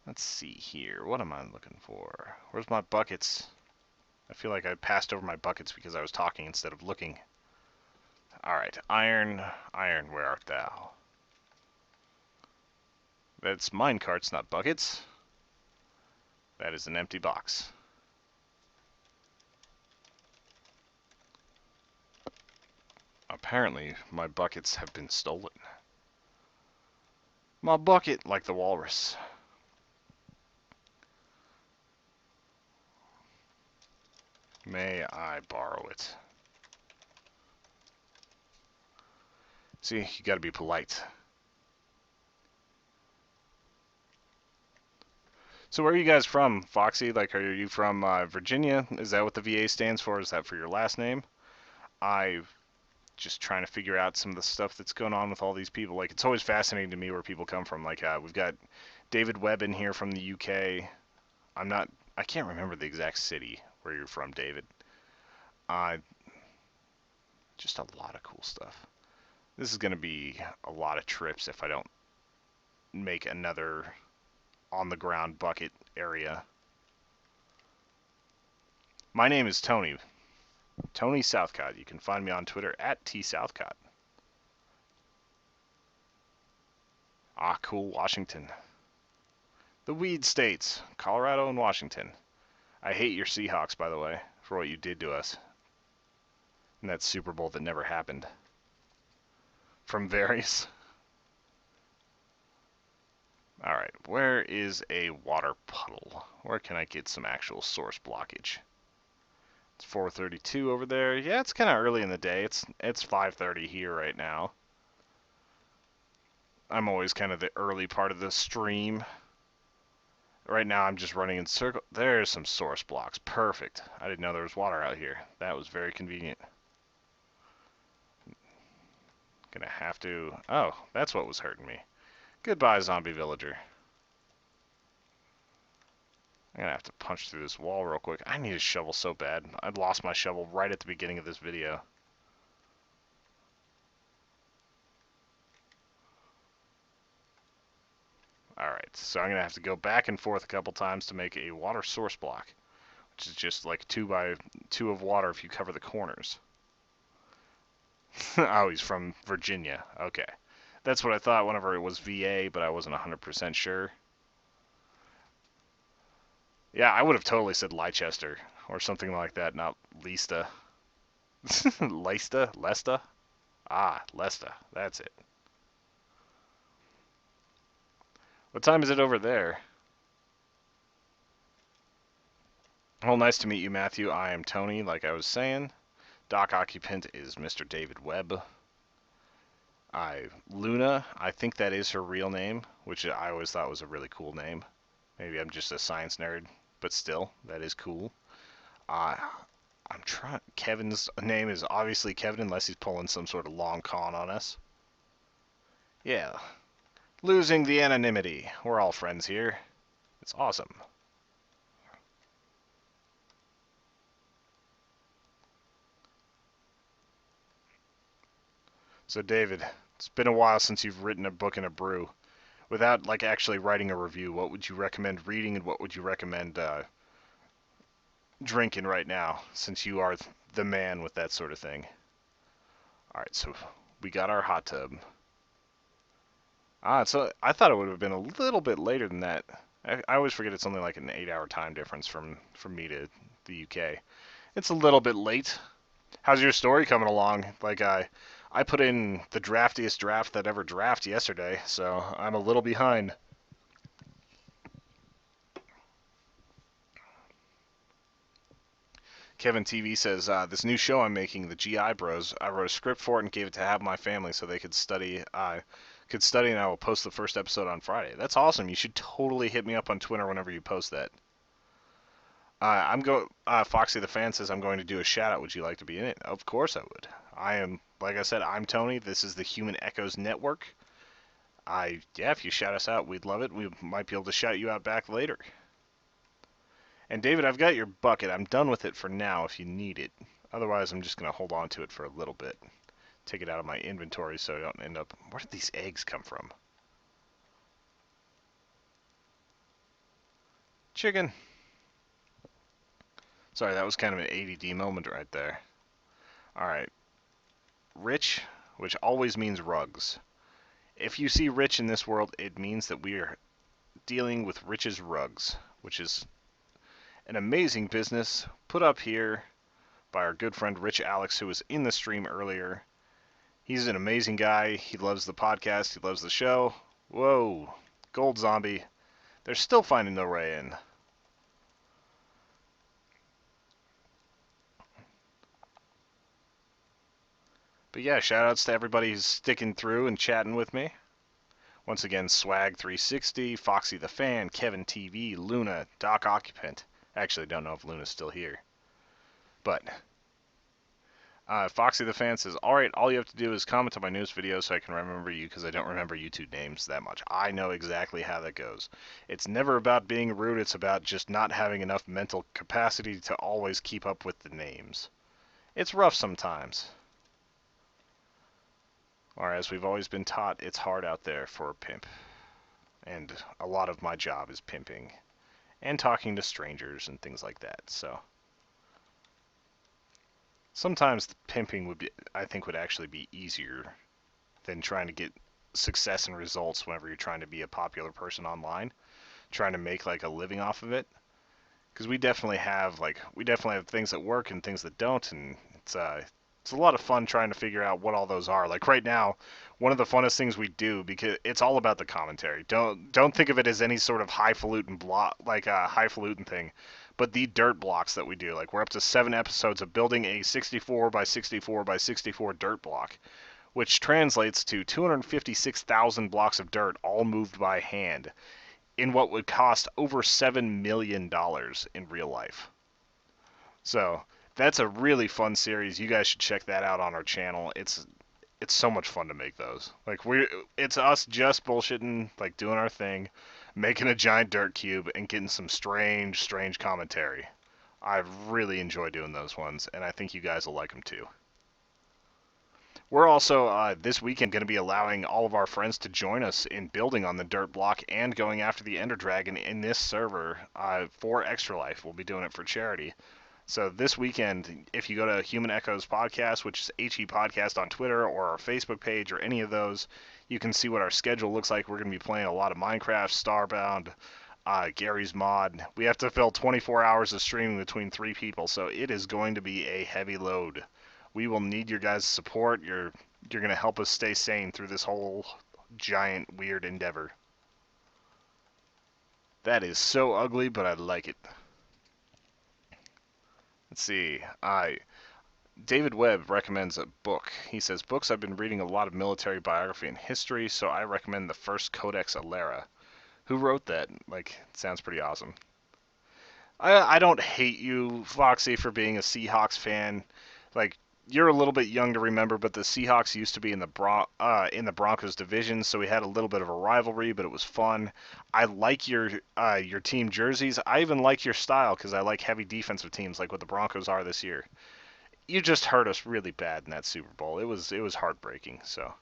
Let's see here. What am I looking for? Where's my buckets? I feel like I passed over my buckets because I was talking instead of looking. Alright, iron, iron, where art thou? That's minecarts, not buckets. That is an empty box. Apparently, my buckets have been stolen. My bucket, like the walrus. May I borrow it? See, you gotta be polite. So where are you guys from, Foxy? Like, are you from Virginia? Is that what the VA stands for? Is that for your last name? I'm just trying to figure out some of the stuff that's going on with all these people. Like, it's always fascinating to me where people come from. Like, we've got David Webb in here from the UK. I can't remember the exact city where you're from, David. Just a lot of cool stuff. This is going to be a lot of trips if I don't make another on-the-ground bucket area. My name is Tony. Tony Southcott. You can find me on Twitter at tsouthcott. Ah, cool, Washington. The weed states, Colorado and Washington. I hate your Seahawks, by the way, for what you did to us in that Super Bowl that never happened. From various. Alright, where is a water puddle? Where can I get some actual source blockage? It's 4:32 over there. Yeah, it's kind of early in the day. It's 5:30 here right now. I'm always kind of the early part of the stream. Right now I'm just running in circle. There's some source blocks. Perfect. I didn't know there was water out here. That was very convenient. Gonna have to... Oh, that's what was hurting me. Goodbye, zombie villager. I'm gonna have to punch through this wall real quick. I need a shovel so bad. I lost my shovel right at the beginning of this video. Alright, so I'm gonna have to go back and forth a couple times to make a water source block, which is just like 2 by 2 of water if you cover the corners. Oh, he's from Virginia. Okay. That's what I thought whenever it was VA, but I wasn't 100% sure. Yeah, I would have totally said Leicester or something like that, not Leicester. Leicester? Leicester? Ah, Leicester. That's it. What time is it over there? Well, nice to meet you, Matthew. I am Tony, like I was saying. Dock occupant is Mr. David Webb. Luna, I think that is her real name, which I always thought was a really cool name. Maybe I'm just a science nerd, but still, that is cool. Kevin's name is obviously Kevin, unless he's pulling some sort of long con on us. Yeah. Losing the anonymity. We're all friends here. It's awesome. So David, it's been a while since you've written a book and a brew. Without like actually writing a review, what would you recommend reading and what would you recommend drinking right now, since you are the man with that sort of thing? Alright, so we got our hot tub. So I thought it would have been a little bit later than that. I always forget it's only like an 8-hour time difference from me to the UK. It's a little bit late. How's your story coming along? Like, I put in the draftiest draft that ever draft yesterday, so I'm a little behind. Kevin TV says, this new show I'm making, the GI Bros, I wrote a script for it and gave it to half my family so they could study. And I will post the first episode on Friday. That's awesome. You should totally hit me up on Twitter whenever you post that. Foxy the Fan says I'm going to do a shout out. Would you like to be in it? Of course I would. I am, like I said, I'm Tony. This is the Human Echoes Network. If you shout us out, we'd love it. We might be able to shout you out back later. And David, I've got your bucket. I'm done with it for now if you need it. Otherwise, I'm just going to hold on to it for a little bit. Take it out of my inventory so I don't end up... Where did these eggs come from? Chicken. Sorry, that was kind of an ADD moment right there. Alright. Rich, which always means rugs. If you see rich in this world, it means that we are dealing with Rich's Rugs, which is an amazing business put up here by our good friend Rich Alex, who was in the stream earlier. He's an amazing guy. He loves the podcast. He loves the show. Whoa. Gold Zombie. They're still finding their way in. But yeah, shoutouts to everybody who's sticking through and chatting with me. Once again, Swag360, Foxy the Fan, Kevin TV, Luna, Doc Occupant. Actually, don't know if Luna's still here. But Foxy the Fan says, alright, all you have to do is comment on my news video so I can remember you, because I don't remember YouTube names that much. I know exactly how that goes. It's never about being rude, it's about just not having enough mental capacity to always keep up with the names. It's rough sometimes. Or as we've always been taught, it's hard out there for a pimp. And a lot of my job is pimping. And talking to strangers and things like that, so... Sometimes the pimping would be, I think, would actually be easier than trying to get success and results whenever you're trying to be a popular person online, trying to make like a living off of it. Because we definitely have things that work and things that don't, and it's a lot of fun trying to figure out what all those are. Like right now, one of the funnest things we do, because it's all about the commentary. Don't think of it as any sort of highfalutin highfalutin thing. But the dirt blocks that we do, like we're up to 7 episodes of building a 64 by 64 by 64 dirt block, which translates to 256,000 blocks of dirt all moved by hand in what would cost over $7 million in real life. So that's a really fun series. You guys should check that out on our channel. It's so much fun to make those. Like it's us just bullshitting, like doing our thing, making a giant dirt cube and getting some strange commentary. I really enjoy doing those ones, and I think you guys will like them too. We're also, this weekend, going to be allowing all of our friends to join us in building on the dirt block and going after the Ender Dragon in this server for Extra Life. We'll be doing it for charity. So this weekend, if you go to Human Echoes Podcast, which is HE Podcast on Twitter or our Facebook page or any of those, you can see what our schedule looks like. We're going to be playing a lot of Minecraft, Starbound, Gary's Mod. We have to fill 24 hours of streaming between 3 people, so it is going to be a heavy load. We will need your guys' support. You're going to help us stay sane through this whole giant, weird endeavor. That is so ugly, but I like it. Let's see. David Webb recommends a book. He says, books, I've been reading a lot of military biography and history, so I recommend the first Codex Alera. Who wrote that? Like, it sounds pretty awesome. I don't hate you, Foxy, for being a Seahawks fan. Like, you're a little bit young to remember, but the Seahawks used to be in the Broncos division, so we had a little bit of a rivalry, but it was fun. I like your team jerseys. I even like your style because I like heavy defensive teams like what the Broncos are this year. You just hurt us really bad in that Super Bowl. It was heartbreaking. So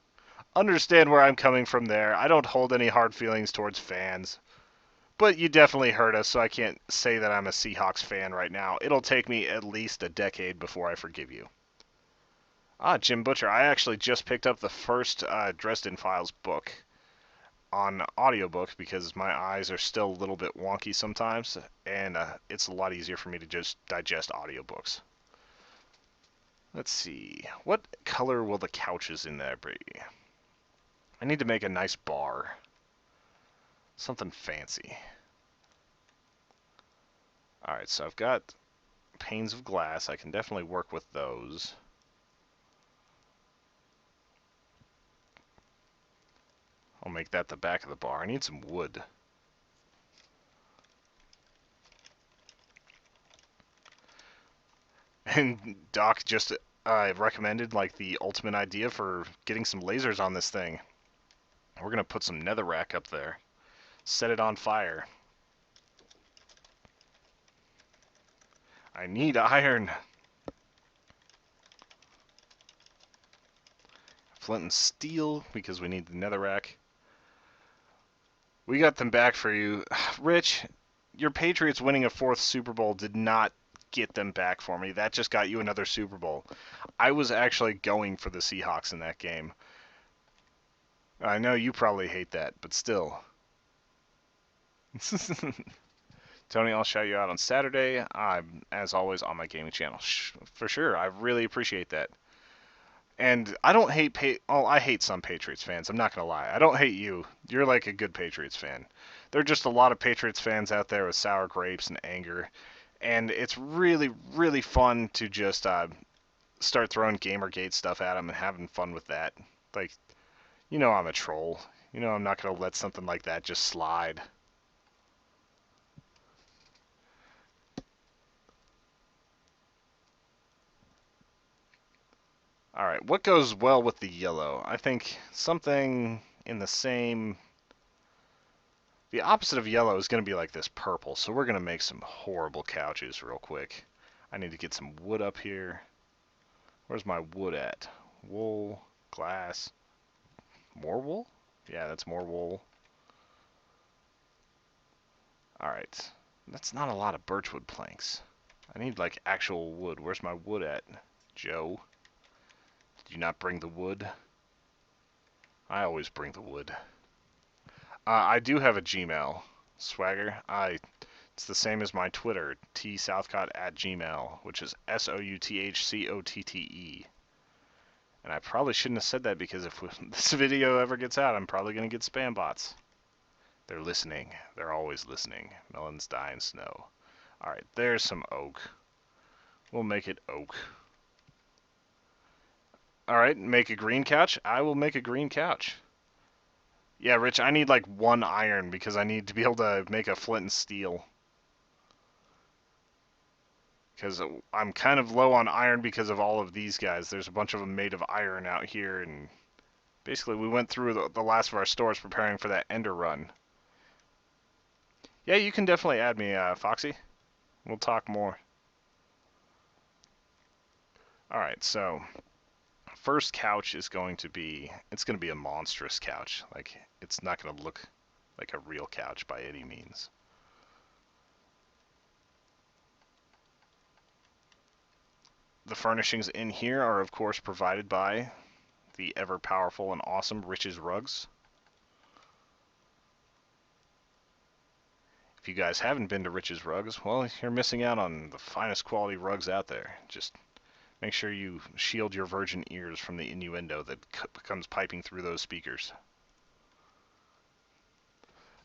understand where I'm coming from there. I don't hold any hard feelings towards fans. But you definitely hurt us, so I can't say that I'm a Seahawks fan right now. It'll take me at least a decade before I forgive you. Jim Butcher. I actually just picked up the first Dresden Files book on audiobook because my eyes are still a little bit wonky sometimes, and it's a lot easier for me to just digest audiobooks. Let's see. What color will the couches in there be? I need to make a nice bar. Something fancy. Alright, so I've got panes of glass. I can definitely work with those. I'll make that the back of the bar. I need some wood. And Doc just recommended like the ultimate idea for getting some lasers on this thing. We're going to put some netherrack up there. Set it on fire. I need iron. Flint and steel, because we need the netherrack. We got them back for you. Rich, your Patriots winning a 4th Super Bowl did not get them back for me. That just got you another Super Bowl. I was actually going for the Seahawks in that game. I know you probably hate that, but still. Tony, I'll shout you out on Saturday. I'm, as always, on my gaming channel. For sure, I really appreciate that. And I don't hate I hate some Patriots fans. I'm not gonna lie. I don't hate you. You're like a good Patriots fan. There are just a lot of Patriots fans out there with sour grapes and anger, and it's really, really fun to just start throwing Gamergate stuff at them and having fun with that. Like, you know, I'm a troll. You know, I'm not gonna let something like that just slide. Alright, what goes well with the yellow? I think something in the same... The opposite of yellow is going to be like this purple, so we're going to make some horrible couches real quick. I need to get some wood up here. Where's my wood at? Wool, glass, more wool? Yeah, that's more wool. Alright, that's not a lot of birchwood planks. I need like actual wood. Where's my wood at, Joe? Did you not bring the wood? I always bring the wood. I do have a Gmail, Swagger. It's the same as my Twitter, tsouthcott@gmail, which is SOUTHCOTTE. And I probably shouldn't have said that because if this video ever gets out, I'm probably going to get spam bots. They're listening. They're always listening. Melons die in snow. Alright, there's some oak. We'll make it oak. Alright, make a green couch. I will make a green couch. Yeah, Rich, I need like 1 iron because I need to be able to make a flint and steel. Because I'm kind of low on iron because of all of these guys. There's a bunch of them made of iron out here, and basically we went through the last of our stores preparing for that ender run. Yeah, you can definitely add me, Foxy. We'll talk more. Alright, so... First couch is going to be... It's going to be a monstrous couch. Like, it's not going to look like a real couch by any means. The furnishings in here are, of course, provided by the ever-powerful and awesome Rich's Rugs. If you guys haven't been to Rich's Rugs, well, you're missing out on the finest quality rugs out there. Just make sure you shield your virgin ears from the innuendo that comes piping through those speakers.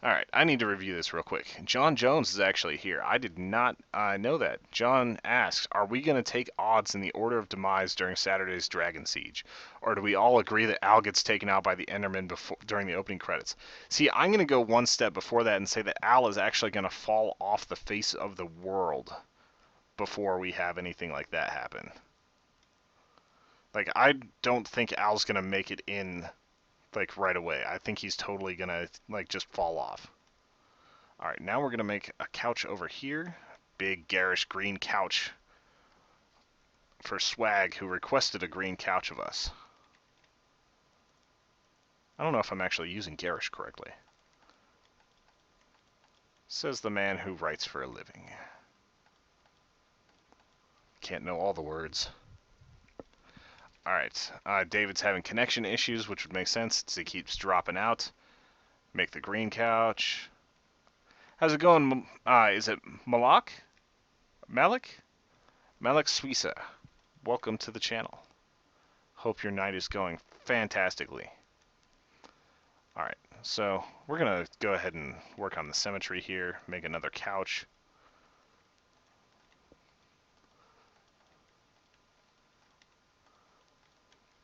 Alright, I need to review this real quick. John Jones is actually here. I did not know that. John asks, are we going to take odds in the order of demise during Saturday's Dragon Siege? Or do we all agree that Al gets taken out by the Enderman during the opening credits? See, I'm going to go one step before that and say that Al is actually going to fall off the face of the world before we have anything like that happen. Like, I don't think Al's going to make it in... like right away. I think he's totally gonna like just fall off. Alright, now we're gonna make a couch over here. Big garish green couch for Swag, who requested a green couch of us. I don't know if I'm actually using garish correctly. Says the man who writes for a living. Can't know all the words. Alright, David's having connection issues, which would make sense since he keeps dropping out. Make the green couch. How's it going? Is it Malak? Malik? Malik Suisa. Welcome to the channel. Hope your night is going fantastically. Alright, so we're going to go ahead and work on the symmetry here. Make another couch.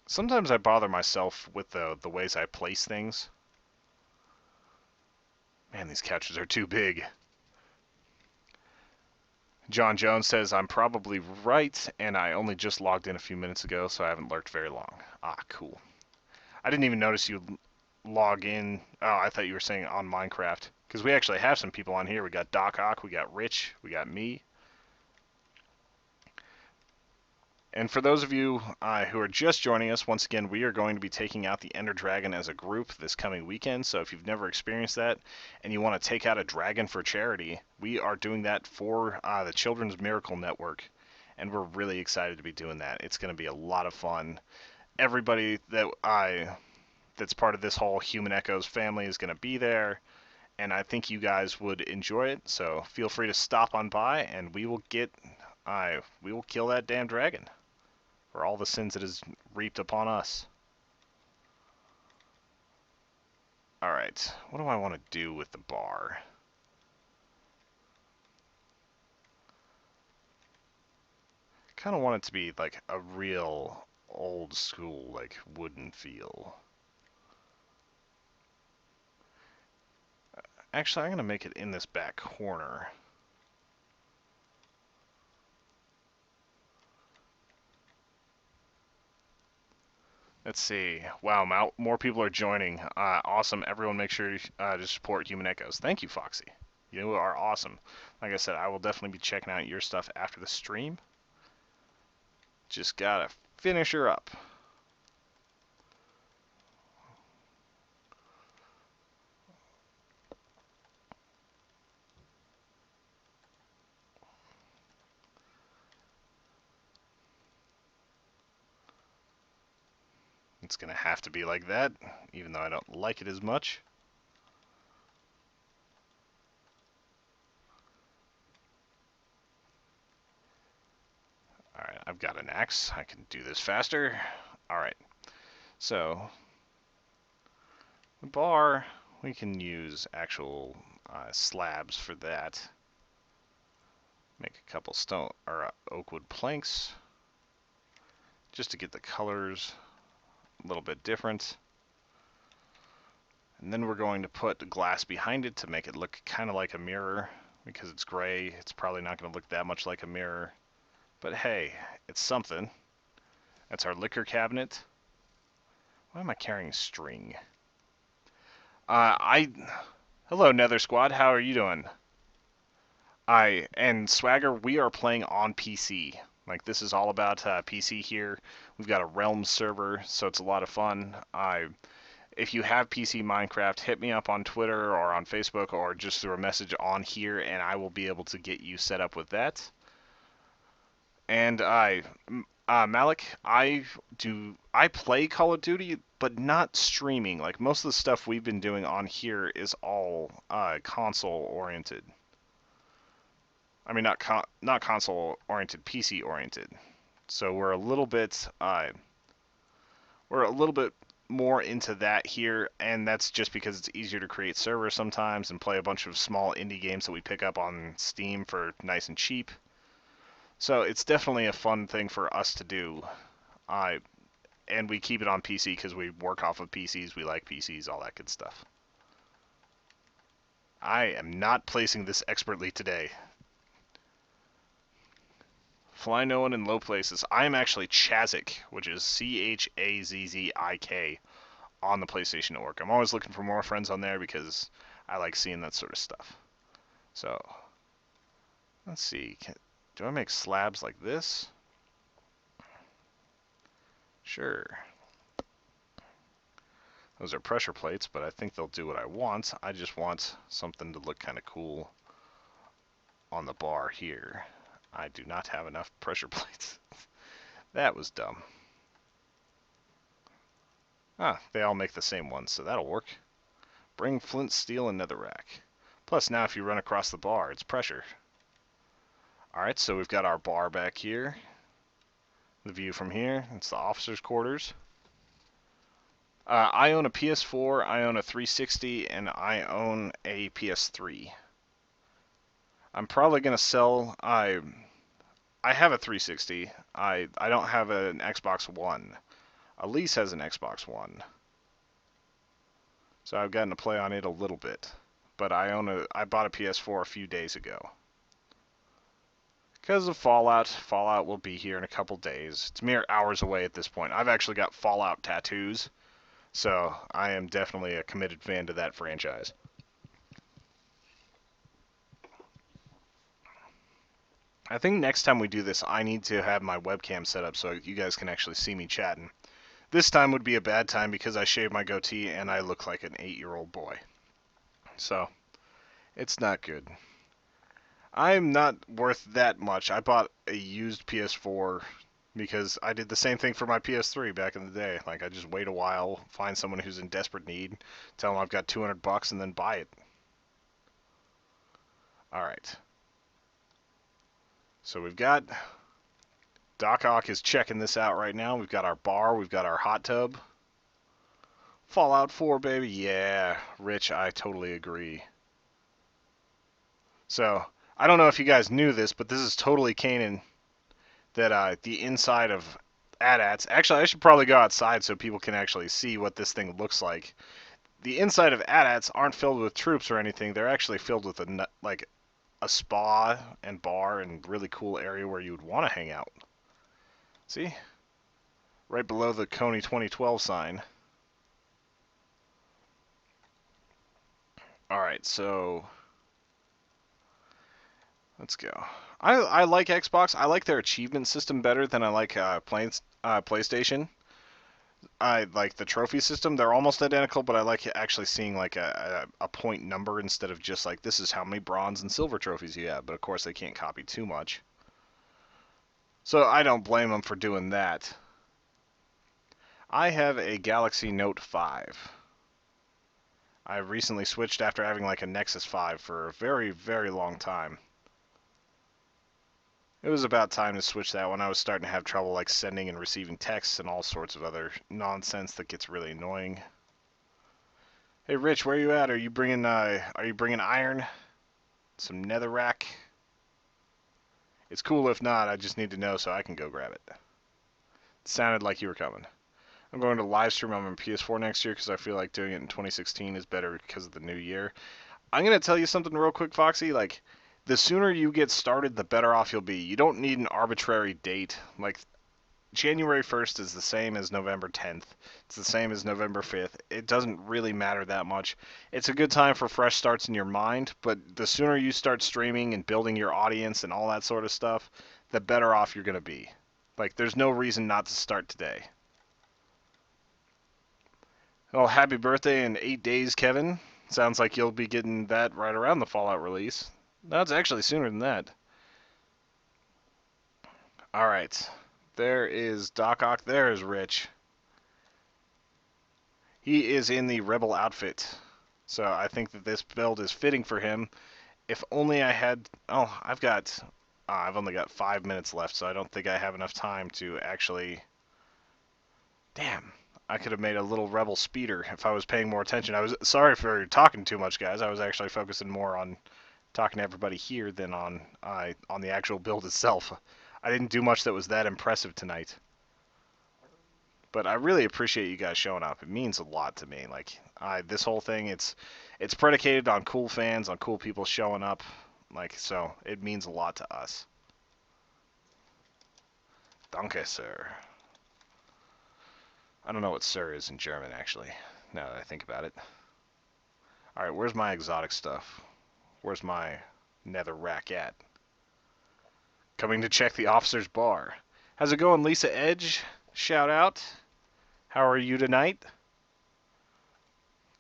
Sometimes I bother myself with the ways I place things. Man, these couches are too big. John Jones says, I'm probably right, and I only just logged in a few minutes ago, so I haven't lurked very long. Ah, cool. I didn't even notice you log in. Oh, I thought you were saying on Minecraft. Because we actually have some people on here. We got Doc Ock, we got Rich, we got me. And for those of you who are just joining us, once again, we are going to be taking out the Ender Dragon as a group this coming weekend. So if you've never experienced that and you want to take out a dragon for charity, we are doing that for the Children's Miracle Network. And we're really excited to be doing that. It's going to be a lot of fun. Everybody that's part of this whole Human Echoes family is going to be there. And I think you guys would enjoy it. So feel free to stop on by and we will kill that damn dragon for all the sins it has reaped upon us. Alright, what do I want to do with the bar? Kind of want it to be like a real old school, like wooden feel. Actually, I'm going to make it in this back corner. Let's see. Wow, more people are joining. Awesome. Everyone make sure to support Human Echoes. Thank you, Foxy. You are awesome. Like I said, I will definitely be checking out your stuff after the stream. Just gotta finish her up. It's gonna have to be like that, even though I don't like it as much. Alright, I've got an axe. I can do this faster. Alright, so the bar, we can use actual slabs for that. Make a couple stone or oak wood planks just to get the colors a little bit different. And then we're going to put the glass behind it to make it look kind of like a mirror. Because it's gray, it's probably not going to look that much like a mirror. But hey, it's something. That's our liquor cabinet. Why am I carrying string? Hello, Nether Squad. How are you doing? And Swagger, we are playing on PC. Like, this is all about PC here. We've got a Realms server, so it's a lot of fun. If you have PC Minecraft, hit me up on Twitter or on Facebook or just through a message on here, and I will be able to get you set up with that. And Malik, I play Call of Duty, but not streaming. Like, most of the stuff we've been doing on here is all console oriented. I mean, not console oriented, PC oriented. So we're a little bit more into that here, and that's just because it's easier to create servers sometimes and play a bunch of small indie games that we pick up on Steam for nice and cheap. So it's definitely a fun thing for us to do. And we keep it on PC because we work off of PCs, we like PCs, all that good stuff. I am not placing this expertly today. Fly no one in low places. I am actually Chazzik, which is Chazzik on the PlayStation Network. I'm always looking for more friends on there because I like seeing that sort of stuff. So, let's see. Do I make slabs like this? Sure. Those are pressure plates, but I think they'll do what I want. I just want something to look kind of cool on the bar here. I do not have enough pressure plates. That was dumb. They all make the same one, so that'll work. Bring flint, steel, and netherrack. Plus, now if you run across the bar, it's pressure. Alright, so we've got our bar back here. The view from here, it's the officer's quarters. I own a PS4, I own a 360, and I own a PS3. I'm probably going to sell... I have a 360. I don't have an Xbox One. Elise has an Xbox One. So I've gotten to play on it a little bit. But I bought a PS4 a few days ago. Because of Fallout. Fallout will be here in a couple days. It's mere hours away at this point. I've actually got Fallout tattoos. So I am definitely a committed fan to that franchise. I think next time we do this, I need to have my webcam set up so you guys can actually see me chatting. This time would be a bad time because I shaved my goatee and I look like an 8-year-old boy. So, it's not good. I'm not worth that much. I bought a used PS4 because I did the same thing for my PS3 back in the day. Like, I just wait a while, find someone who's in desperate need, tell them I've got $200 and then buy it. Alright. So we've got... Doc Ock is checking this out right now. We've got our bar, we've got our hot tub. Fallout 4, baby. Yeah, Rich, I totally agree. So, I don't know if you guys knew this, but this is totally canon that the inside of AT-ATs... Actually, I should probably go outside so people can actually see what this thing looks like. The inside of AT-ATs aren't filled with troops or anything. They're actually filled with a spa and bar and really cool area where you would want to hang out. See? Right below the Coney 2012 sign. Alright, so... let's go. I like Xbox. I like their achievement system better than I like PlayStation. I like the trophy system. They're almost identical, but I like actually seeing like a point number instead of just like this is how many bronze and silver trophies you have. But of course they can't copy too much. So I don't blame them for doing that. I have a Galaxy Note 5. I recently switched after having like a Nexus 5 for a very, very long time. It was about time to switch that when I was starting to have trouble like sending and receiving texts and all sorts of other nonsense that gets really annoying. Hey Rich, where are you at? Are you bringing iron? Some netherrack? It's cool if not, I just need to know so I can go grab it. It sounded like you were coming. I'm going to live stream on my PS4 next year because I feel like doing it in 2016 is better because of the new year. I'm going to tell you something real quick, Foxy. Like, the sooner you get started, the better off you'll be. You don't need an arbitrary date. Like, January 1st is the same as November 10th. It's the same as November 5th. It doesn't really matter that much. It's a good time for fresh starts in your mind, but the sooner you start streaming and building your audience and all that sort of stuff, the better off you're going to be. Like, there's no reason not to start today. Oh, happy birthday in 8 days, Kevin. Sounds like you'll be getting that right around the Fallout release. No, it's actually sooner than that. Alright. There is Doc Ock. There is Rich. He is in the Rebel outfit. So I think that this build is fitting for him. If only I had... oh, I've only got 5 minutes left, so I don't think I have enough time to actually... damn. I could have made a little Rebel speeder if I was paying more attention. I was sorry for talking too much, guys. I was actually focusing more on talking to everybody here than on the actual build itself. I didn't do much that was that impressive tonight. But I really appreciate you guys showing up. It means a lot to me. Like, this whole thing, it's predicated on cool fans, on cool people showing up. Like, so it means a lot to us. Danke, sir. I don't know what sir is in German, actually, now that I think about it. Alright, where's my exotic stuff? Where's my nether rack at? Coming to check the officer's bar. How's it going, Lisa Edge? Shout out. How are you tonight?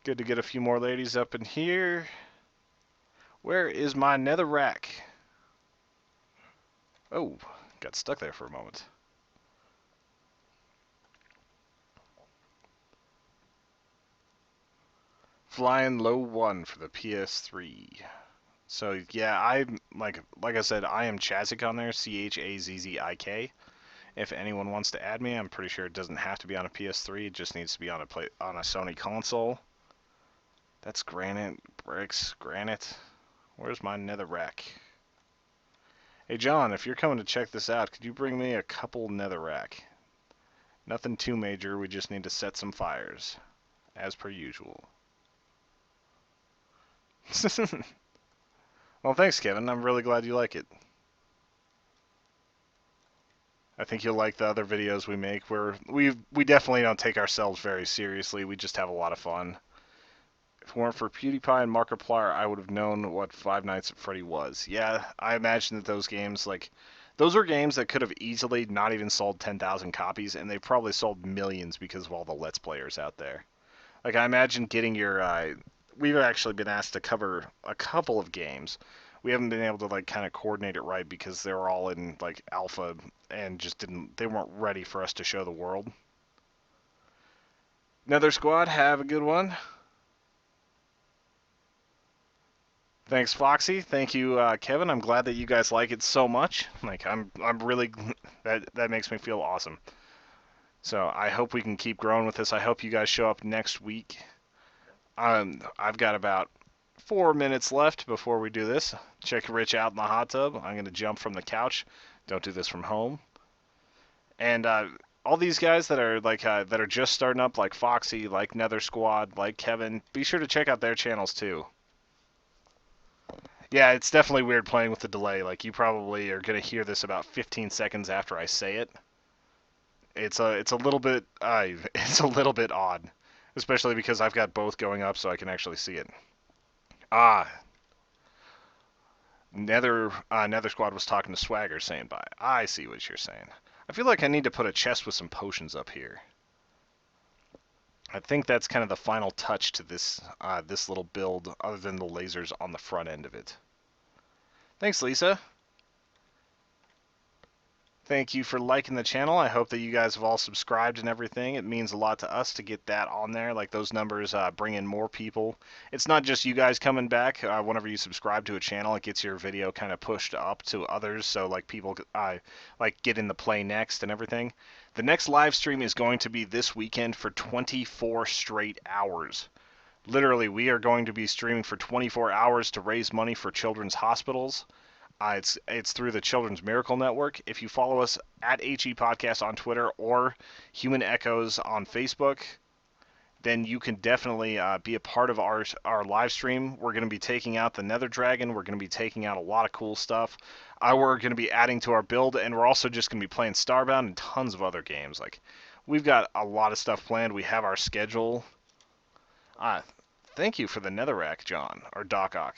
Good to get a few more ladies up in here. Where is my nether rack? Oh, got stuck there for a moment. Flying Low 1 for the PS3. So yeah, I'm like I said, I am Chazzik on there, CHAZZIK. If anyone wants to add me, I'm pretty sure it doesn't have to be on a PS3. It just needs to be on a Sony console. That's granite, bricks, granite. Where's my netherrack? Hey John, if you're coming to check this out, could you bring me a couple netherrack? Nothing too major. We just need to set some fires, as per usual. Well, thanks, Kevin. I'm really glad you like it. I think you'll like the other videos we make where we definitely don't take ourselves very seriously. We just have a lot of fun. If it weren't for PewDiePie and Markiplier, I would have known what Five Nights at Freddy was. Yeah, I imagine that those games, like, those were games that could have easily not even sold 10,000 copies, and they probably sold millions because of all the Let's Players out there. Like, I imagine getting your, we've actually been asked to cover a couple of games. We haven't been able to, like, kind of coordinate it right because they were all in, like, alpha and just they weren't ready for us to show the world. Nether Squad, have a good one. Thanks, Foxy. Thank you, Kevin. I'm glad that you guys like it so much. Like, I'm really that makes me feel awesome. So I hope we can keep growing with this. I hope you guys show up next week. I've got about 4 minutes left before we do this. Check Rich out in the hot tub. I'm gonna jump from the couch. Don't do this from home. And all these guys that are like that are just starting up, like Foxy, like Nether Squad, like Kevin, be sure to check out their channels too. Yeah, it's definitely weird playing with the delay. Like, you probably are going to hear this about 15 seconds after I say it. It's a little bit it's a little bit odd, especially because I've got both going up so I can actually see it. Nether Squad was talking to Swagger saying bye. I see what you're saying. I feel like I need to put a chest with some potions up here. I think that's kind of the final touch to this this little build, other than the lasers on the front end of it. Thanks, Lisa. Thank you for liking the channel. I hope that you guys have all subscribed and everything. It means a lot to us to get that on there. Like, those numbers bring in more people. It's not just you guys coming back. Whenever you subscribe to a channel, it gets your video kind of pushed up to others. So, like, people like get in the play next and everything. The next live stream is going to be this weekend for 24 straight hours. Literally, we are going to be streaming for 24 hours to raise money for children's hospitals. It's through the Children's Miracle Network. If you follow us at HE Podcast on Twitter or Human Echoes on Facebook, then you can definitely be a part of our live stream. We're going to be taking out the Nether Dragon. We're going to be taking out a lot of cool stuff. We're going to be adding to our build, and we're also just going to be playing Starbound and tons of other games. Like, we've got a lot of stuff planned. We have our schedule. Thank you for the Netherrack, John, or Doc Ock.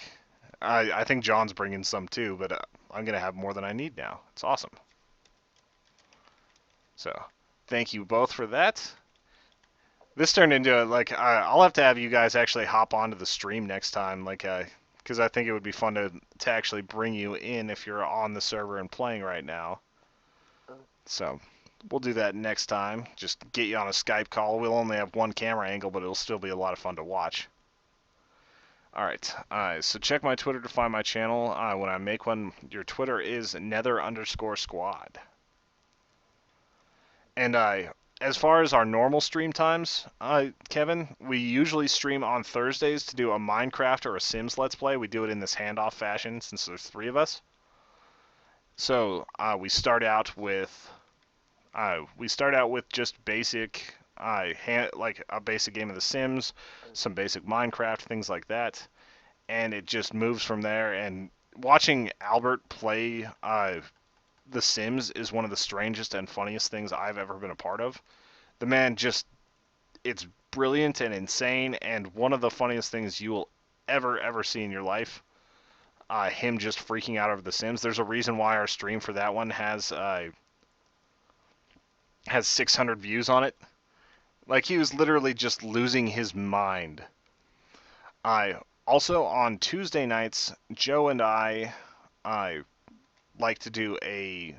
I think John's bringing some too, but I'm going to have more than I need now. It's awesome. So, thank you both for that. This turned into, like, I'll have to have you guys actually hop onto the stream next time, like, because I think it would be fun to actually bring you in if you're on the server and playing right now. So, we'll do that next time. Just get you on a Skype call. We'll only have one camera angle, but it'll still be a lot of fun to watch. Alright, so check my Twitter to find my channel. When I make one, your Twitter is nether_squad. And as far as our normal stream times, Kevin, we usually stream on Thursdays to do a Minecraft or a Sims Let's Play. We do it in this handoff fashion since there's 3 of us. So we start out with just basic. Like a basic game of The Sims, some basic Minecraft, things like that, and it just moves from there. And watching Albert play The Sims is one of the strangest and funniest things I've ever been a part of. The man it's brilliant and insane, and one of the funniest things you will ever see in your life. Him just freaking out over The Sims. There's a reason why our stream for that one has 600 views on it. Like, he was literally just losing his mind. Also, on Tuesday nights, Joe and I like to do a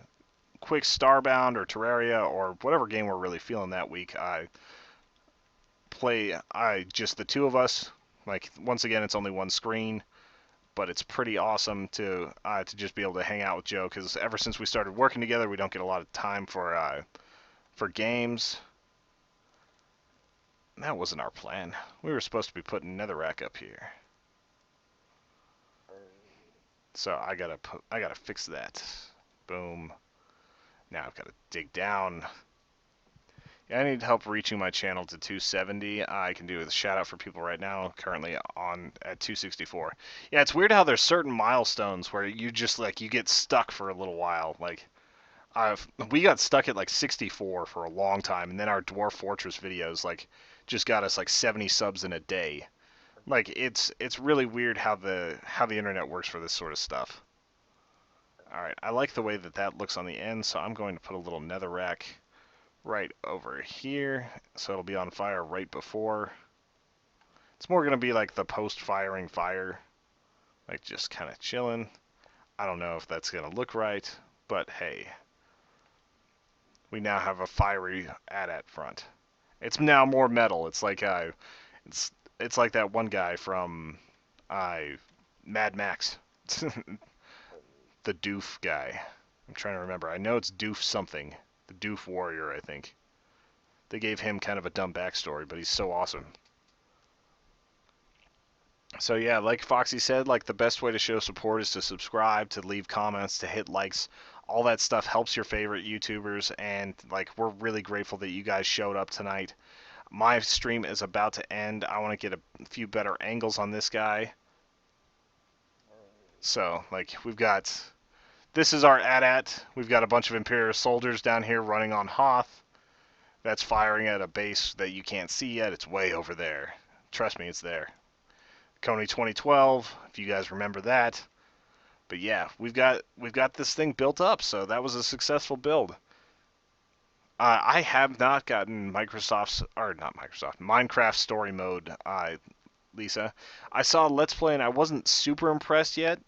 quick Starbound or Terraria or whatever game we're really feeling that week. Just the 2 of us. Like, once again, it's only one screen, but it's pretty awesome to just be able to hang out with Joe, because ever since we started working together, we don't get a lot of time for games. That wasn't our plan. We were supposed to be putting Netherrack up here. So I gotta fix that. Boom. Now I've got to dig down. Yeah, I need help reaching my channel to 270. I can do a shout out for people right now, currently on at 264. Yeah, it's weird how there's certain milestones where you just, like, you get stuck for a little while. Like, we got stuck at like 64 for a long time, and then our Dwarf Fortress videos, like, just got us like 70 subs in a day. Like it's really weird how the internet works for this sort of stuff. All right, I like the way that that looks on the end, so I'm going to put a little netherrack right over here, so it'll be on fire right before. It's more going to be like the post-firing fire, like just kind of chilling. I don't know if that's going to look right, but hey, we now have a fiery AT-AT front. It's now more metal. It's like it's like that one guy from Mad Max, the Doof guy. I'm trying to remember. I know it's Doof something, the Doof Warrior, I think. They gave him kind of a dumb backstory, but he's so awesome. So yeah, like Foxy said, like the best way to show support is to subscribe, to leave comments, to hit likes. All that stuff helps your favorite YouTubers, and like we're really grateful that you guys showed up tonight. My stream is about to end. I want to get a few better angles on this guy. So, like, this is our AT-AT. We've got a bunch of Imperial soldiers down here running on Hoth. That's firing at a base that you can't see yet. It's way over there. Trust me, it's there. Coney 2012, if you guys remember that. But yeah, we've got this thing built up, so that was a successful build. I have not gotten Minecraft Story Mode, Lisa. I saw Let's Play and I wasn't super impressed yet,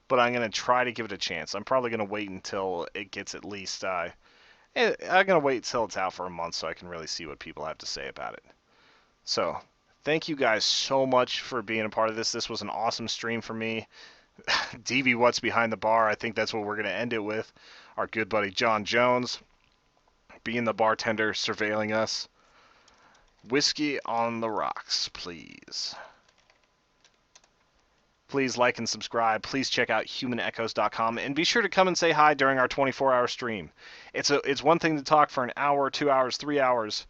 but I'm going to try to give it a chance. I'm probably going to wait until it gets at least, I'm going to wait until it's out for a month so I can really see what people have to say about it. So, thank you guys so much for being a part of this. This was an awesome stream for me. DV What's Behind the Bar, I think that's what we're going to end it with. Our good buddy John Jones being the bartender, surveilling us. Whiskey on the rocks, please. Please like and subscribe. Please check out humanechoes.com and be sure to come and say hi during our 24-hour stream. It's one thing to talk for an hour, 2 hours, 3 hours.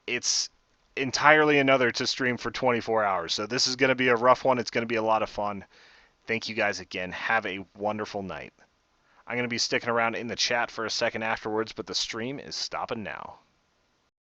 It's entirely another to stream for 24 hours. So this is going to be a rough one. It's going to be a lot of fun. Thank you guys again. Have a wonderful night. I'm going to be sticking around in the chat for a second afterwards, but the stream is stopping now.